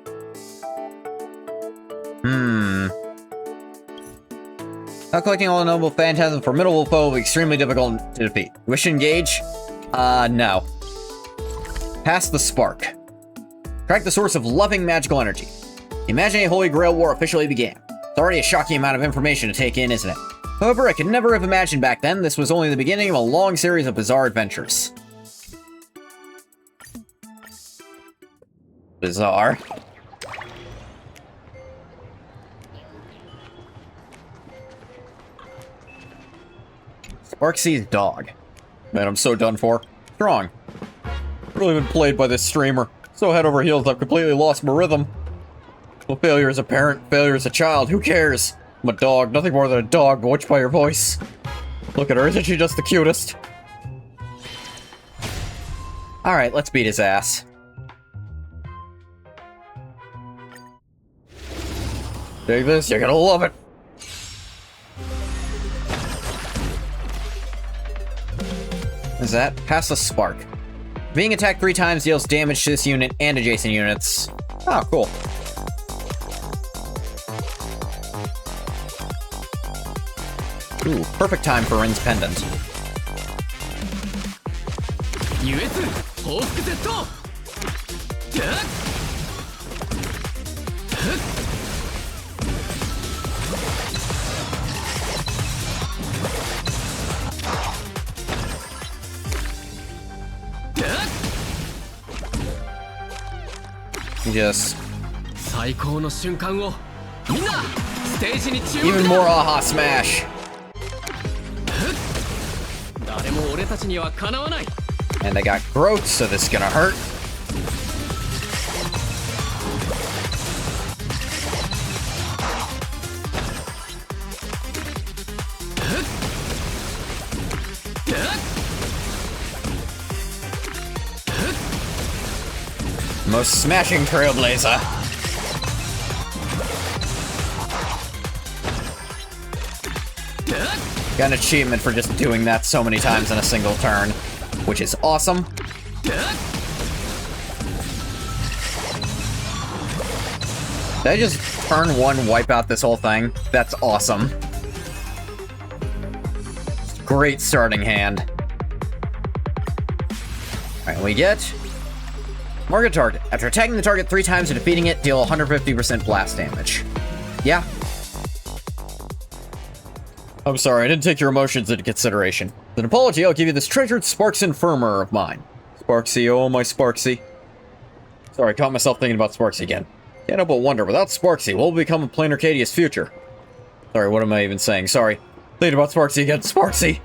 Speaker 1: Now collecting all the noble phantasms, formidable foe will be extremely difficult to defeat. Wish to engage? No. Pass the spark. Track the source of loving magical energy. Imagine a Holy Grail War officially began. It's already a shocking amount of information to take in, isn't it? However, I could never have imagined back then this was only the beginning of a long series of bizarre adventures. Bizarre. Sparksy's dog. Man, I'm so done for. Strong. Really been played by this streamer. So head over heels, I've completely lost my rhythm. Well, failure as a parent, failure as a child, who cares? I'm a dog, nothing more than a dog, but watch by your voice. Look at her, isn't she just the cutest? Alright, let's beat his ass. Dig this, you're gonna love it. What is that? Pass the spark. Being attacked 3 times deals damage to this unit and adjacent units. Oh, cool. Ooh, perfect time for Rin's pendant. Just even more aha smash. And I got growth, so this is gonna hurt. Most smashing Trailblazer. Got an achievement for just doing that so many times in a single turn, which is awesome. Did I just turn 1 wipe out this whole thing? That's awesome. great starting hand. Alright, we get... Market target. After attacking the target 3 times and defeating it, deal 150% blast damage. Yeah. I'm sorry, I didn't take your emotions into consideration. As an apology, I'll give you this treasured Sparks Infirmer of mine. Sparksy, oh my Sparksy. Sorry, I caught myself thinking about Sparksy again. Can't help but wonder, without Sparksy, what will become of Plain Arcadia's future? Sorry, what am I even saying? Sorry. Thinking about Sparksy again. Sparksy!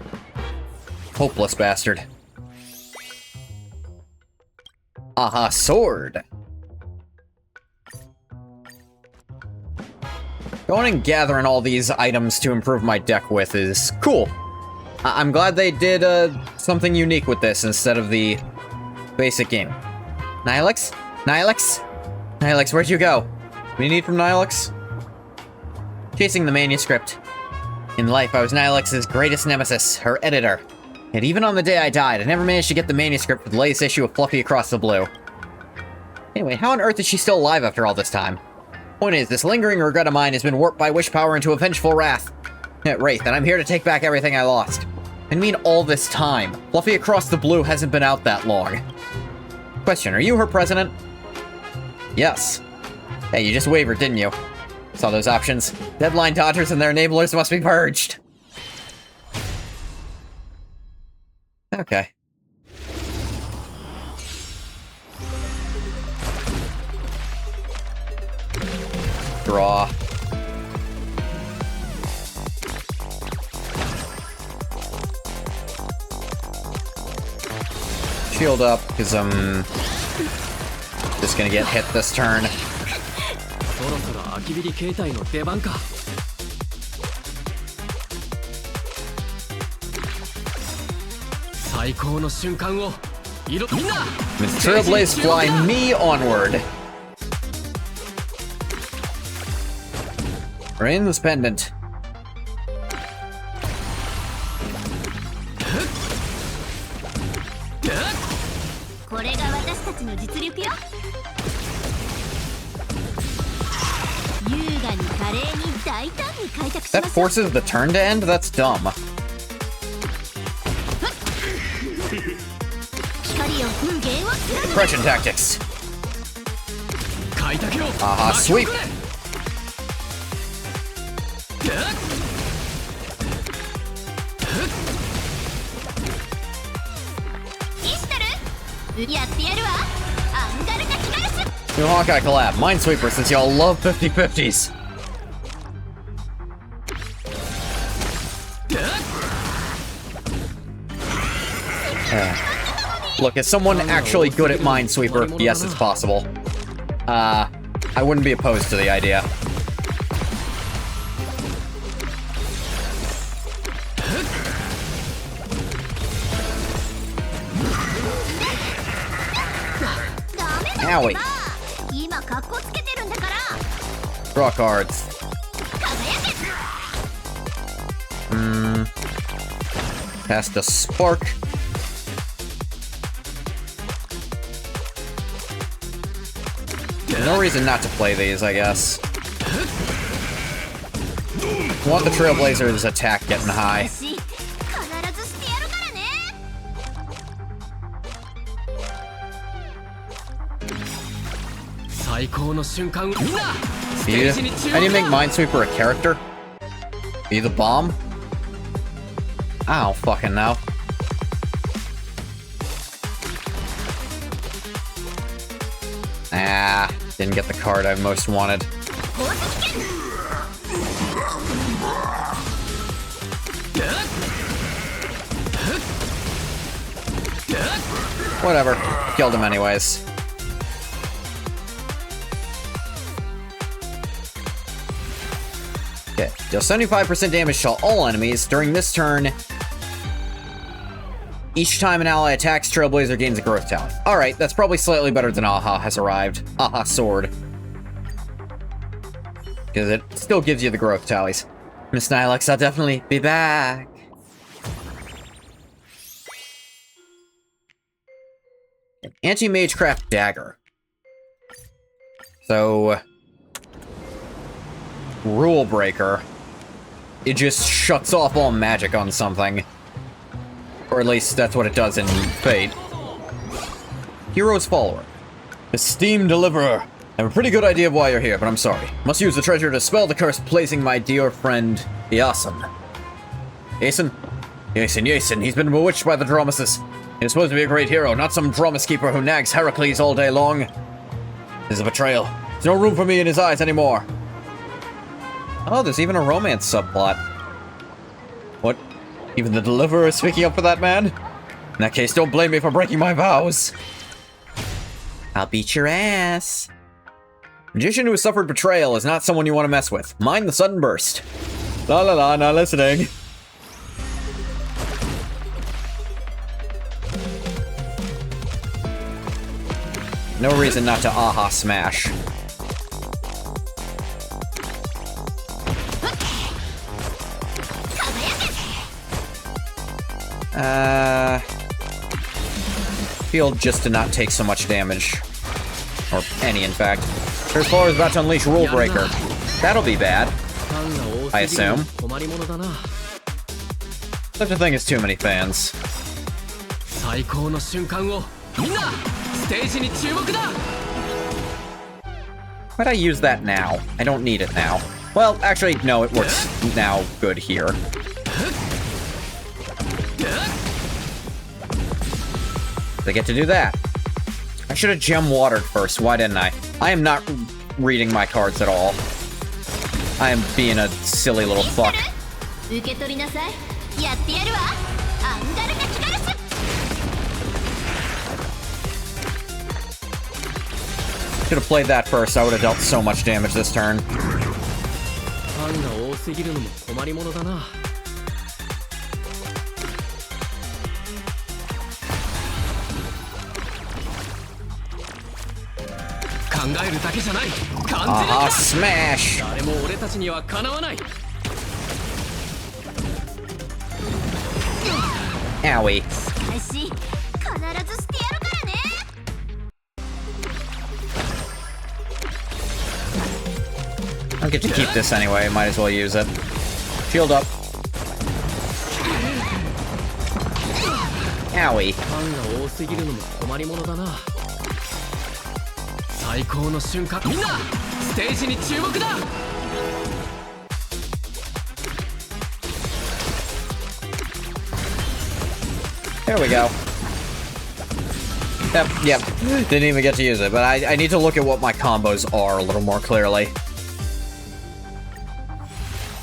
Speaker 1: Hopeless bastard. Aha, sword! Going and gathering all these items to improve my deck with is cool. I'm glad they did something unique with this instead of the basic game. Nihilix? Nihilix? Nihilix, where'd you go? What do you need from Nihilix? Chasing the manuscript. In life, I was Nihilix's greatest nemesis, her editor. And even on the day I died, I never managed to get the manuscript for the latest issue of Fluffy Across the Blue. Anyway, how on earth is she still alive after all this time? Point is, this lingering regret of mine has been warped by wish power into a vengeful wrath. Wraith, and I'm here to take back everything I lost. I mean all this time. Fluffy Across the Blue hasn't been out that long. Question, are you her president? Yes. Hey, you just wavered, didn't you? Saw those options. Deadline dodgers and their enablers must be purged. Okay. Draw. Shield up, because I'm just gonna get hit this turn.
Speaker 2: そろそろ空きビリ形態の出番か。最高の瞬間をみんな
Speaker 1: Trailblaze fly me onward. Rain's pendant.
Speaker 3: これが私たちの実力よ。優雅に華麗に大胆に開拓しま
Speaker 1: That
Speaker 3: しょう。
Speaker 1: forces the turn to end? That's dumb.
Speaker 3: 光よ、無限を貫く。
Speaker 1: Suppression tactics.
Speaker 2: 開拓よ
Speaker 1: Aha, sweep.
Speaker 3: やってやるわ。アンガルタキガラス。
Speaker 1: New Honkai collab. Minesweeper, since y'all love 50/50s. Look, is someone actually good at Minesweeper? Yes, it's possible. I wouldn't be opposed to the idea. Owie.
Speaker 3: 今格好つけてるんだから。
Speaker 1: Draw cards.
Speaker 3: 輝け。
Speaker 1: Cast a spark. No reason not to play these, I guess. Want the Trailblazer's attack getting high.
Speaker 3: 必ずしてやるからね。
Speaker 2: 最高の瞬間みんな
Speaker 1: Yeah. How do you make Minesweeper a character? Be the bomb? I don't fucking know. Ah, didn't get the card I most wanted. Whatever. Killed him anyways. Okay, deal 75% damage to all enemies during this turn. Each time an ally attacks, Trailblazer gains a growth talent. Alright, that's probably slightly better than Aha has arrived. Aha sword. Because it still gives you the growth tallies. Miss Nihilix, I'll definitely be back. An anti-magecraft dagger. So... Rule breaker. It just shuts off all magic on something. Or at least that's what it does in Fate. Hero's follower. Esteemed deliverer. I have a pretty good idea of why you're here, but I'm sorry. Must use the treasure to spell the curse placing my dear friend Yasin. Yasin? Yasin. He's been bewitched by the Dromesis. He's supposed to be a great hero, not some Dromus keeper who nags Heracles all day long. This is a betrayal. There's no room for me in his eyes anymore. Oh, there's even a romance subplot. What? Even the deliverer is speaking up for that man? In that case, don't blame me for breaking my vows. I'll beat your ass. Magician who has suffered betrayal is not someone you want to mess with. Mind the sudden burst. La la la, not listening. No reason not to aha smash. Field just to not take so much damage. Or any, in fact. First floor is about to unleash Rule Breaker. That'll be bad, I assume. Such a thing as too many fans. Why'd I use that now? I don't need it now. Well, actually, no, it works now good here. I get to do that. I should have gem watered first. Why didn't I? I am not reading my cards at all. I am being a silly little fuck. Should have played that first. I would have dealt so much damage this turn. Aha, smash! Owie. I'll get to keep this anyway, might as well use it. Shield up. Owie. There we go. Yep. Didn't even get to use it, but I need to look at what my combos are a little more clearly.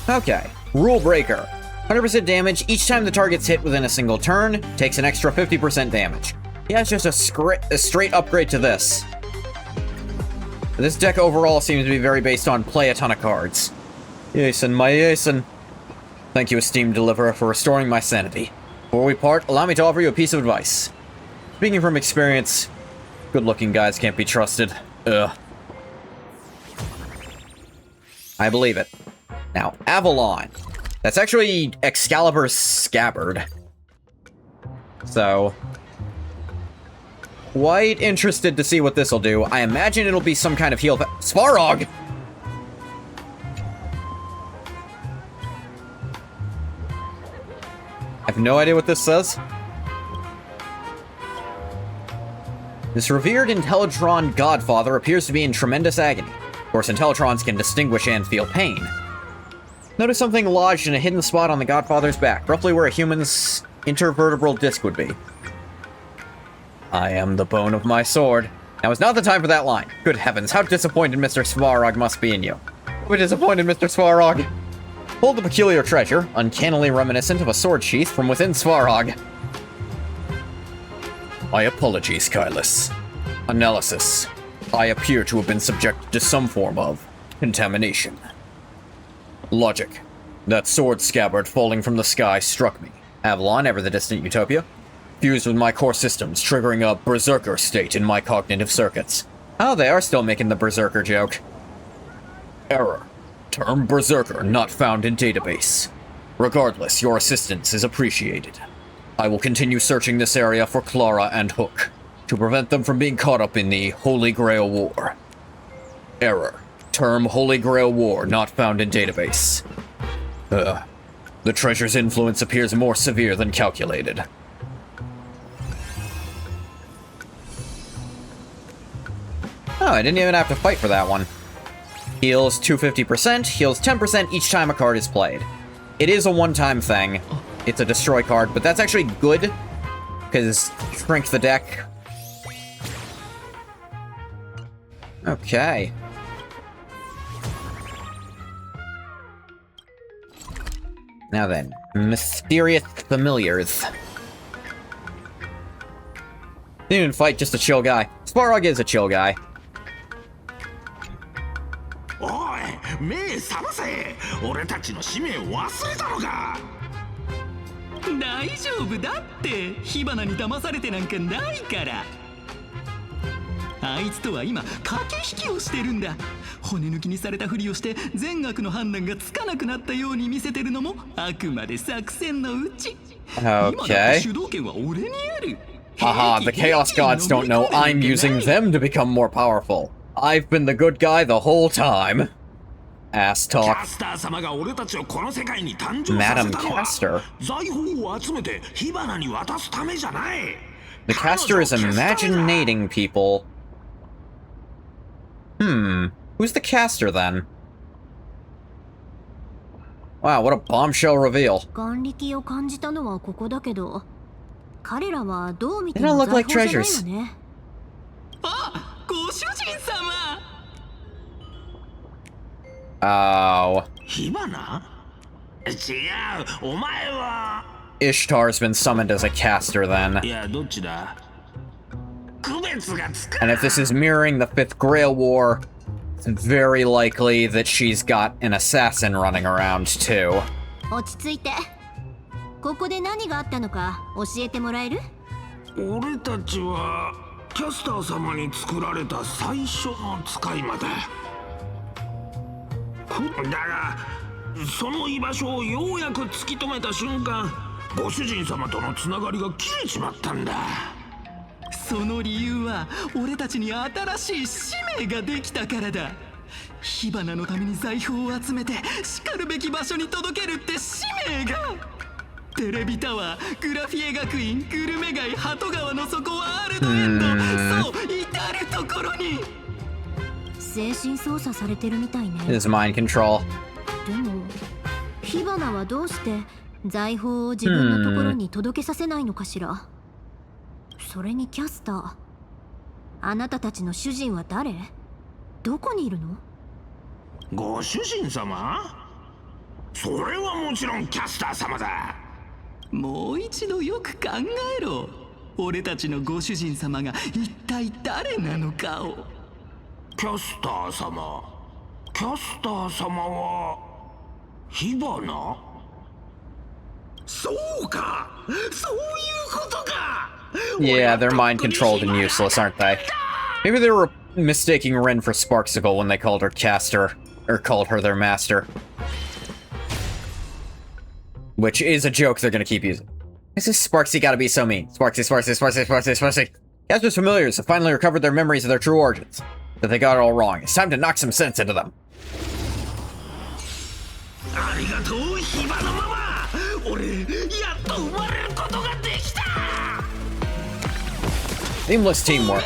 Speaker 1: Okay. Rule Breaker. 100% damage each time the target's hit within a single turn, takes an extra 50% damage. Yeah, it's just a straight upgrade to this. This deck overall seems to be very based on play a ton of cards. Yasin, my Yasin. Thank you, esteemed deliverer, for restoring my sanity. Before we part, allow me to offer you a piece of advice. Speaking from experience, good-looking guys can't be trusted. Ugh. I believe it. Now, Avalon. That's actually Excalibur's scabbard. So, quite interested to see what this'll do. I imagine it'll be some kind of heal. Svarog! I have no idea what this says. This revered Intellitron godfather appears to be in tremendous agony. Of course, Intellitrons can distinguish and feel pain. Notice something lodged in a hidden spot on the godfather's back, roughly where a human's intervertebral disc would be. I am the bone of my sword. Now is not the time for that line. Good heavens, how disappointed Mr. Svarog must be in you. How disappointed, Mr. Svarog. Hold the peculiar treasure, uncannily reminiscent of a sword sheath from within Svarog. My apologies, Kylus. Analysis. I appear to have been subjected to some form of contamination. Logic. That sword scabbard falling from the sky struck me. Avalon, ever the distant utopia. Fused with my core systems, triggering a berserker state in my cognitive circuits. Oh, they are still making the berserker joke. Error. Term berserker not found in database. Regardless, your assistance is appreciated. I will continue searching this area for Clara and Hook, to prevent them from being caught up in the Holy Grail War. Error. Term Holy Grail War not found in database. The treasure's influence appears more severe than calculated. Oh, I didn't even have to fight for that one. Heals 250%, heals 10% each time a card is played. It is a one-time thing. It's a destroy card, but that's actually good, because shrink the deck. Okay. Now then, mysterious familiars. Didn't even fight, just a chill guy. Sparog is a chill guy.
Speaker 8: おい、目覚ませ。俺たちの使命を忘れたのか。
Speaker 9: 大丈夫だって。火花に騙されてなんかないから。あいつとは今駆け引きをしてるんだ。骨抜きにされたふりをして善悪の判断がつかなくなったように見せてるのもあくまで作戦のうち。今だって主導権は俺にある。
Speaker 1: Haha, the Chaos Gods don't know I'm using them to become more powerful. I've been the good guy the whole time. Ass talk. Madam Caster. The caster is imaginating people. Who's the caster then? Wow, what a bombshell reveal. They don't look like treasures. Oh. Ishtar's been summoned as a caster then. And if this is mirroring the 5th Grail War, it's very likely that she's got an assassin running around too.
Speaker 3: ここで何があったのか教えてもらえる？
Speaker 8: 俺たちはキャスター様に作られた最初の使い魔だ。だがその居場所をようやく突き止めた瞬間、ご主人様とのつながりが切れちまったんだ。
Speaker 9: その理由は俺たちに新しい使命ができたからだ。火花のために財宝を集めてしかるべき場所に届けるって使命が。テレビタワー、グラフィエ学院、グルメ街、鳩川の底はアルドエンド、そう至るところに。
Speaker 3: 精神操作されてるみたいね。
Speaker 1: This is mind control.
Speaker 3: でも火花はどうして財宝を自分のところに届けさせないのかしら。それにキャスター、あなたたちの主人は誰？どこにいるの？
Speaker 8: ご主人様？それはもちろんキャスター様だ。
Speaker 9: もう一度よく考えろ。俺たちのご主人様が一体誰なのかを。
Speaker 8: キャスター様。キャスター様は火花？そうか、そういうことか。
Speaker 1: Yeah, they're mind controlled and useless, aren't they? Maybe they were mistaking Ren for Sparksicle when they called her caster, or called her their master. Which is a joke they're gonna keep using. This is Sparksy gotta be so mean. Sparksy. Caster's familiars have finally recovered their memories of their true origins. But they got it all wrong. It's time to knock some sense into them. Seamless teamwork.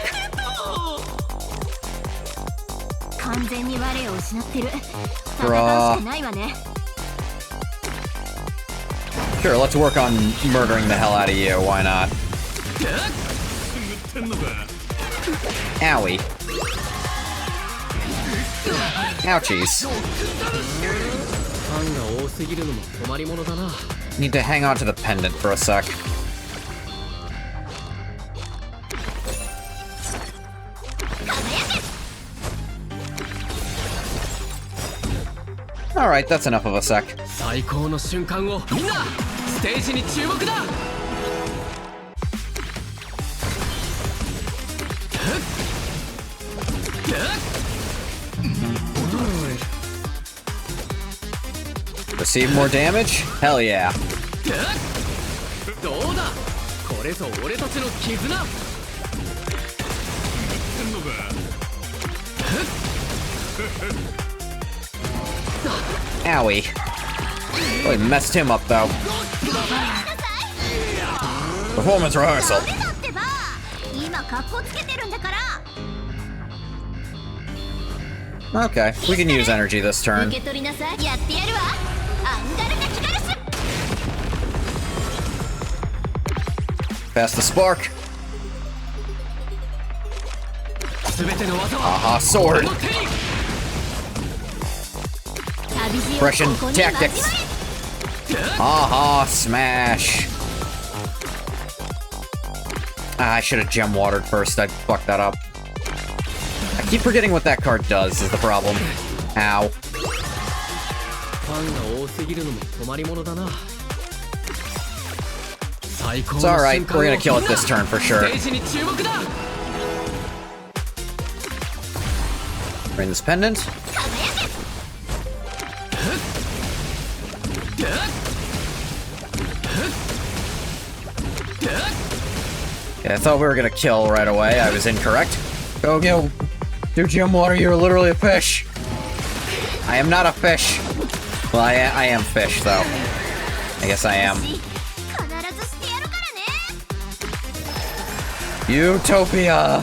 Speaker 1: Sure, let's work on murdering the hell out of you. Why not? Owie. Ouchies. Need to hang on to the pendant for a sec. Alright, that's enough of a sec. Receive more damage? Hell yeah. Owie. Really messed him up though. Performance rehearsal. Okay, we can use energy this turn.
Speaker 3: 受け取りなさい。やってやるわ。アンガルナキガラス。
Speaker 1: Pass the spark.
Speaker 2: 全ての技は
Speaker 1: Aha, sword.
Speaker 2: この手に
Speaker 1: Depression tactics. Aha, smash. Ah, I should have gem watered first. I fucked that up. I keep forgetting what that card does is the problem. Ow.
Speaker 2: ファンが多すぎるのも困りものだな。最高の
Speaker 1: It's alright,
Speaker 2: 瞬間
Speaker 1: we're
Speaker 2: を
Speaker 1: gonna kill it this turn for sure.
Speaker 2: ステージに注目だ。
Speaker 1: Bring this pendant. Yeah, I thought we were gonna kill right away. I was incorrect. Go, go. Do gem water, you're literally a fish. I am not a fish. Well, I am fish, though. I guess I am.
Speaker 3: 必ずしてやるからね。
Speaker 1: Utopia!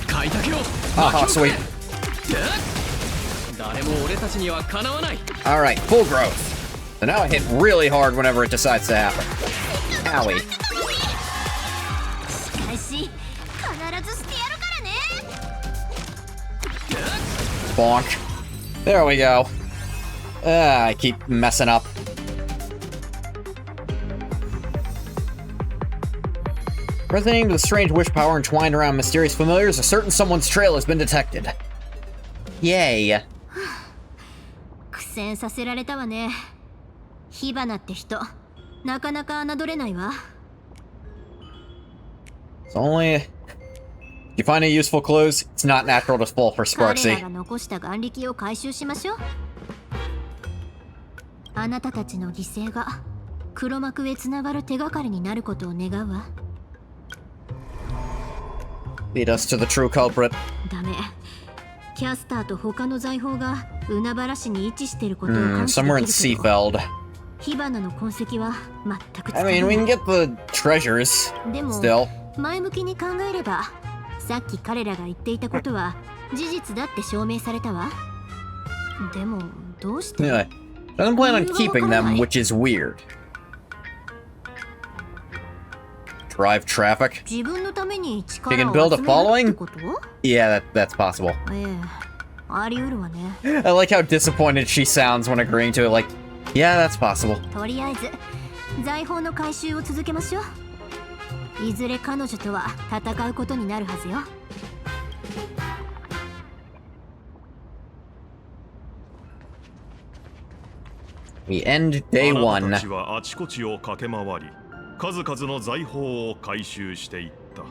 Speaker 2: 開拓よ。
Speaker 1: Haha, sweet.
Speaker 2: 誰も俺たちにはかなわない。
Speaker 1: Alright, full growth. So now I hit really hard whenever it decides to happen. Owie.
Speaker 3: しかし、必ずしてやるからね。
Speaker 1: Bonk. There we go. I keep messing up. Resonating with a strange wish power entwined around mysterious familiars, a certain someone's trail has been detected. Yay.
Speaker 3: 苦戦させられたわね。火花って人、なかなか侮れないわ。
Speaker 1: It's only... You find any useful clues? It's not natural to fall for
Speaker 3: 彼ら
Speaker 1: Sparksy.
Speaker 3: が残した眼力を回収しましょう。あなたたちの犠牲が黒幕へつながる手がかりになることを願うわ。
Speaker 1: Lead us to the true culprit.
Speaker 3: ダメ。キャスターと他の財宝が海原市に位置していることを感知で
Speaker 1: Somewhere in
Speaker 3: きるけど、
Speaker 1: Seafeld.
Speaker 3: 火花の痕跡は全くつ
Speaker 1: I
Speaker 3: かめ
Speaker 1: mean, we
Speaker 3: な
Speaker 1: can
Speaker 3: い。
Speaker 1: get the treasures.
Speaker 3: でも
Speaker 1: Still.
Speaker 3: 前向きに考えれば、さっき彼らが言っていたことは事実だって証明されたわ。でもどうして
Speaker 1: Anyway, doesn't plan on keeping them, which is weird. Drive traffic.
Speaker 3: 自分のために
Speaker 1: You
Speaker 3: 力
Speaker 1: can
Speaker 3: を
Speaker 1: build a
Speaker 3: 集めるって
Speaker 1: following?
Speaker 3: こと？
Speaker 1: Yeah, that's possible.
Speaker 3: ええ、あり得るわね。
Speaker 1: I like how disappointed she sounds when agreeing to it. Like, yeah, that's possible.
Speaker 3: とりあえず財宝の回収を続けましょう。いずれ彼女とは戦うことになるはずよ。
Speaker 1: We end day
Speaker 6: あなた
Speaker 1: one.
Speaker 6: たちはあちこちを駆け回り、数々の財宝を回収していった。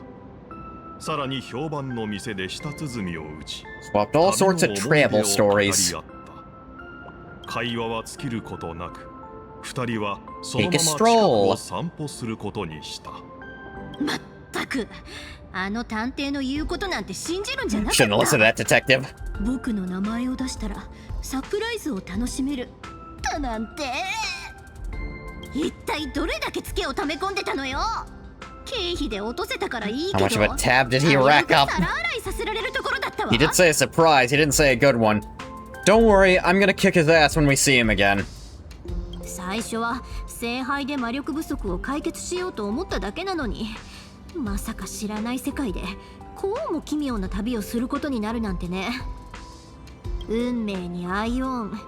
Speaker 6: さらに評判の店で舌鼓を打ち、
Speaker 1: Swapped all sorts of travel stories.
Speaker 6: 会話は尽きることなく、二人はその
Speaker 1: Take
Speaker 6: ま
Speaker 1: a
Speaker 6: ま近く
Speaker 1: stroll.
Speaker 6: を散歩することにした。
Speaker 3: まったく、あの探偵の言うことなんて信じるんじゃなかっ
Speaker 1: Shouldn't listen to
Speaker 3: た。
Speaker 1: that detective.
Speaker 3: 僕の名前を出したらサプライズを楽しめるだなんて。一体どれだけツケを溜め込んでたのよ。経費で落とせたからいいけ
Speaker 1: How
Speaker 3: ど、
Speaker 1: much of a tab did he rack up?
Speaker 3: 皿洗いさせられるところだったわ。
Speaker 1: He did say a surprise. He didn't say a good one. Don't worry, I'm gonna kick his ass when we see him again.
Speaker 3: 最初は聖杯で魔力不足を解決しようと思っただけなのに、まさか知らない世界でこうも奇妙な旅をすることになるなんてね。運命にアイオン。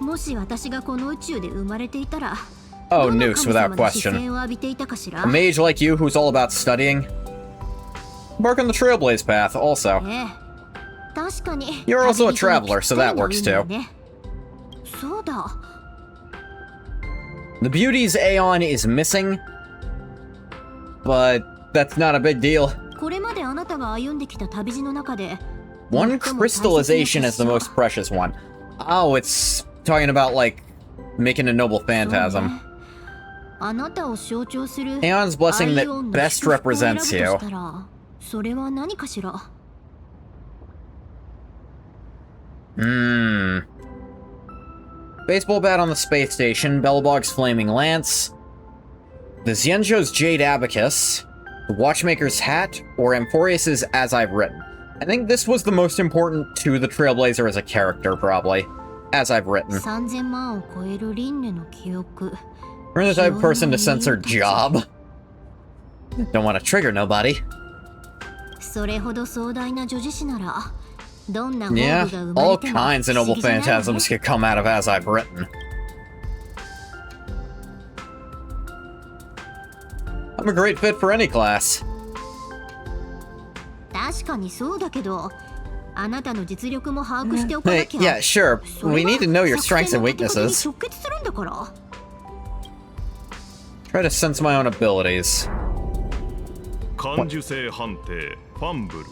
Speaker 3: もし私がこの宇宙で生まれていたら、
Speaker 1: Oh,
Speaker 3: どの
Speaker 1: Nukes,
Speaker 3: 神
Speaker 1: without
Speaker 3: 様の視
Speaker 1: question.
Speaker 3: 線を浴びていたかしら。
Speaker 1: A mage like you who's all about studying. Embark on the Trailblaze path, also.
Speaker 3: ええ、確かに。
Speaker 1: You're also a
Speaker 3: 旅人に
Speaker 1: traveler, so that
Speaker 3: ぴった
Speaker 1: works
Speaker 3: りな
Speaker 1: too.
Speaker 3: 運命ね。そうだ。
Speaker 1: The Beauty's Aeon is missing, but that's not a big deal.
Speaker 3: これまであなたが歩んできた旅路の中で、
Speaker 1: One crystallization is the most precious one. Oh, it's talking about, like, making a noble phantasm.
Speaker 3: あなたを象徴する
Speaker 1: Aeon's blessing that
Speaker 3: アイオンの
Speaker 1: best
Speaker 3: 祝福を選ぶ
Speaker 1: represents
Speaker 3: とし
Speaker 1: you.
Speaker 3: たら、それは何かしら。
Speaker 1: Baseball bat on the space station, Belbog's flaming lance, the Xianzhou's jade abacus, The Watchmaker's Hat, or Amphorius's As I've Written. I think this was the most important to the Trailblazer as a character, probably. As I've written.
Speaker 3: 3000万を超える輪廻の記憶
Speaker 1: We're the type of person to censor job. Don't want to trigger nobody.
Speaker 3: それほど壮大な女児誌ならどんな宝
Speaker 1: Yeah,
Speaker 3: 具が生ま
Speaker 1: all
Speaker 3: れても
Speaker 1: kinds of
Speaker 3: 不思
Speaker 1: noble
Speaker 3: 議じゃないわね
Speaker 1: phantasms could come out of As I've Written. I'm a great fit for any class.
Speaker 3: 確かにそうだけどあなたの実力も把握しておかな
Speaker 1: Hey,
Speaker 3: きゃ
Speaker 1: yeah, sure.
Speaker 3: それ
Speaker 1: We
Speaker 3: は
Speaker 1: need to know your
Speaker 3: 作
Speaker 1: strengths
Speaker 3: 戦
Speaker 1: and
Speaker 3: の的確に
Speaker 1: weaknesses.
Speaker 3: 直結するんだから
Speaker 1: Try to sense my own abilities.
Speaker 6: 感受性判定ファンブル。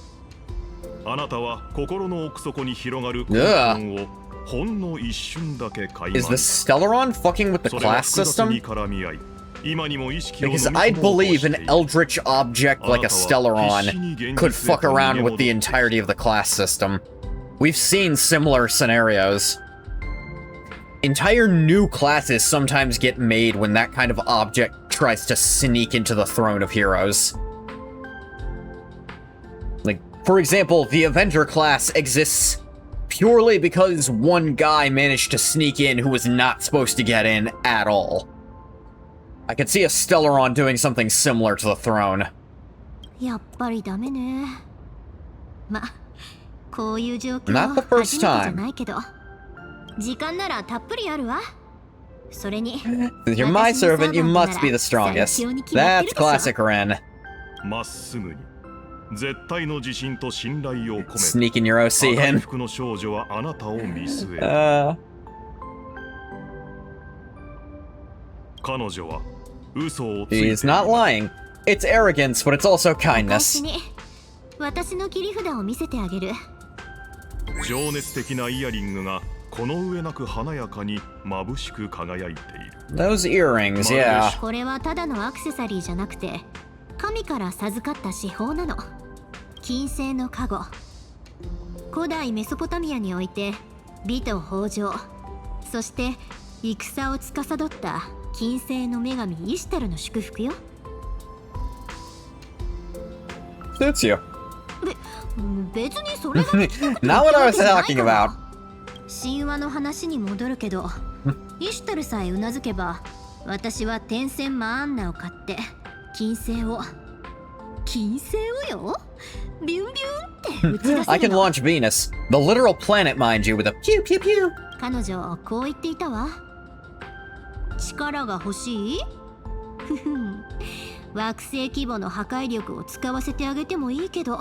Speaker 6: あなたは心の奥底に広がる興奮をほんの一瞬だけ垣間
Speaker 1: Is the Stellaron fucking with the
Speaker 6: それは
Speaker 1: class
Speaker 6: 複雑に
Speaker 1: system?
Speaker 6: 絡み合い今にも意識を飲み
Speaker 1: Because
Speaker 6: 込もう
Speaker 1: I
Speaker 6: と
Speaker 1: believe
Speaker 6: して
Speaker 1: an
Speaker 6: いる
Speaker 1: eldritch object like a Stellaron could fuck around with the entirety of the class system. We've seen similar scenarios. Entire new classes sometimes get made when that kind of object tries to sneak into the throne of heroes. Like, for example, the Avenger class exists purely because one guy managed to sneak in who was not supposed to get in at all. I could see a Stellaron doing something similar to the throne.
Speaker 3: やっぱりダメねまこういう状況
Speaker 1: Not the
Speaker 3: 初
Speaker 1: first
Speaker 3: めてじゃ
Speaker 1: time.
Speaker 3: ないけど時間ならたっぷりあるわそれに
Speaker 1: Since you're my servant, you must be the strongest. That's classic Ren.
Speaker 6: まっすぐに絶対の自信と信頼を込め
Speaker 1: Sneaking your OC
Speaker 6: 赤い
Speaker 1: in.
Speaker 6: 服の少女はあなたを見据える 彼女は嘘をついてい
Speaker 1: He's not
Speaker 6: ない
Speaker 1: lying. It's arrogance, but it's also
Speaker 3: 私
Speaker 1: kindness.
Speaker 3: に私の切り札を見せてあげる
Speaker 6: 情熱的なイヤリングがこの上なく華やかに眩しく輝いている
Speaker 1: Those earrings, yeah.
Speaker 3: これはただのアクセサリーじゃなくて神から授かった至宝なの金星の加護古代メソポタミアにおいて美と豊穣そして戦を司った金星の女神イシュタルの祝福よ
Speaker 1: Suits you.
Speaker 3: 別にそれが聞きたくて
Speaker 1: Not what I was
Speaker 3: 言ったわけ
Speaker 1: talking
Speaker 3: じゃないから
Speaker 1: about.
Speaker 3: 神話の話に戻るけどイシュタルさえうなずけば私は天線マアンナを買って金星をよビュンビュンって打ち出せ
Speaker 1: I
Speaker 3: る
Speaker 1: can
Speaker 3: の
Speaker 1: launch Venus, the literal planet, mind you, with a pew pew pew.
Speaker 3: 彼女こう言っていたわ力が欲しいふふん惑星規模の破壊力を使わせてあげてもいいけど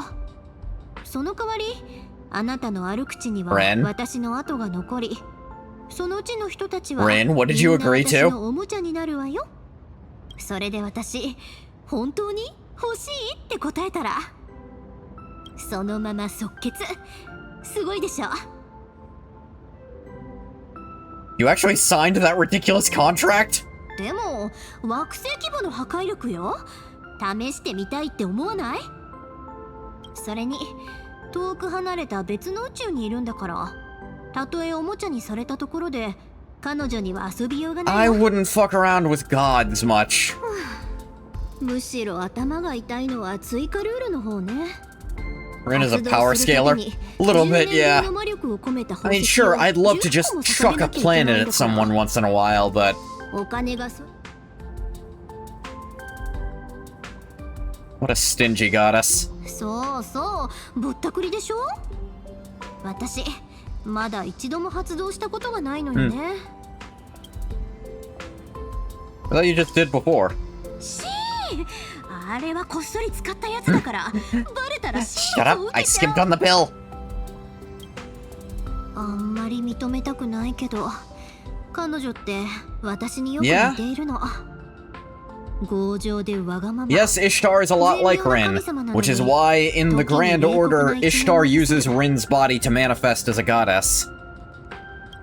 Speaker 3: その代わりあなたの歩く地には
Speaker 1: Ren?
Speaker 3: 私の跡が残りそのうちの人たちは
Speaker 1: Ren, what did you
Speaker 3: みんな
Speaker 1: agree
Speaker 3: 私
Speaker 1: to?
Speaker 3: のおもちゃになるわよそれで私本当に欲しいって答えたらそのまま即決すごいでしょ
Speaker 1: You actually signed that ridiculous contract?
Speaker 3: でも惑星規模の破壊力よ試してみたいって思わないそれに遠く離れた別の宇宙にいるんだからたとえおもちゃにされたところで彼女には遊びようがない
Speaker 1: I
Speaker 3: わ
Speaker 1: wouldn't fuck around with gods much.
Speaker 3: むしろ頭が痛いのは追加ルールの方ね
Speaker 1: Ren is a power scaler? A little bit, yeah. I mean, sure, I'd love to just chuck a planet at someone once in a while, but
Speaker 3: お金が
Speaker 1: what a stingy goddess.
Speaker 3: そうそうぼったくりでしょ私まだ一度も発動したことがないのよね、
Speaker 1: I thought you just did before.
Speaker 3: シーあれはこっそり使ったやつだからバレたら
Speaker 1: Shut up, I skipped on the bill.
Speaker 3: あんまり認めたくないけど彼女って私によく
Speaker 1: Yeah?
Speaker 3: 似ているの強情でわがまま
Speaker 1: Yes, Ishtar is a lot like Rin, which is why in the Grand Order, Ishtar uses Rin's body to manifest as a goddess.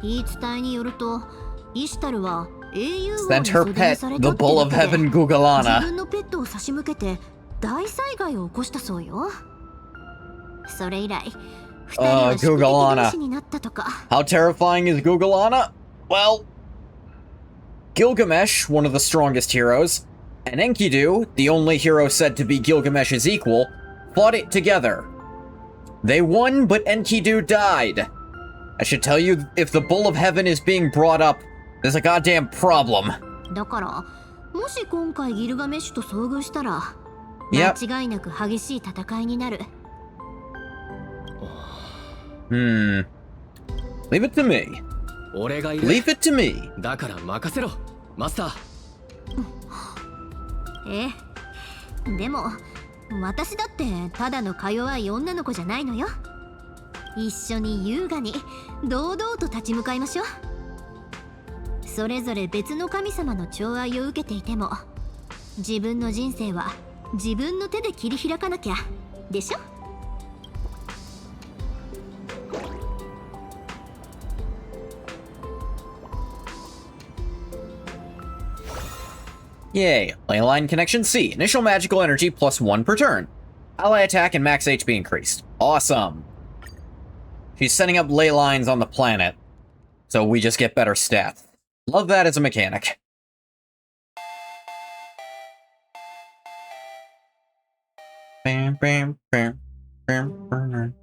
Speaker 3: 言い伝えによるとイシュタルは英雄王
Speaker 1: Sent
Speaker 3: に
Speaker 1: her
Speaker 3: 袖に
Speaker 1: pet,
Speaker 3: された
Speaker 1: the
Speaker 3: って
Speaker 1: Bull
Speaker 3: だ
Speaker 1: of
Speaker 3: けで
Speaker 1: Heaven
Speaker 3: 自
Speaker 1: Gugalana.
Speaker 3: 分のペットを差し向けて大災害を起こしたそうよそれ以来二人は宿敵同士になったとか
Speaker 1: How terrifying is Gugalana? Well, Gilgamesh, one of the strongest heroes, and Enkidu, the only hero said to be Gilgamesh's equal, fought it together. They won, but Enkidu died. I should tell you, if the Bull of Heaven is being brought up, there's a goddamn problem.
Speaker 3: だからもし今回ギルガメッシュと遭遇したら
Speaker 1: Yep.
Speaker 3: 間違いなく激しい戦いになる。
Speaker 1: Leave it to me.
Speaker 2: 俺がいる。
Speaker 1: Leave it to me.
Speaker 2: だから任せろ、マスター。
Speaker 3: でも私だってただのか弱い女の子じゃないのよ。一緒に優雅に堂々と立ち向かいましょう。それぞれ別の神様の寵愛を受けていても自分の人生は自分の手で切り開かなきゃでしょ。
Speaker 1: Yay. Leyline connection C. Initial magical energy +1 per turn. Ally attack and max HP increased. Awesome. She's setting up ley lines on the planet, so we just get better stats. Love that as a mechanic. Bam, bam, bam, bam, bam.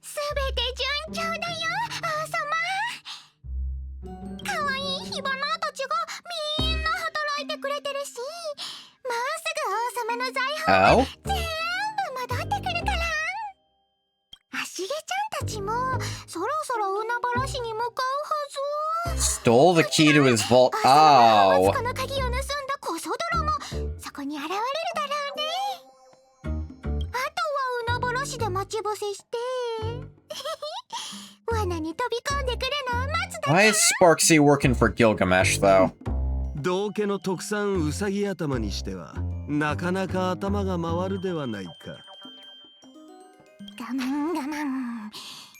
Speaker 3: すべて順調だよ、王様。かわいい火花たちがみんな働いてくれてるし、もうすぐ王様の財宝が
Speaker 1: Oh?
Speaker 3: 全部戻ってくるから。足毛ちゃんたちもそろそろ海原市に向かうはず。
Speaker 1: Stole the key to his vault.
Speaker 3: 王様が
Speaker 1: Oh.
Speaker 3: マツコの鍵を盗んだコソ泥もそこに現れるだろうね。あとは海原市で待ち伏せして罠に飛び込んでくるのを待つだけ。
Speaker 1: Why is Sparksy working for Gilgamesh, though?
Speaker 10: 道家の特産ウサギ頭にしてはなかなか頭が回るではないか。
Speaker 3: 我慢我慢。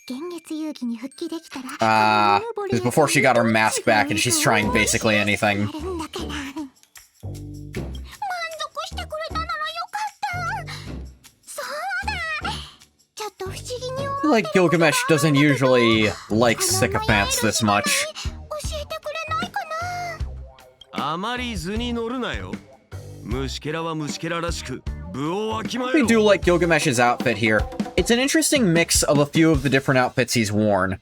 Speaker 3: 現月遊戯に復帰できたら
Speaker 1: It was before she got her mask back and she's trying basically anything.
Speaker 3: 満足してくれたならよかった。そうだ。ちょっと不思議に思
Speaker 1: I feel like Gilgamesh doesn't usually like sycophants this much.
Speaker 3: 教えてくれないかな。
Speaker 10: あまり図に乗るなよ。虫けらは虫けららしく部をわきまえ
Speaker 1: We
Speaker 10: ろ。
Speaker 1: do like Gilgamesh's outfit here. It's an interesting mix of a few of the different outfits he's worn.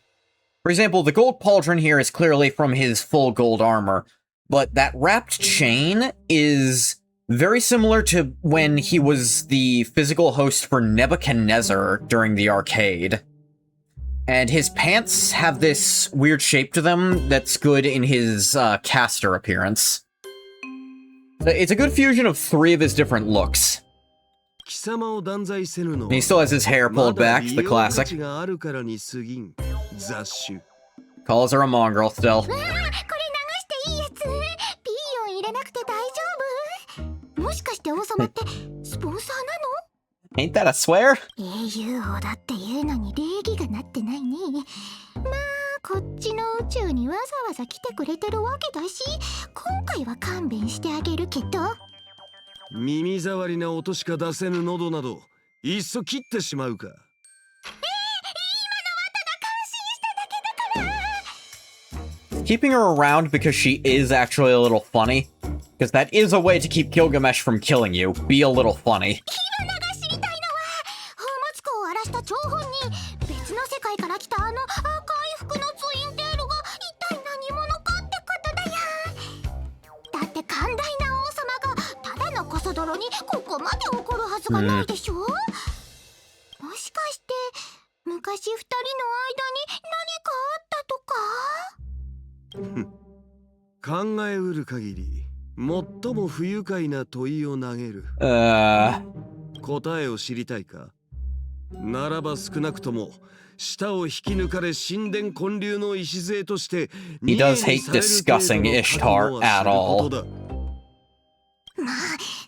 Speaker 1: For example, the gold pauldron here is clearly from his full gold armor, but that wrapped chain is very similar to when he was the physical host for Nebuchadnezzar during the arcade. And his pants have this weird shape to them that's good in his caster appearance. It's a good fusion of three of his different looks.
Speaker 10: 貴様を断罪せぬの
Speaker 1: And he still has his hair
Speaker 10: ま
Speaker 1: pulled
Speaker 10: だ
Speaker 1: back,
Speaker 10: 利
Speaker 1: the
Speaker 10: 用価
Speaker 1: classic.
Speaker 10: 値があるからに過ぎん雑種。
Speaker 1: Calls her a mongrel still.
Speaker 3: これ流していいやつ。ピーヨン入れなくて大丈夫？もしかして王様ってスポンサーなの？
Speaker 1: Ain't that a swear?
Speaker 3: 英雄王だっていうのに礼儀がなってないね。まあこっちの宇宙にわざわざ来てくれてるわけだし、今回は勘弁してあげるけど。
Speaker 10: 耳障りな音しか出せぬ喉などいっそ切ってしまうか。
Speaker 1: Keeping her around because she is actually a little funny. Because that is a way to keep Gilgamesh from killing you. Be a little funny.
Speaker 3: 火花が知りたいのは宝物庫を荒らした張本に別の世界から来たあの赤い服のツインテールが一体何者かってことだよ。だって寛大な王様がただのコソ泥にここまで怒るはずがないでしょ。もしかして昔二人の間に何かあったとか？
Speaker 10: 考えうる限り最も不愉快な問いを投げる。答えを知りたいか？ならば少なくとも舌を引き抜かれ神殿建立の礎として
Speaker 1: He does hate discussing Ishtar at all.
Speaker 3: まあ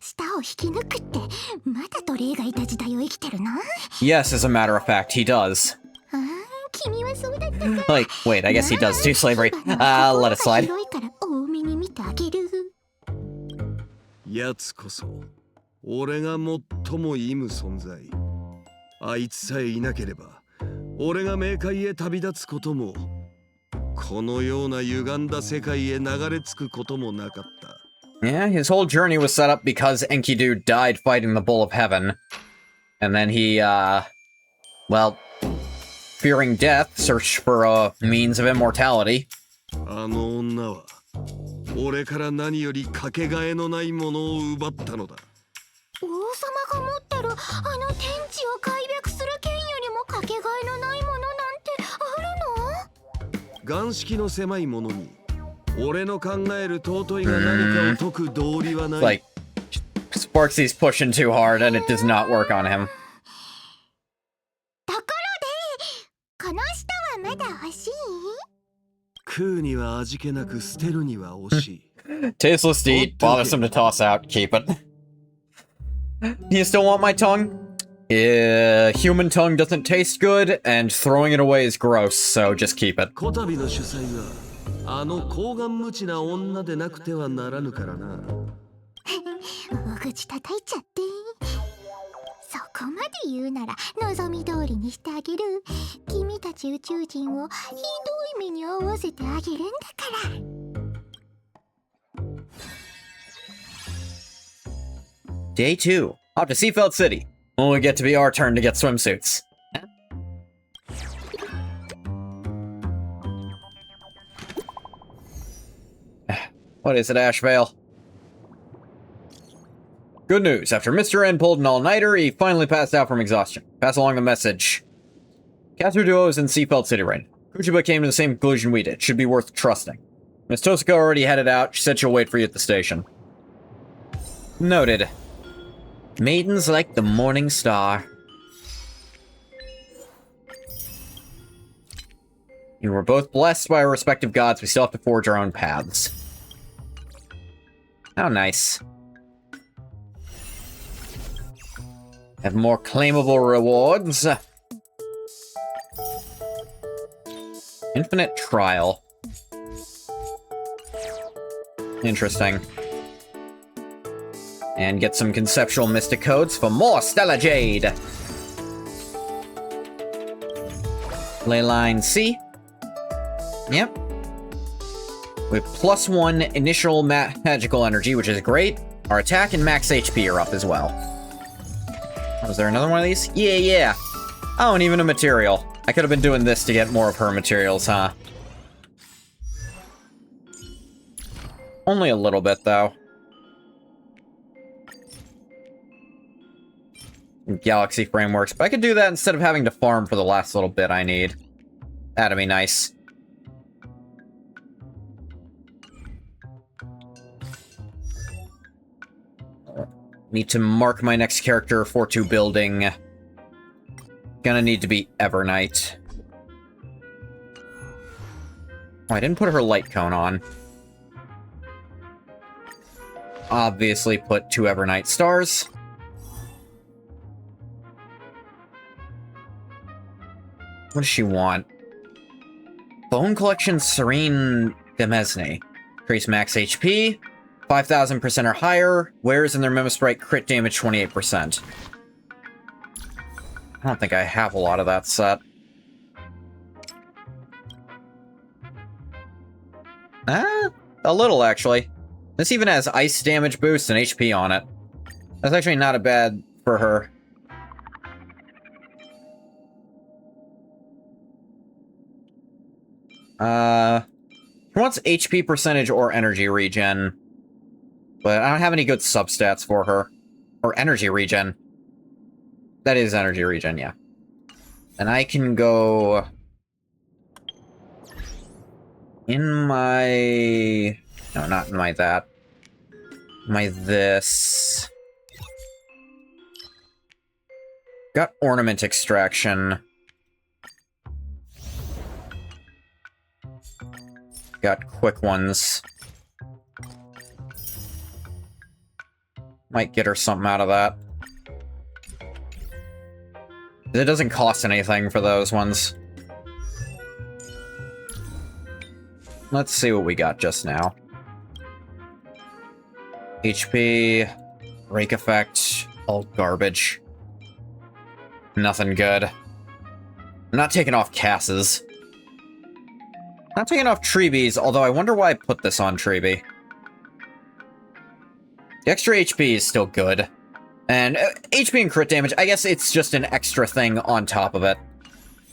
Speaker 3: 舌を引き抜くってまだ奴隷がいた時代を生きてるな。
Speaker 1: Yes, as a matter of fact, he does.
Speaker 3: 君はそうだったか。
Speaker 1: Like, wait, I guess he does do slavery. Let it slide.
Speaker 3: 広いから多めに見てあげる。
Speaker 10: やつこそ俺が最も忌む存在。あいつさえいなければ俺が冥界へ旅立つこともこのような歪んだ世界へ流れ着くこともなかった。
Speaker 1: Yeah, his whole journey was set up because Enkidu died fighting the Bull of Heaven. And then he, well, fearing death, searched for a means of immortality.
Speaker 10: あの女は俺から何よりかけがえのないものを奪ったのだ。
Speaker 3: 王様が持ってるあの天地を開闢する剣よりもかけがえのないものなんてあるの？
Speaker 10: 眼識の狭いものに俺の考える尊いが何かを解く道理はない。
Speaker 1: Like, Sparksy's pushing too hard and it does not work on him.
Speaker 3: ところで、この舌はまだ欲しい？
Speaker 10: 食うには味気なく捨てるには惜しい。
Speaker 1: Tasteless to eat, bothersome to toss out, keep it. You still want my tongue? Human tongue doesn't taste good, and throwing it away is gross, so just keep it.
Speaker 10: こたびの主催はあの高顔無知な女でなくてはならぬからな。
Speaker 3: 大口叩いちゃって。そこまで言うなら望み通りにしてあげる。君たち宇宙人をひどい目に遭わせてあげるんだから。
Speaker 1: Day 2. Off to Seafeld City. When we get to be our turn to get swimsuits. What is it, Ashvale? Good news. After Mr. N pulled an all-nighter, he finally passed out from exhaustion. Pass along the message. Katsu Duo is in Seafeld City right now. Kuchiba came to the same conclusion we did. Should be worth trusting. Miss Tosaka already headed out. She said she'll wait for you at the station. Noted. Maidens like the morning star. You were both blessed by our respective gods. We still have to forge our own paths. How nice. Have more claimable rewards. Infinite trial. Interesting. And get some conceptual mystic codes for more Stella Jade. Leyline C. Yep. With +1 initial magical energy, which is great. Our attack and max HP are up as well. Was there another one of these? Yeah. Oh, and even a material. I could have been doing this to get more of her materials, huh? Only a little bit, though. Galaxy frameworks, but I could do that instead of having to farm for the last little bit I need. That'd be nice. Need to mark my next character for to building. Gonna need to be Evernight. Oh, I didn't put her light cone on. Obviously put 2 Evernight stars. What does she want? Bone Collection Serene Demesne. Increase max HP. 5,000% or higher. Wears in their Memasprite crit damage 28%. I don't think I have a lot of that set. A little, actually. This even has ice damage boost and HP on it. That's actually not a bad for her. She wants HP percentage or energy regen. But I don't have any good substats for her. Or energy regen. That is energy regen, yeah. And I can go... in my... no, not in my that. My this. Got ornament extraction. Got quick ones. Might get her something out of that. It doesn't cost anything for those ones. Let's see what we got just now. HP, rake effect, all garbage. Nothing good. I'm not taking off Casses. Not taking off Treebees, although I wonder why I put this on Treebee. The extra HP is still good. And HP and crit damage, I guess it's just an extra thing on top of it.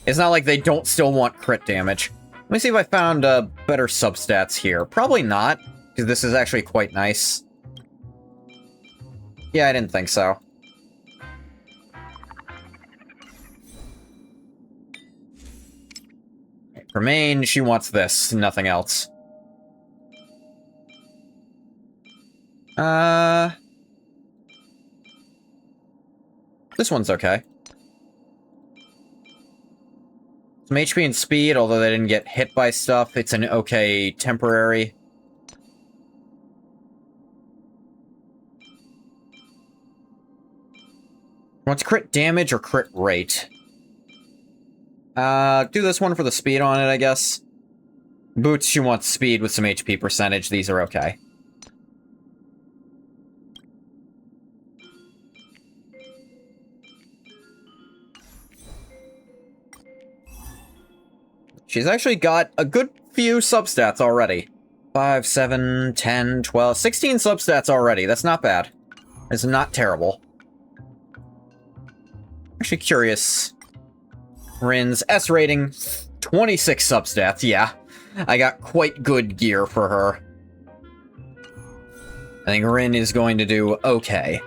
Speaker 1: It's not like they don't still want crit damage. Let me see if I found better substats here. Probably not, because this is actually quite nice. Yeah, I didn't think so. For main, she wants this, nothing else. This one's okay. Some HP and speed, although they didn't get hit by stuff. It's an okay temporary. Wants crit damage or crit rate? Do this one for the speed on it, I guess. Boots, she wants speed with some HP percentage. These are okay. She's actually got a good few substats already. 5, 7, 10, 12, 16 substats already. That's not bad. It's not terrible. Actually curious. Rin's S rating, 26 substats, yeah. I got quite good gear for her. I think Rin is going to do okay.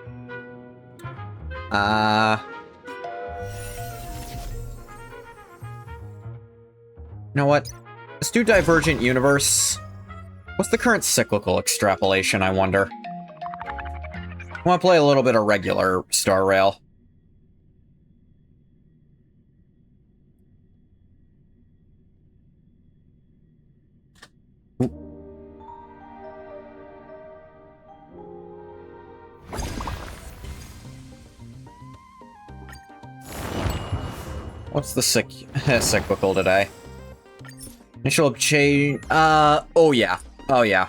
Speaker 1: You know what? Let's do Divergent Universe. What's the current cyclical extrapolation, I wonder? I want to play a little bit of regular Star Rail. What's the cyclical today? Initial change. Oh yeah. Oh yeah.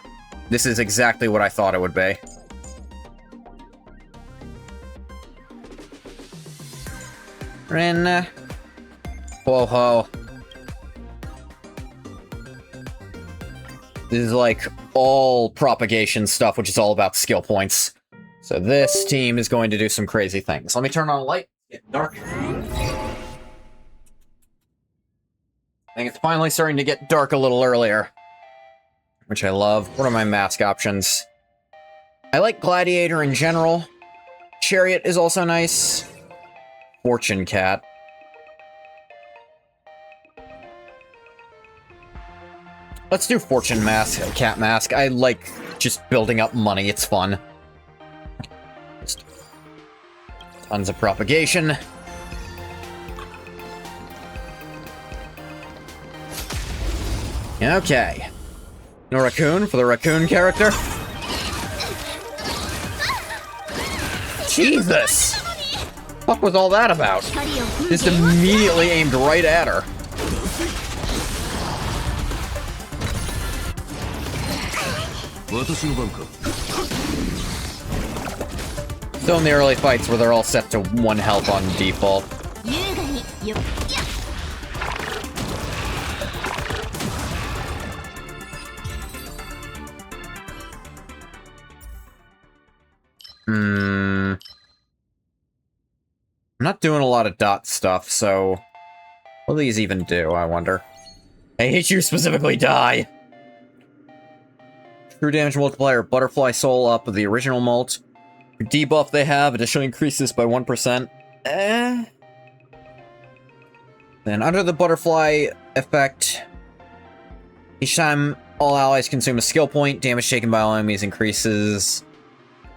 Speaker 1: This is exactly what I thought it would be. Rin. Whoa ho. This is like all propagation stuff, which is all about skill points. So this team is going to do some crazy things. Let me turn on a light. Get dark. I think it's finally starting to get dark a little earlier, which I love. What are my mask options? I like Gladiator in general. Chariot is also nice. Fortune Cat. Let's do Fortune Mask, Cat Mask. I like just building up money. It's fun. Just tons of propagation. Okay. No raccoon for the raccoon character. Jesus! What was all that about? Just immediately aimed right at her. Still in the early fights where they're all set to 1 health on default. I'm not doing a lot of dot stuff, so what do these even do, I wonder? I hate you specifically, die! True damage multiplier, butterfly soul up with the original mult. Debuff they have additionally increases by 1%. Then under the butterfly effect, each time all allies consume a skill point, damage taken by all enemies increases.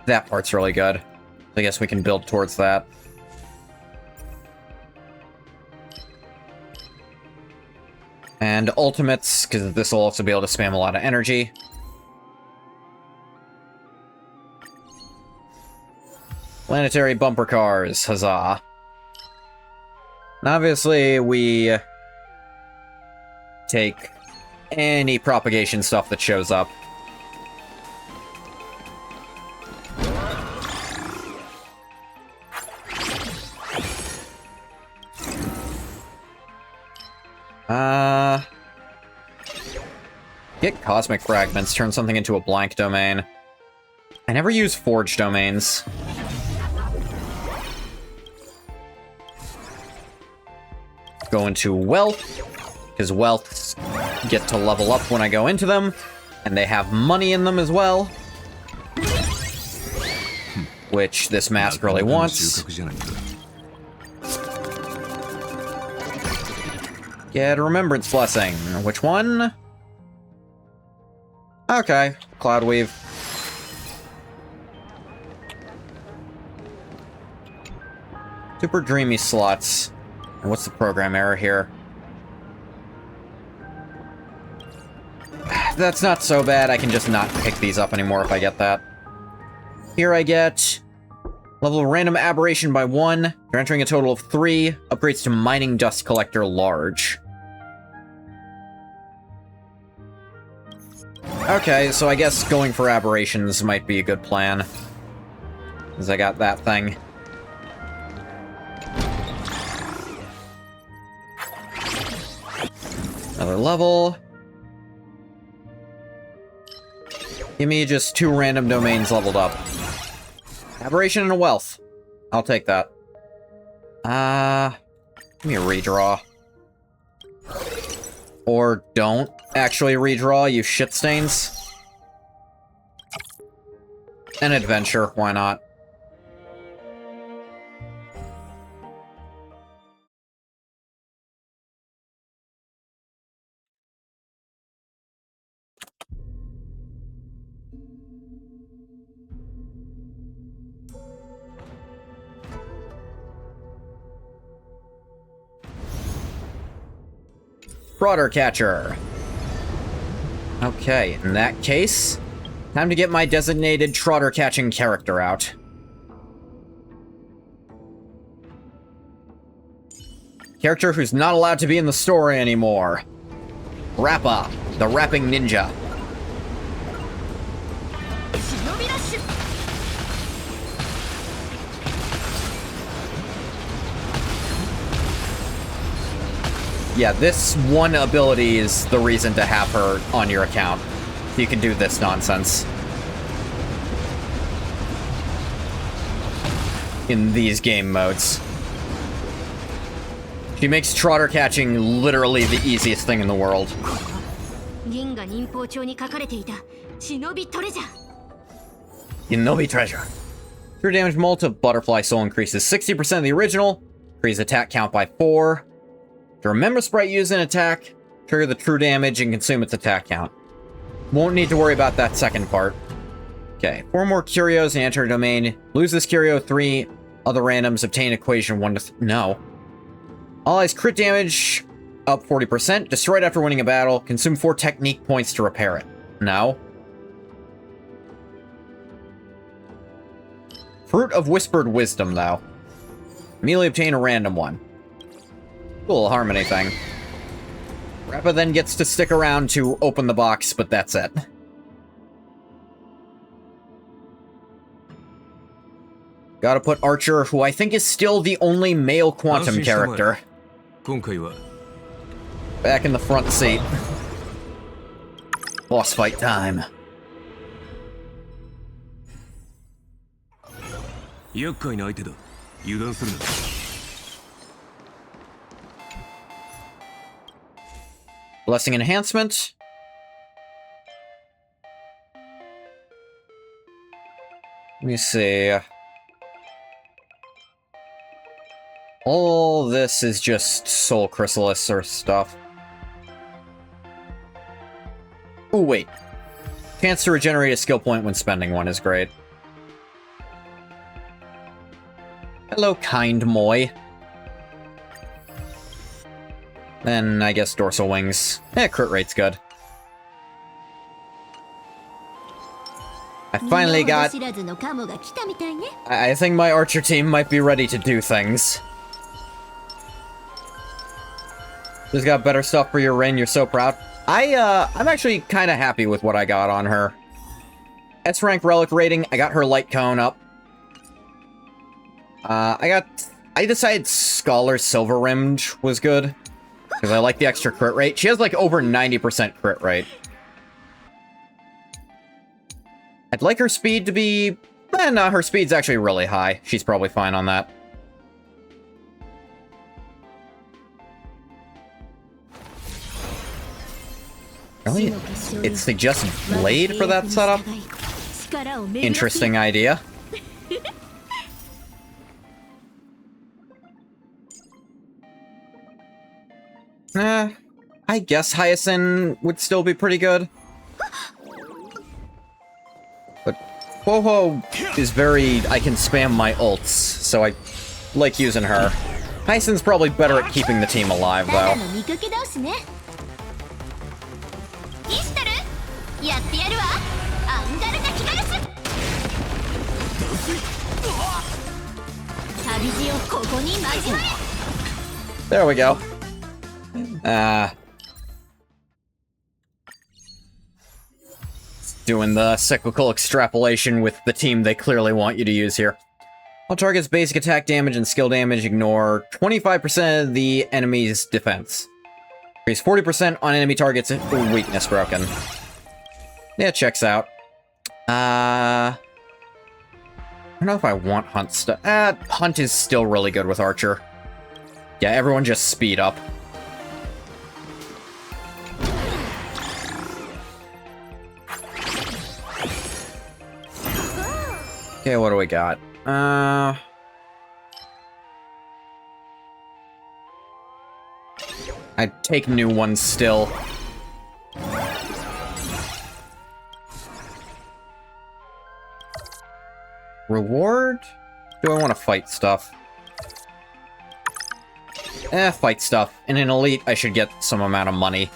Speaker 1: That part's really good. I guess we can build towards that. And ultimates, because this will also be able to spam a lot of energy. Planetary bumper cars, huzzah. And obviously, we take any propagation stuff that shows up. Get cosmic fragments, turn something into a blank domain. I never use forged domains. Go into wealth, because wealths get to level up when I go into them, and they have money in them as well. Which this mask really wants. Get a Remembrance Blessing. Which one? Okay, Cloud Weave. Super Dreamy slots. And what's the program error here? That's not so bad, I can just not pick these up anymore if I get that. Here I get level of Random Aberration by 1. You're entering a total of 3. Upgrades to Mining Dust Collector Large. Okay, so I guess going for aberrations might be a good plan. Because I got that thing. Another level. Give me just 2 random domains leveled up. Aberration and a wealth. I'll take that. Give me a redraw. Or don't actually redraw, you shit stains. An adventure, why not? Broader Catcher. Okay, in that case, time to get my designated trotter catching character out. Character who's not allowed to be in the story anymore. Rappa, the rapping ninja. Yeah, this one ability is the reason to have her on your account. You can do this nonsense. In these game modes. She makes trotter catching literally the easiest thing in the world. Shinobi treasure. True damage multi butterfly soul increases 60% of the original. Increase attack count by 4. To remember sprite use an attack, trigger the true damage and consume its attack count. Won't need to worry about that second part. Okay, 4 more curios and enter a domain. Lose this curio, 3 other randoms, obtain equation 1 to no. Allies crit damage up 40%, destroyed after winning a battle, consume 4 technique points to repair it. No. Fruit of Whispered Wisdom, though. Immediately obtain a random one. Cool harmony thing. Rappa then gets to stick around to open the box, but that's it. Gotta put Archer, who I think is still the only male quantum character, back in the front seat. Boss fight time. Blessing enhancement. Let me see. All this is just Soul Chrysalis or stuff. Oh, wait. Chance to regenerate a skill point when spending one is great. Hello, kind Moy. Then, I guess Dorsal Wings. Crit rate's good. I finally got... I think my Archer team might be ready to do things. Just got better stuff for your Rin, you're so proud. I'm actually kind of happy with what I got on her. S-rank relic rating, I got her light cone up. I decided Scholar Silver Rimmed was good. Because I like the extra crit rate. She has like over 90% crit rate. I'd like her speed to be... no, her speed's actually really high. She's probably fine on that. Really? It suggests Blade for that setup? Interesting idea. I guess Hyacinth would still be pretty good. But Ho-Ho is very... I can spam my ults, so I like using her. Hyacinth's probably better at keeping the team alive, though. There we go. Doing the cyclical extrapolation with the team they clearly want you to use here. All targets' basic attack damage and skill damage ignore 25% of the enemy's defense. Increase 40% on enemy targets if weakness broken. Yeah, checks out. I don't know if I want Hunt stuff. Hunt is still really good with Archer. Yeah, everyone just speed up. Okay, what do we got? I'd take new ones still. Reward? Do I want to fight stuff? Fight stuff. In an elite, I should get some amount of money.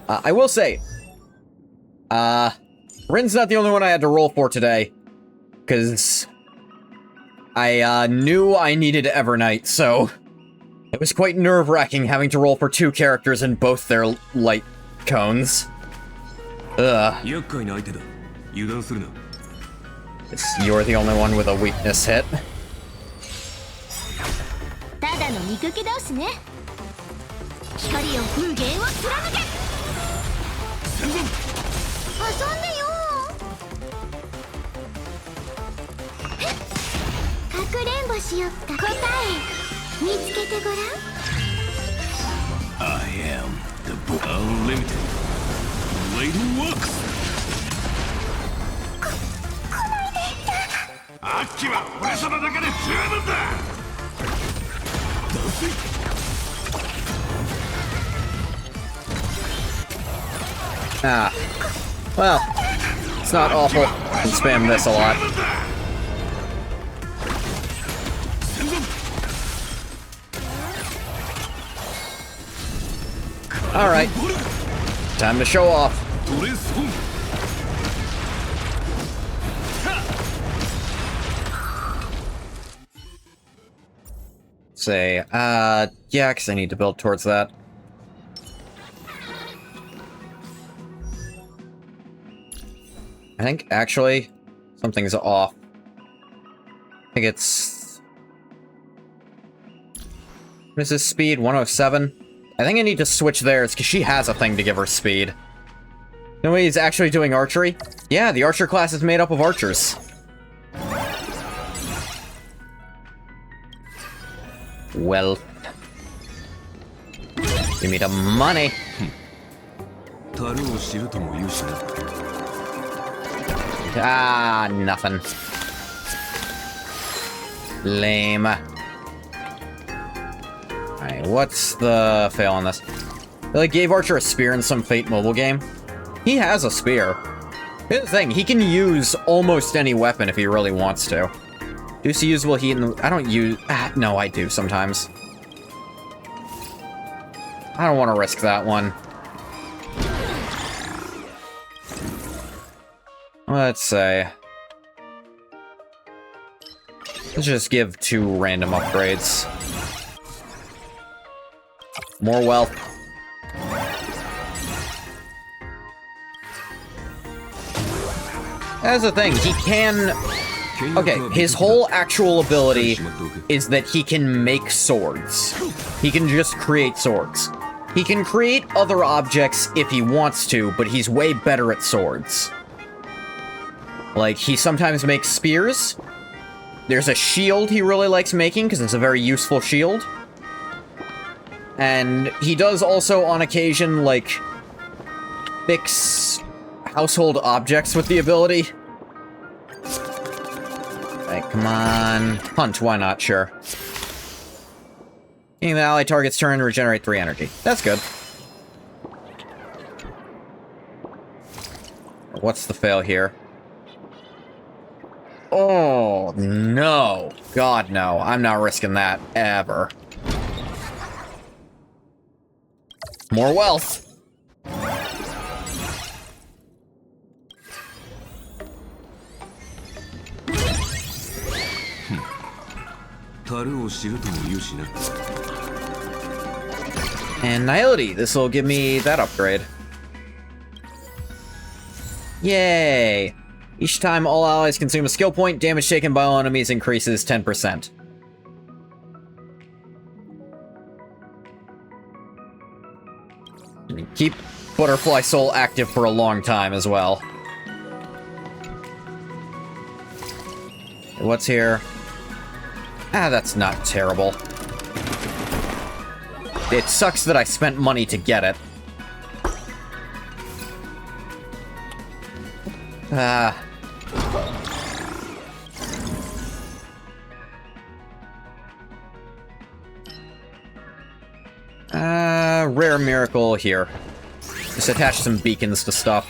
Speaker 1: I will say, Rin's not the only one I had to roll for today, because I knew I needed Evernight, so it was quite nerve-wracking having to roll for 2 characters in both their light cones. Ugh. You're the only one with a weakness hit.
Speaker 8: I am the unlimited blade works. Aki wa ore sama dake de jubun da.
Speaker 1: Well, it's not awful. I can spam this a lot. Alright. Time to show off. Say, yeah, because I need to build towards that. I think, actually, something's off. I think it's... What is this speed? 107? I think I need to switch theirs, because she has a thing to give her speed. Nobody's actually doing archery? Yeah, the archer class is made up of archers. Well... Give me the money! Ah, nothing. Lame. Alright, what's the fail on this? They like gave Archer a spear in some Fate mobile game. He has a spear. Here's the thing, he can use almost any weapon if he really wants to. Do you see usable heat in the... I don't use... no, I do sometimes. I don't want to risk that one. Let's say... Let's just give 2 random upgrades. More wealth. That's the thing, he can... Okay, his whole actual ability is that he can make swords. He can just create swords. He can create other objects if he wants to, but he's way better at swords. Like, he sometimes makes spears. There's a shield he really likes making, because it's a very useful shield. And he does also, on occasion, like, fix household objects with the ability. Alright, come on. Hunt, why not? Sure. Being the ally target's turn to regenerate 3 energy. That's good. What's the fail here? Oh, no. God, no. I'm not risking that, ever. More wealth. And Nihility. This will give me that upgrade. Yay! Each time all allies consume a skill point, damage taken by all enemies increases 10%. Keep Butterfly Soul active for a long time as well. What's here? Ah, that's not terrible. It sucks that I spent money to get it. Rare miracle here. Just attach some beacons to stuff.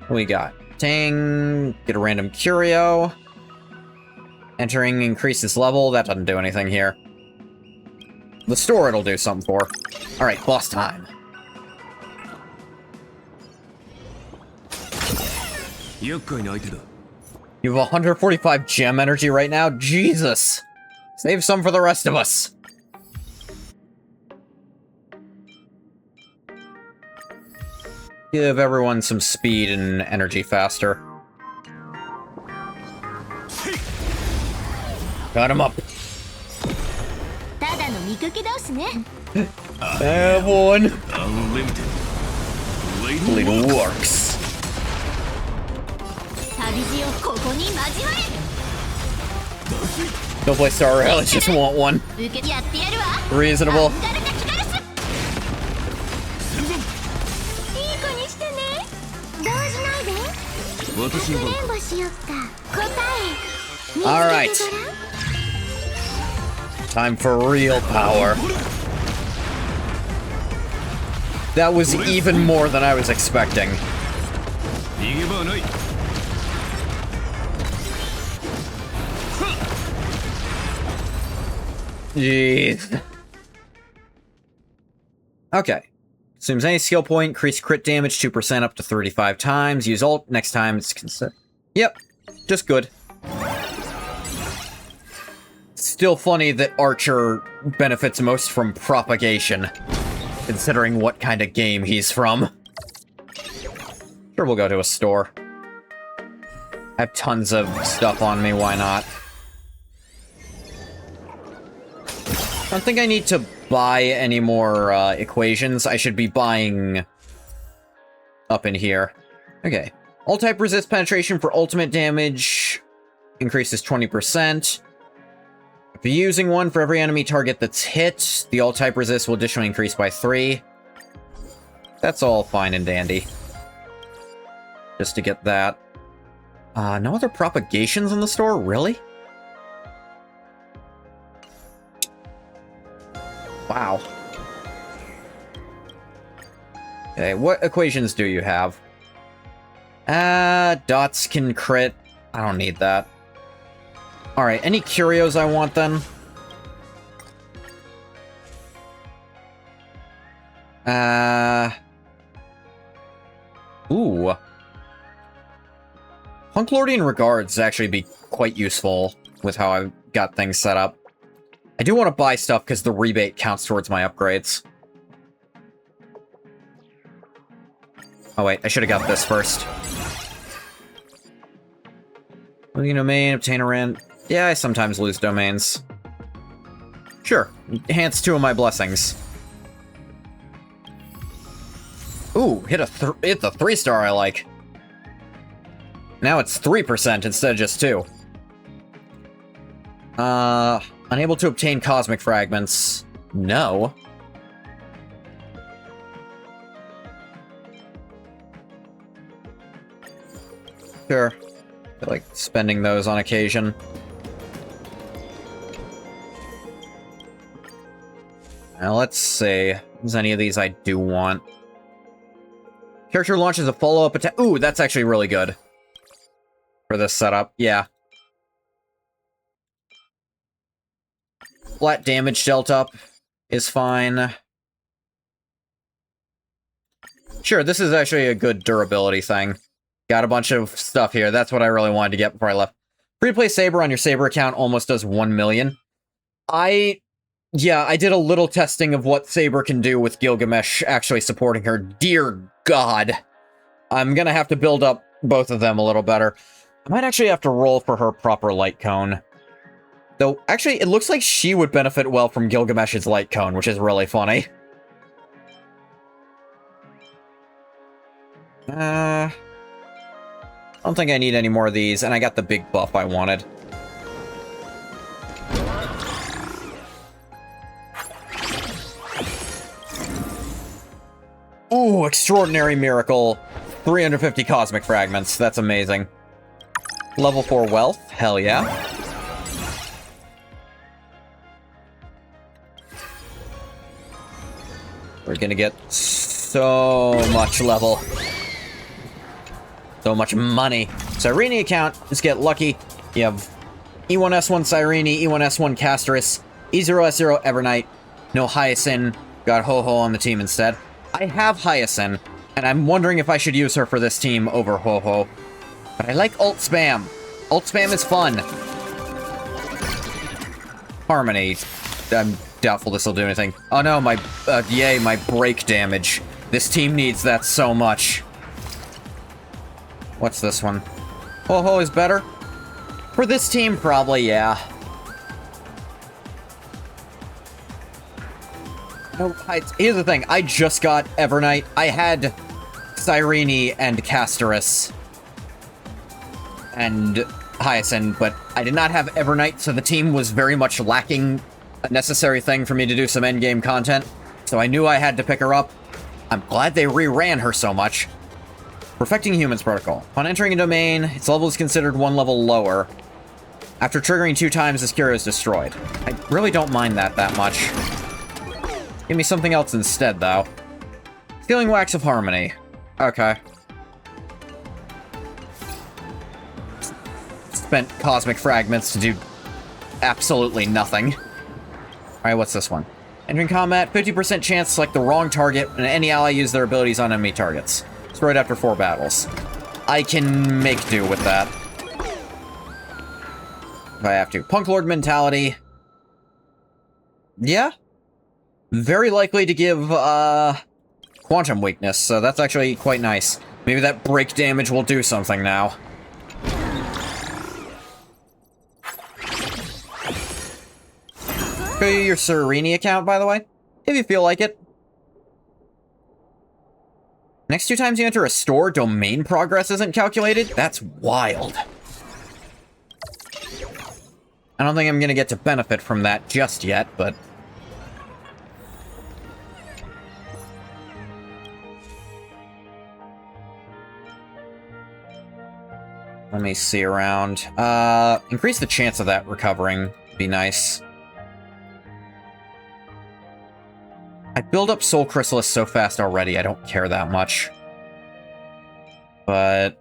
Speaker 1: What we got? Tang, get a random curio. Entering increases level, that doesn't do anything here. The store it'll do something for. Alright, boss time. You have 145 gem energy right now? Jesus! Save some for the rest of us! Give everyone some speed and energy faster. Cut him up! Have one! Little works. Don't play Star Rail, I just want one. Reasonable. Alright. Time for real power. That was even more than I was expecting. Jeez. Okay. Consumes any skill point, increase crit damage 2% up to 35 times. Use ult, next time it's Yep. Just good. Still funny that Archer benefits most from propagation, considering what kind of game he's from. Sure, we'll go to a store. I have tons of stuff on me, why not? I don't think I need to buy any more equations. I should be buying up in here. Okay. All-type resist penetration for ultimate damage increases 20%. If you're using one for every enemy target that's hit, the all-type resist will additionally increase by 3. That's all fine and dandy. Just to get that. No other propagations in the store? Really? Wow. Okay, what equations do you have? Dots can crit. I don't need that. Alright, any curios I want then? Ooh. Hunklordian Regards actually be quite useful with how I've got things set up. I do want to buy stuff because the rebate counts towards my upgrades. Oh wait, I should have got this first. Losing a domain, obtain a rent. Yeah, I sometimes lose domains. Sure, enhance 2 of my blessings. Ooh, hit the 3-star I like. Now it's 3% instead of just 2. Unable to obtain cosmic fragments. No. Sure. I like spending those on occasion. Now let's see. If there's any of these I do want. Character launches a follow-up attack. Ooh, that's actually really good. For this setup, yeah. Flat damage dealt up is fine. Sure, this is actually a good durability thing. Got a bunch of stuff here. That's what I really wanted to get before I left. Free-to-play Saber on your Saber account almost does 1 million. Yeah, I did a little testing of what Saber can do with Gilgamesh actually supporting her. Dear God. I'm gonna have to build up both of them a little better. I might actually have to roll for her proper light cone. Though, actually, it looks like she would benefit well from Gilgamesh's light cone, which is really funny. I don't think I need any more of these, and I got the big buff I wanted. Ooh, extraordinary miracle. 350 cosmic fragments. That's amazing. Level 4 wealth. Hell yeah. We're gonna get so much level. So much money. Cyrene account, just get lucky. You have E1S1 Cyrene, E1S1 Casterus, E0S0 Evernight, no Hyacinth, got Ho-Ho on the team instead. I have Hyacinth, and I'm wondering if I should use her for this team over Ho-Ho. But I like ult spam. Ult spam is fun. Harmony. I'm doubtful this will do anything. Oh no, yay, my break damage. This team needs that so much. What's this one? Ho-Ho is better? For this team, probably, yeah. No, here's the thing. I just got Evernight. I had Cyrene and Casterus. And Hyacinth, but I did not have Evernight, so the team was very much lacking a necessary thing for me to do some endgame content. So I knew I had to pick her up. I'm glad they reran her so much. Perfecting Humans Protocol. Upon entering a domain, its level is considered 1 level lower. After triggering 2 times, this cure is destroyed. I really don't mind that much. Give me something else instead, though. Stealing Wax of Harmony. Okay. Spent cosmic fragments to do absolutely nothing. Alright, what's this one? Entering combat, 50% chance to select the wrong target, and any ally use their abilities on enemy targets. Destroyed after 4 battles. I can make do with that. If I have to. Punk Lord mentality. Yeah. Very likely to give, quantum weakness, so that's actually quite nice. Maybe that break damage will do something now. Show you your Cyrene account, by the way, if you feel like it. Next 2 times you enter a store, domain progress isn't calculated? That's wild. I don't think I'm gonna get to benefit from that just yet, but... let me see around. Increase the chance of that recovering would be nice. I build up Soul Chrysalis so fast already, I don't care that much. But...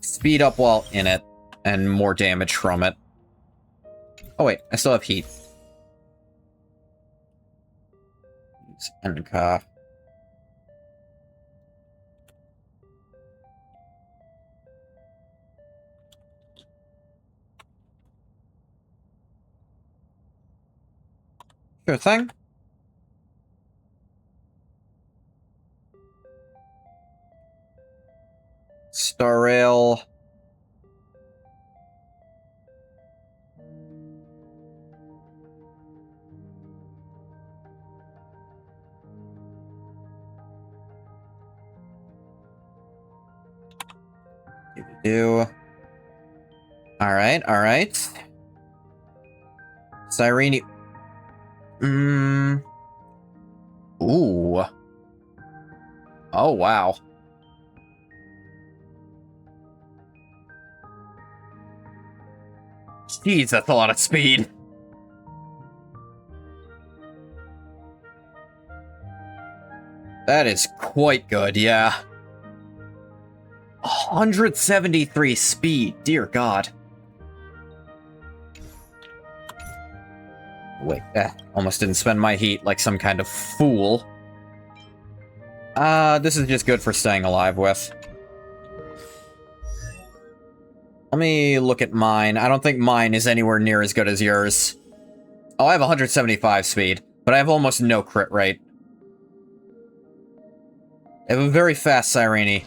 Speaker 1: speed up while in it, and more damage from it. Oh wait, I still have heat. Use HONKAI. Sure thing. Star Rail. Alright, alright. Cyrene. Ooh. Oh, wow. Jeez, that's a lot of speed. That is quite good, yeah. 173 speed, dear God. Wait, almost didn't spend my heat like some kind of fool. This is just good for staying alive with. Let me look at mine. I don't think mine is anywhere near as good as yours. Oh, I have 175 speed, but I have almost no crit rate. I have a very fast Cyrene.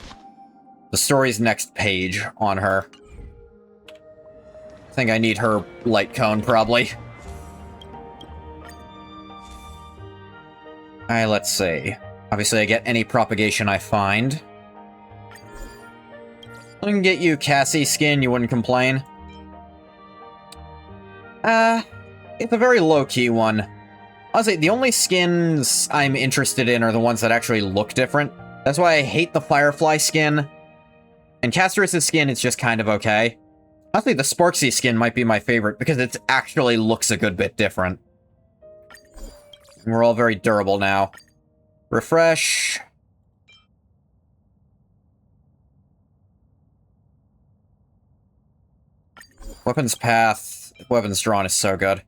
Speaker 1: The story's next page on her. I think I need her light cone, probably. Alright, let's see. Obviously, I get any propagation I find. I can get you Cassie skin, you wouldn't complain. It's a very low-key one. Honestly, the only skins I'm interested in are the ones that actually look different. That's why I hate the Firefly skin. And Castorus' skin is just kind of okay. Honestly, the Sparksy skin might be my favorite because it actually looks a good bit different. And we're all very durable now. Refresh. Weapons path. Weapons drawn is so good.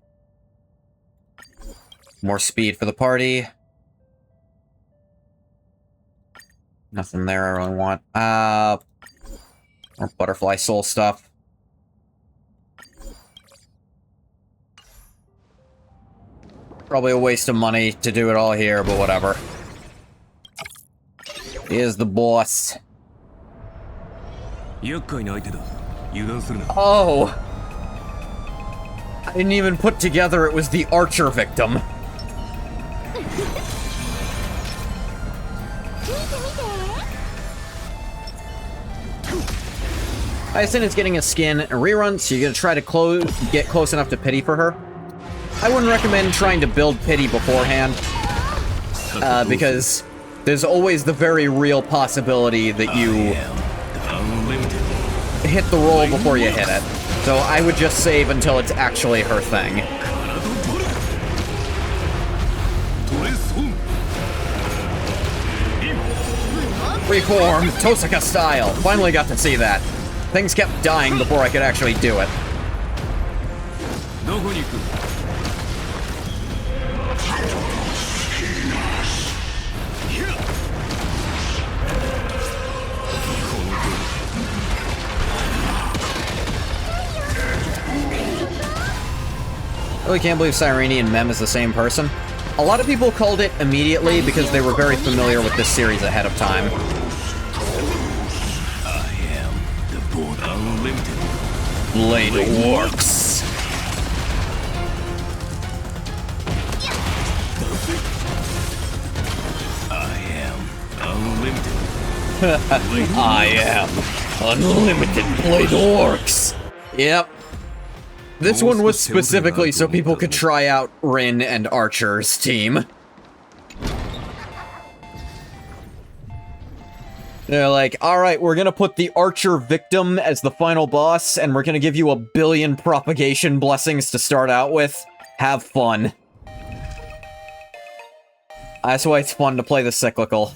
Speaker 1: More speed for the party. Nothing there I really want. More butterfly soul stuff. Probably a waste of money to do it all here, but whatever. Here's the boss. Oh! I didn't even put together it was the archer victim. Hyacinth is getting a skin and rerun, so you're gonna try to get close enough to pity for her. I wouldn't recommend trying to build pity beforehand, because there's always the very real possibility that you hit the roll before you hit it. So I would just save until it's actually her thing. Reform, Tosaka style. Finally got to see that. Things kept dying before I could actually do it. I really can't believe Cyrene and Mem is the same person. A lot of people called it immediately because they were very familiar with this series ahead of time. Blade works. I am unlimited blade orcs. Yep. This one was specifically so people could try out Rin and Archer's team. They're like, alright, we're gonna put the Archer victim as the final boss, and we're gonna give you 1 billion propagation blessings to start out with. Have fun. That's why it's fun to play the cyclical.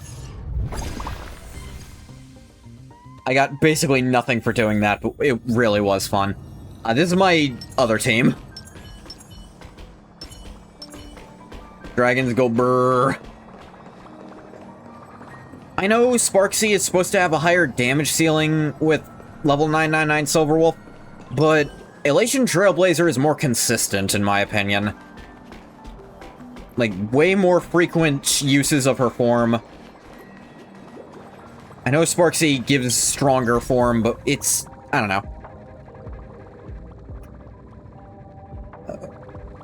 Speaker 1: I got basically nothing for doing that, but it really was fun. This is my other team. Dragons go brrr. I know Sparksy is supposed to have a higher damage ceiling with level 999 Silverwolf, but Elation Trailblazer is more consistent in my opinion. Like, way more frequent uses of her form. I know Sparksy gives stronger form, but it's... I don't know.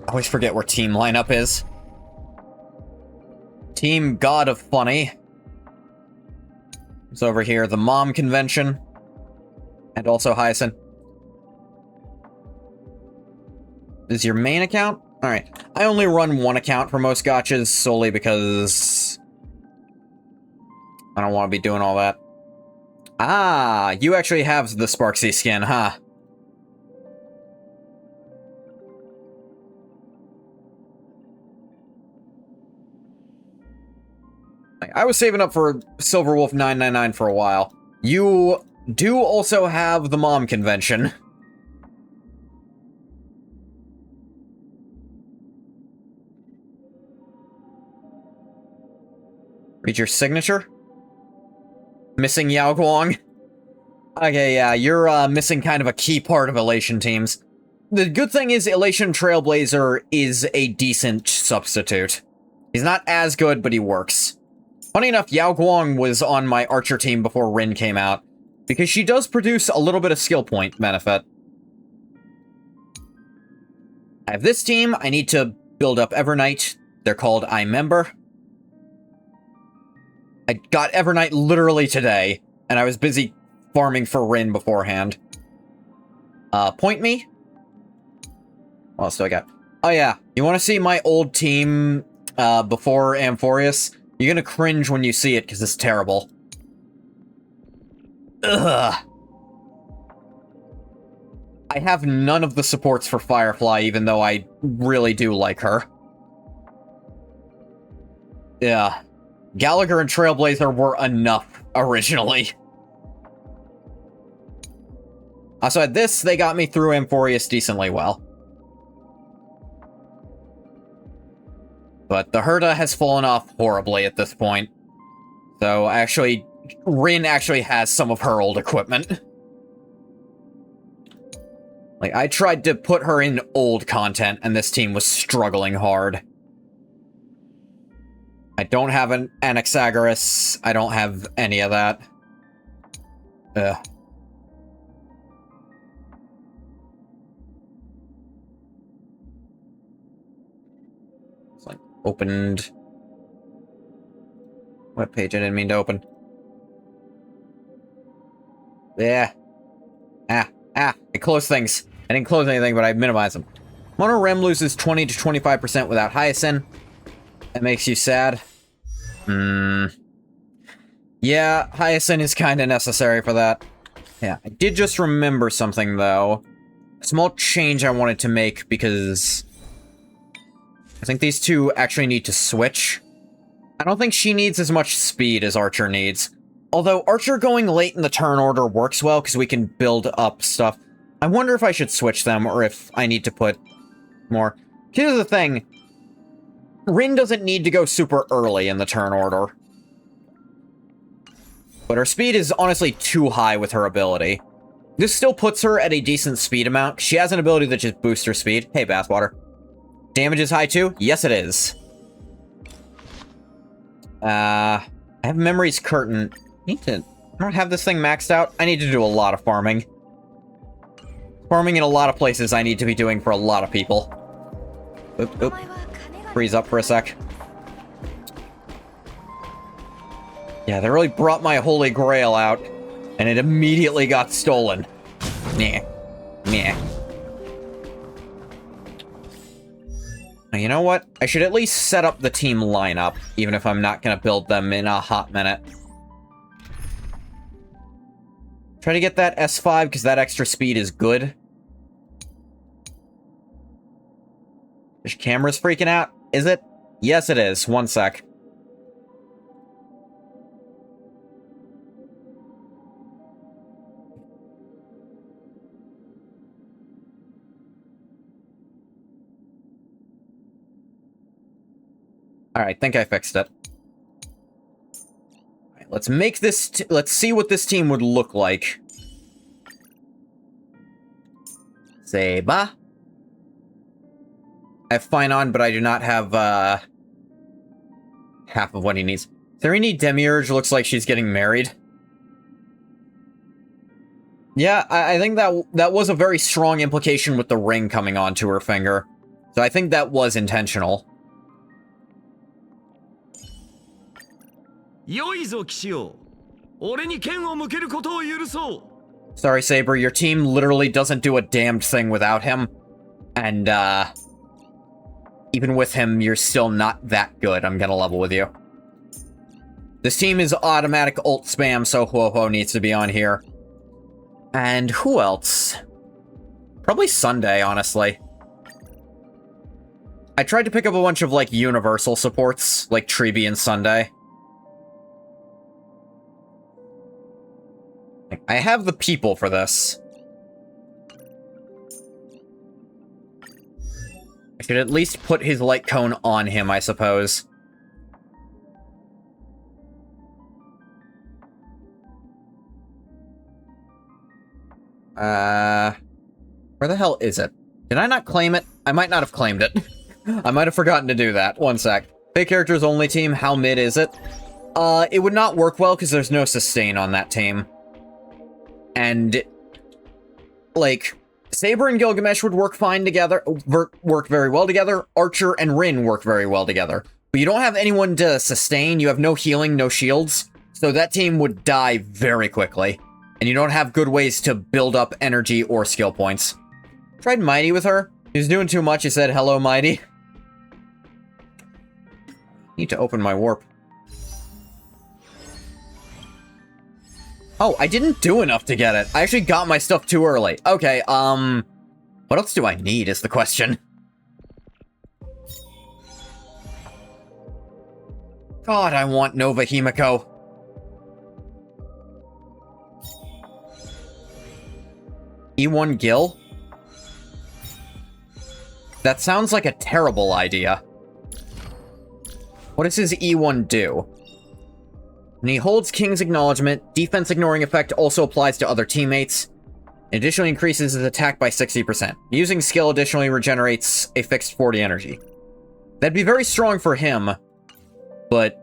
Speaker 1: I always forget where team lineup is. Team God of Funny. It's over here, the Mom Convention. And also Hyacinth. This is your main account? Alright. I only run one account for most gachas solely because I don't want to be doing all that. Ah, you actually have the Sparksy skin, huh? I was saving up for Silver Wolf 999 for a while. You do also have the mom convention. Read your signature? Missing Yao Guang? Okay, yeah, you're missing kind of a key part of Elation teams. The good thing is Elation Trailblazer is a decent substitute. He's not as good, but he works. Funny enough, Yao Guang was on my Archer team before Rin came out, because she does produce a little bit of skill point benefit. I have this team. I need to build up Evernight. They're called iMember. I got Evernight literally today, and I was busy farming for Rin beforehand. Point me? What else do I got? Oh yeah, you want to see my old team before Amphorius? You're gonna cringe when you see it, because it's terrible. Ugh. I have none of the supports for Firefly, even though I really do like her. Yeah. Gallagher and Trailblazer were enough originally. So at this, they got me through Amphorius decently well. But the Herda has fallen off horribly at this point. So actually, Rin actually has some of her old equipment. Like, I tried to put her in old content, and this team was struggling hard. I don't have an Anaxagoras. I don't have any of that. Ugh. It's like, opened... What page I didn't mean to open. Yeah. I closed things. I didn't close anything, but I minimized them. Mono Rem loses 20 to 25% without Hyacinth. That makes you sad. Yeah, Hyacinth is kind of necessary for that. Yeah, I did just remember something, though. A small change I wanted to make, because I think these two actually need to switch. I don't think she needs as much speed as Archer needs. Although Archer going late in the turn order works well, because we can build up stuff. I wonder if I should switch them, or if I need to put more. Here's the thing. Rin doesn't need to go super early in the turn order. But her speed is honestly too high with her ability. This still puts her at a decent speed amount. She has an ability that just boosts her speed. Hey, Bathwater. Damage is high too? Yes, it is. I have Memory's Curtain. I don't have this thing maxed out. I need to do a lot of farming. Farming in a lot of places I need to be doing for a lot of people. Oop. Freeze up for a sec. Yeah, they really brought my Holy Grail out, and it immediately got stolen. Nah. Now, you know what? I should at least set up the team lineup, even if I'm not gonna build them in a hot minute. Try to get that S5, because that extra speed is good. This camera's freaking out. Is it? Yes, it is. One sec. Alright, think I fixed it. Alright, let's make this... let's see what this team would look like. Seba. I have Fine on, but I do not have, half of what he needs. Serini Demiurge looks like she's getting married. Yeah, I think that was a very strong implication with the ring coming onto her finger. So I think that was intentional.
Speaker 8: よいぞ騎士よ、俺に剣を向けることを許そう。
Speaker 1: Sorry, Saber, your team literally doesn't do a damned thing without him. And, even with him, you're still not that good. I'm gonna level with you. This team is automatic ult spam, so Huohuo needs to be on here. And who else? Probably Sunday, honestly. I tried to pick up a bunch of, like, universal supports, like Treeby and Sunday. I have the people for this. I should at least put his light cone on him, I suppose. Where the hell is it? Did I not claim it? I might not have claimed it. I might have forgotten to do that. One sec. Fake characters only team, how mid is it? It would not work well because there's no sustain on that team. And, like, Saber and Gilgamesh would work fine together, work very well together. Archer and Rin work very well together. But you don't have anyone to sustain, you have no healing, no shields, so that team would die very quickly. And you don't have good ways to build up energy or skill points. Tried Mighty with her. He was doing too much, he said, hello, Mighty. Need to open my warp. Oh, I didn't do enough to get it. I actually got my stuff too early. Okay, what else do I need is the question. God, I want Nova Himiko. E1 Gil? That sounds like a terrible idea. What does his E1 do? When he holds King's Acknowledgement, defense ignoring effect also applies to other teammates. It additionally increases his attack by 60%. Using skill additionally regenerates a fixed 40 energy. That'd be very strong for him, but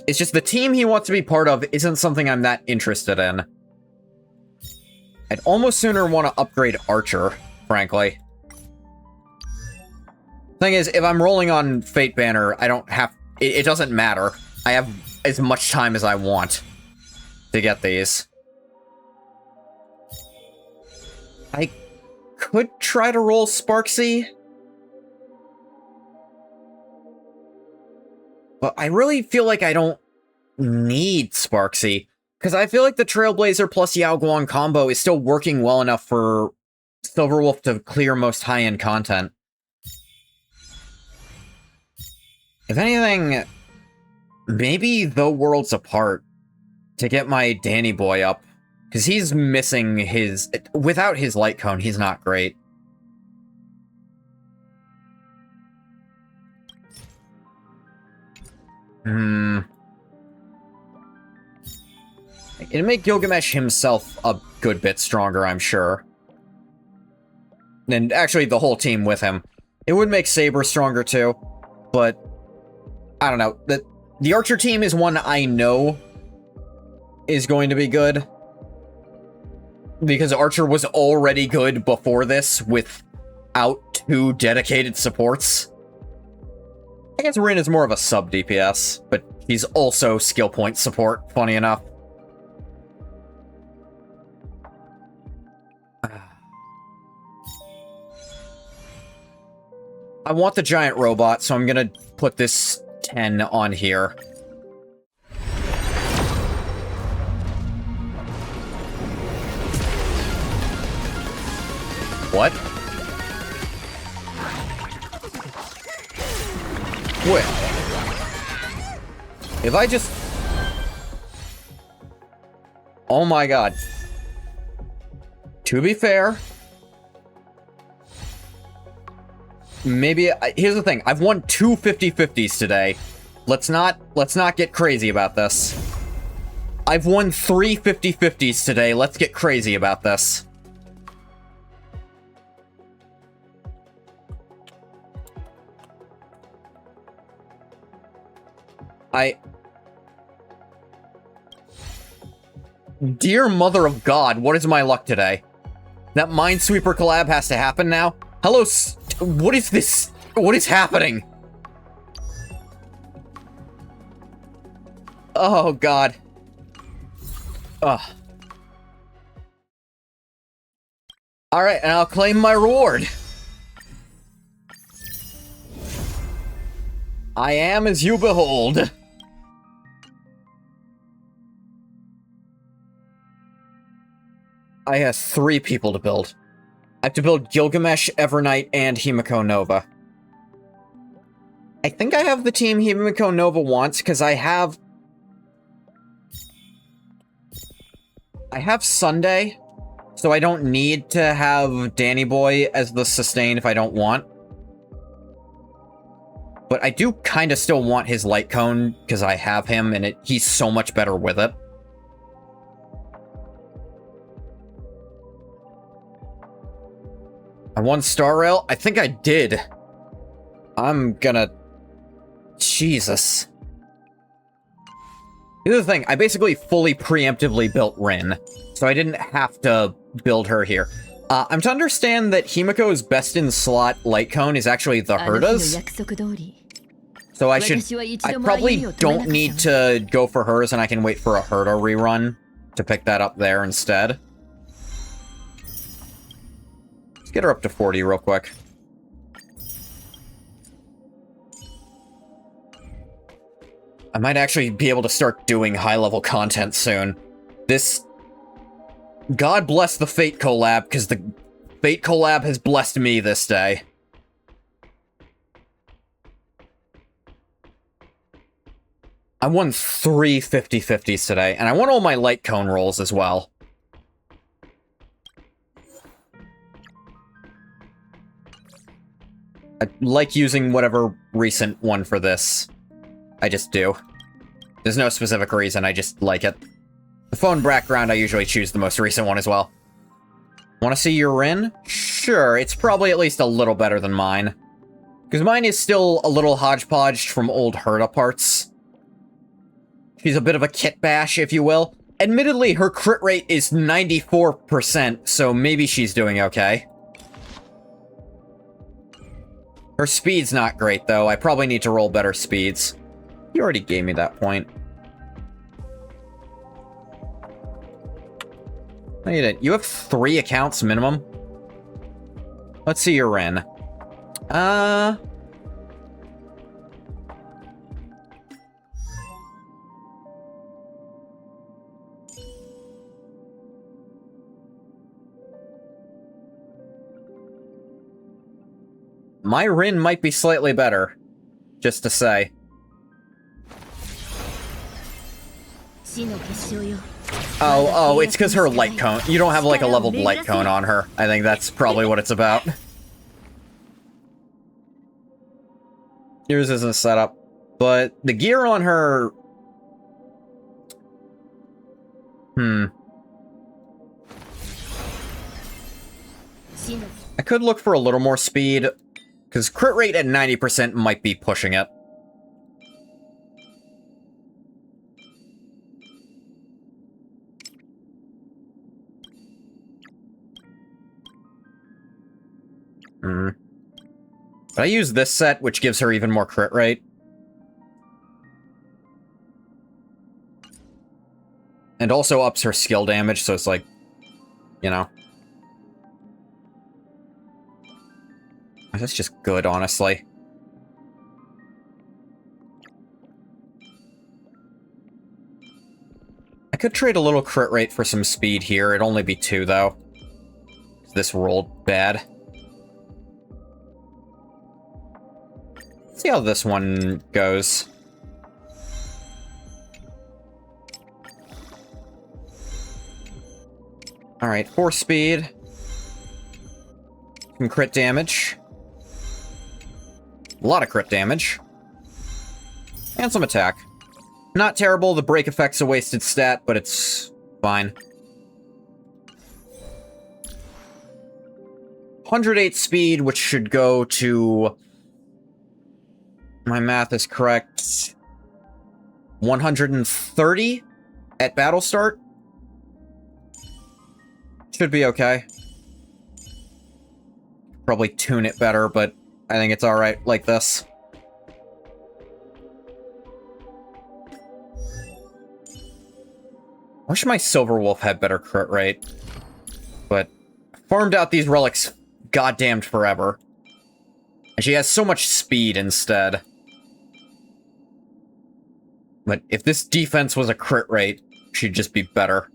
Speaker 1: it's just the team he wants to be part of isn't something I'm that interested in. I'd almost sooner want to upgrade Archer, frankly. Thing is, if I'm rolling on Fate Banner, I don't have... It doesn't matter. I have as much time as I want to get these. I could try to roll Sparksy, but I really feel like I don't need Sparksy, because I feel like the Trailblazer plus Yao Guang combo is still working well enough for Silverwolf to clear most high-end content. If anything, maybe The Worlds Apart to get my Danny boy up, because he's missing his... Without his light cone, he's not great. It'd make Gilgamesh himself a good bit stronger, I'm sure. And actually, the whole team with him. It would make Saber stronger too, but... I don't know. The Archer team is one I know is going to be good. Because Archer was already good before this without 2 dedicated supports. I guess Rin is more of a sub DPS, but he's also skill point support, funny enough. I want the giant robot, so I'm gonna put this 10 on here. What? Wait. If I just... Oh my god. To be fair... Maybe... Here's the thing. I've won 2 50-50s today. Let's not get crazy about this. I've won 3 50-50s today. Let's get crazy about this. Dear Mother of God, what is my luck today? That Minesweeper collab has to happen now? Hello, what is this? What is happening? Oh, God. Ugh. Alright, and I'll claim my reward. I am as you behold. I have 3 people to build. I have to build Gilgamesh, Evernight, and Himiko Nova. I think I have the team Himiko Nova wants, because I have Sunday, so I don't need to have Danny Boy as the sustain if I don't want. But I do kind of still want his Light Cone, because I have him, and he's so much better with it. I won Star Rail? I think I did. I'm gonna... Jesus. Here's the thing, I basically fully preemptively built Rin, so I didn't have to build her here. I'm to understand that Himiko's best in slot Light Cone is actually the Herda's. So I probably don't need to go for hers, and I can wait for a Herda rerun to pick that up there instead. Let's get her up to 40 real quick. I might actually be able to start doing high-level content soon. This... God bless the Fate collab, because the Fate collab has blessed me this day. I won 3 50-50s today, and I won all my Light Cone rolls as well. I like using whatever recent one for this. I just do. There's no specific reason, I just like it. The phone background, I usually choose the most recent one as well. Want to see your Rin? Sure, it's probably at least a little better than mine. Because mine is still a little hodgepodged from old Herda parts. She's a bit of a kit bash, if you will. Admittedly, her crit rate is 94%, so maybe she's doing okay. Her speed's not great, though. I probably need to roll better speeds. You already gave me that point. No, you didn't. You have 3 accounts minimum? Let's see your Ren. My Rin might be slightly better. Just to say. Oh, it's because her Light Cone. You don't have, like, a leveled Light Cone on her. I think that's probably what it's about. Yours isn't set up. But the gear on her... I could look for a little more speed, because crit rate at 90% might be pushing it. But I use this set, which gives her even more crit rate. And also ups her skill damage, so it's like, you know. That's just good, honestly. I could trade a little crit rate for some speed here. It'd only be 2, though. This rolled bad. See how this one goes. Alright, 4 speed. Some crit damage. A lot of crit damage. And some attack. Not terrible, the break effect's a wasted stat, but it's fine. 108 speed, which should go to... My math is correct. 130 at battle start. Should be okay. Probably tune it better, but I think it's alright like this. I wish my Silver Wolf had better crit rate. But farmed out these relics goddamned forever. And she has so much speed instead. But if this defense was a crit rate, she'd just be better.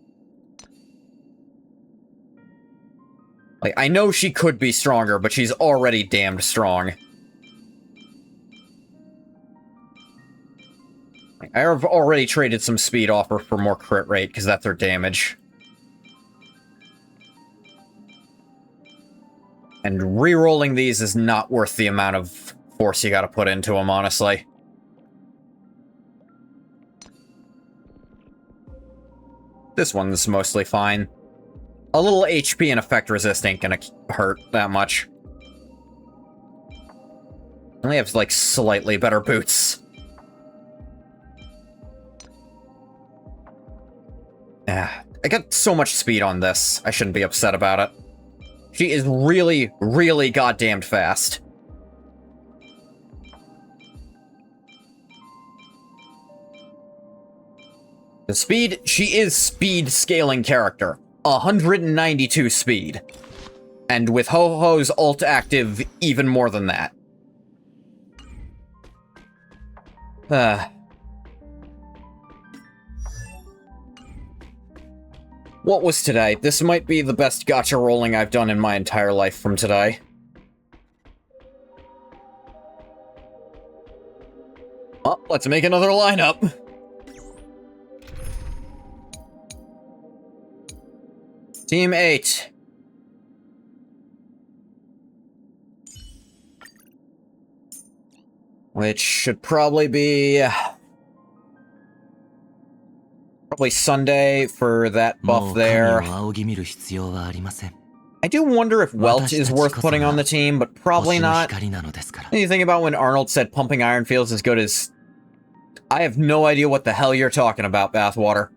Speaker 1: Like, I know she could be stronger, but she's already damned strong. I've already traded some speed off her for more crit rate, because that's her damage. And re-rolling these is not worth the amount of force you gotta put into them, honestly. This one's mostly fine. A little HP and effect resist ain't gonna hurt that much. Only have, like, slightly better boots. I got so much speed on this, I shouldn't be upset about it. She is really, really goddamned fast. The speed, she is speed scaling character. 192 speed. And with Ho-Ho's ult active, even more than that. What was today? This might be the best gacha rolling I've done in my entire life from today. Well, let's make another lineup. Team 8. Which should probably be... probably Sunday for that buff there. I do wonder if Welt is worth putting on the team, but probably not. You think about when Arnold said pumping iron feels as good as... I have no idea what the hell you're talking about, Bathwater.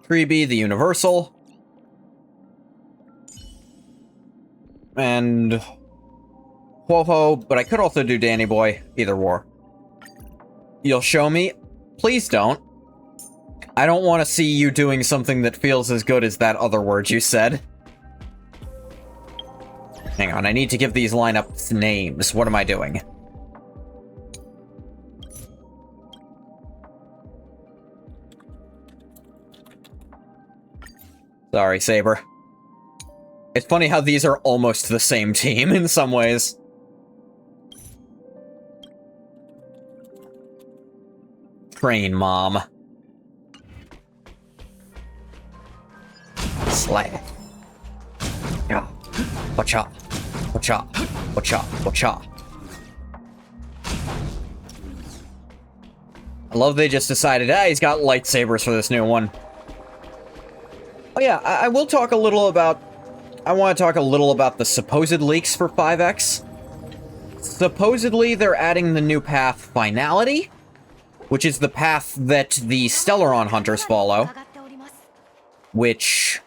Speaker 1: 3B, the Universal. And... Ho-Ho, but I could also do Danny Boy. Either war. You'll show me? Please don't. I don't want to see you doing something that feels as good as that other word you said. Hang on, I need to give these lineups names. What am I doing? Sorry, Saber. It's funny how these are almost the same team in some ways. Train Mom. Slay. Yeah. Watch out. Watch out. Watch out. Watch out. I love they just decided, he's got lightsabers for this new one. Oh yeah, I will talk a little about... I want to talk a little about the supposed leaks for 5X. Supposedly, they're adding the new path Finality, which is the path that the Stellaron hunters follow. Which,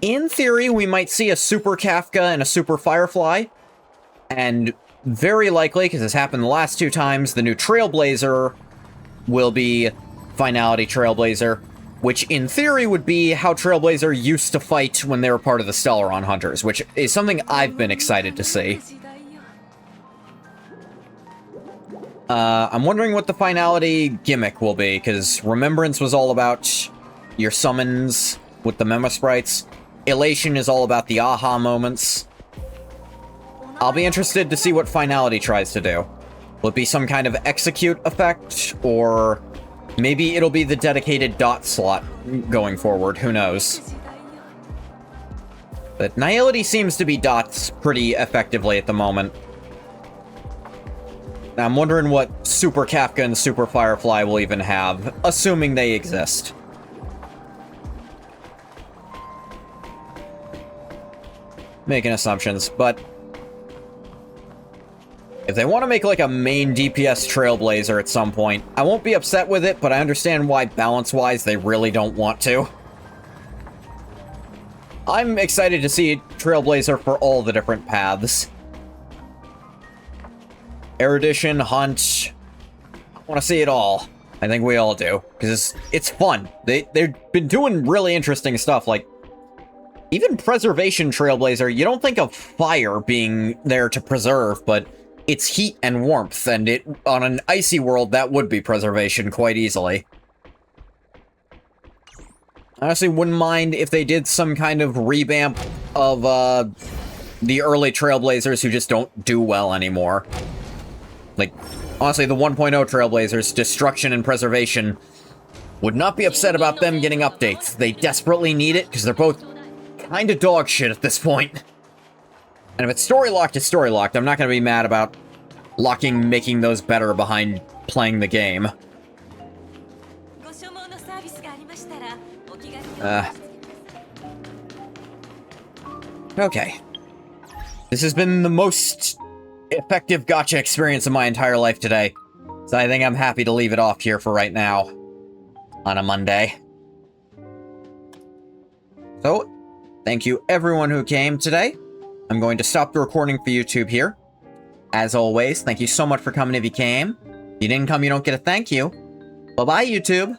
Speaker 1: in theory, we might see a Super Kafka and a Super Firefly. And very likely, because this happened the last 2 times, the new Trailblazer will be Finality Trailblazer. Which, in theory, would be how Trailblazer used to fight when they were part of the Stellaron hunters, which is something I've been excited to see. I'm wondering what the Finality gimmick will be, because Remembrance was all about your summons with the Memo Sprites. Elation is all about the aha moments. I'll be interested to see what Finality tries to do. Will it be some kind of execute effect, or maybe it'll be the dedicated dot slot going forward, who knows. But Nihility seems to be dots pretty effectively at the moment. I'm wondering what Super Kafka and Super Firefly will even have, assuming they exist. Making assumptions, but if they want to make like a main DPS Trailblazer at some point, I won't be upset with it, but I understand why balance-wise they really don't want to. I'm excited to see Trailblazer for all the different paths. Erudition, Hunt, I want to see it all. I think we all do, because it's fun. They've been doing really interesting stuff, like Even Preservation Trailblazer, you don't think of fire being there to preserve, but it's heat and warmth, and on an icy world, that would be Preservation quite easily. I honestly wouldn't mind if they did some kind of revamp of, the early Trailblazers who just don't do well anymore. Like, honestly, the 1.0 Trailblazers, Destruction and Preservation, would not be upset about them getting updates. They desperately need it, because they're both kind of dog shit at this point. And if it's story-locked, it's story-locked. I'm not going to be mad about making those better behind playing the game. Okay. This has been the most effective gacha experience of my entire life today. So I think I'm happy to leave it off here for right now. On a Monday. So, thank you everyone who came today. I'm going to stop the recording for YouTube here. As always, thank you so much for coming if you came. If you didn't come, you don't get a thank you. Bye-bye, YouTube.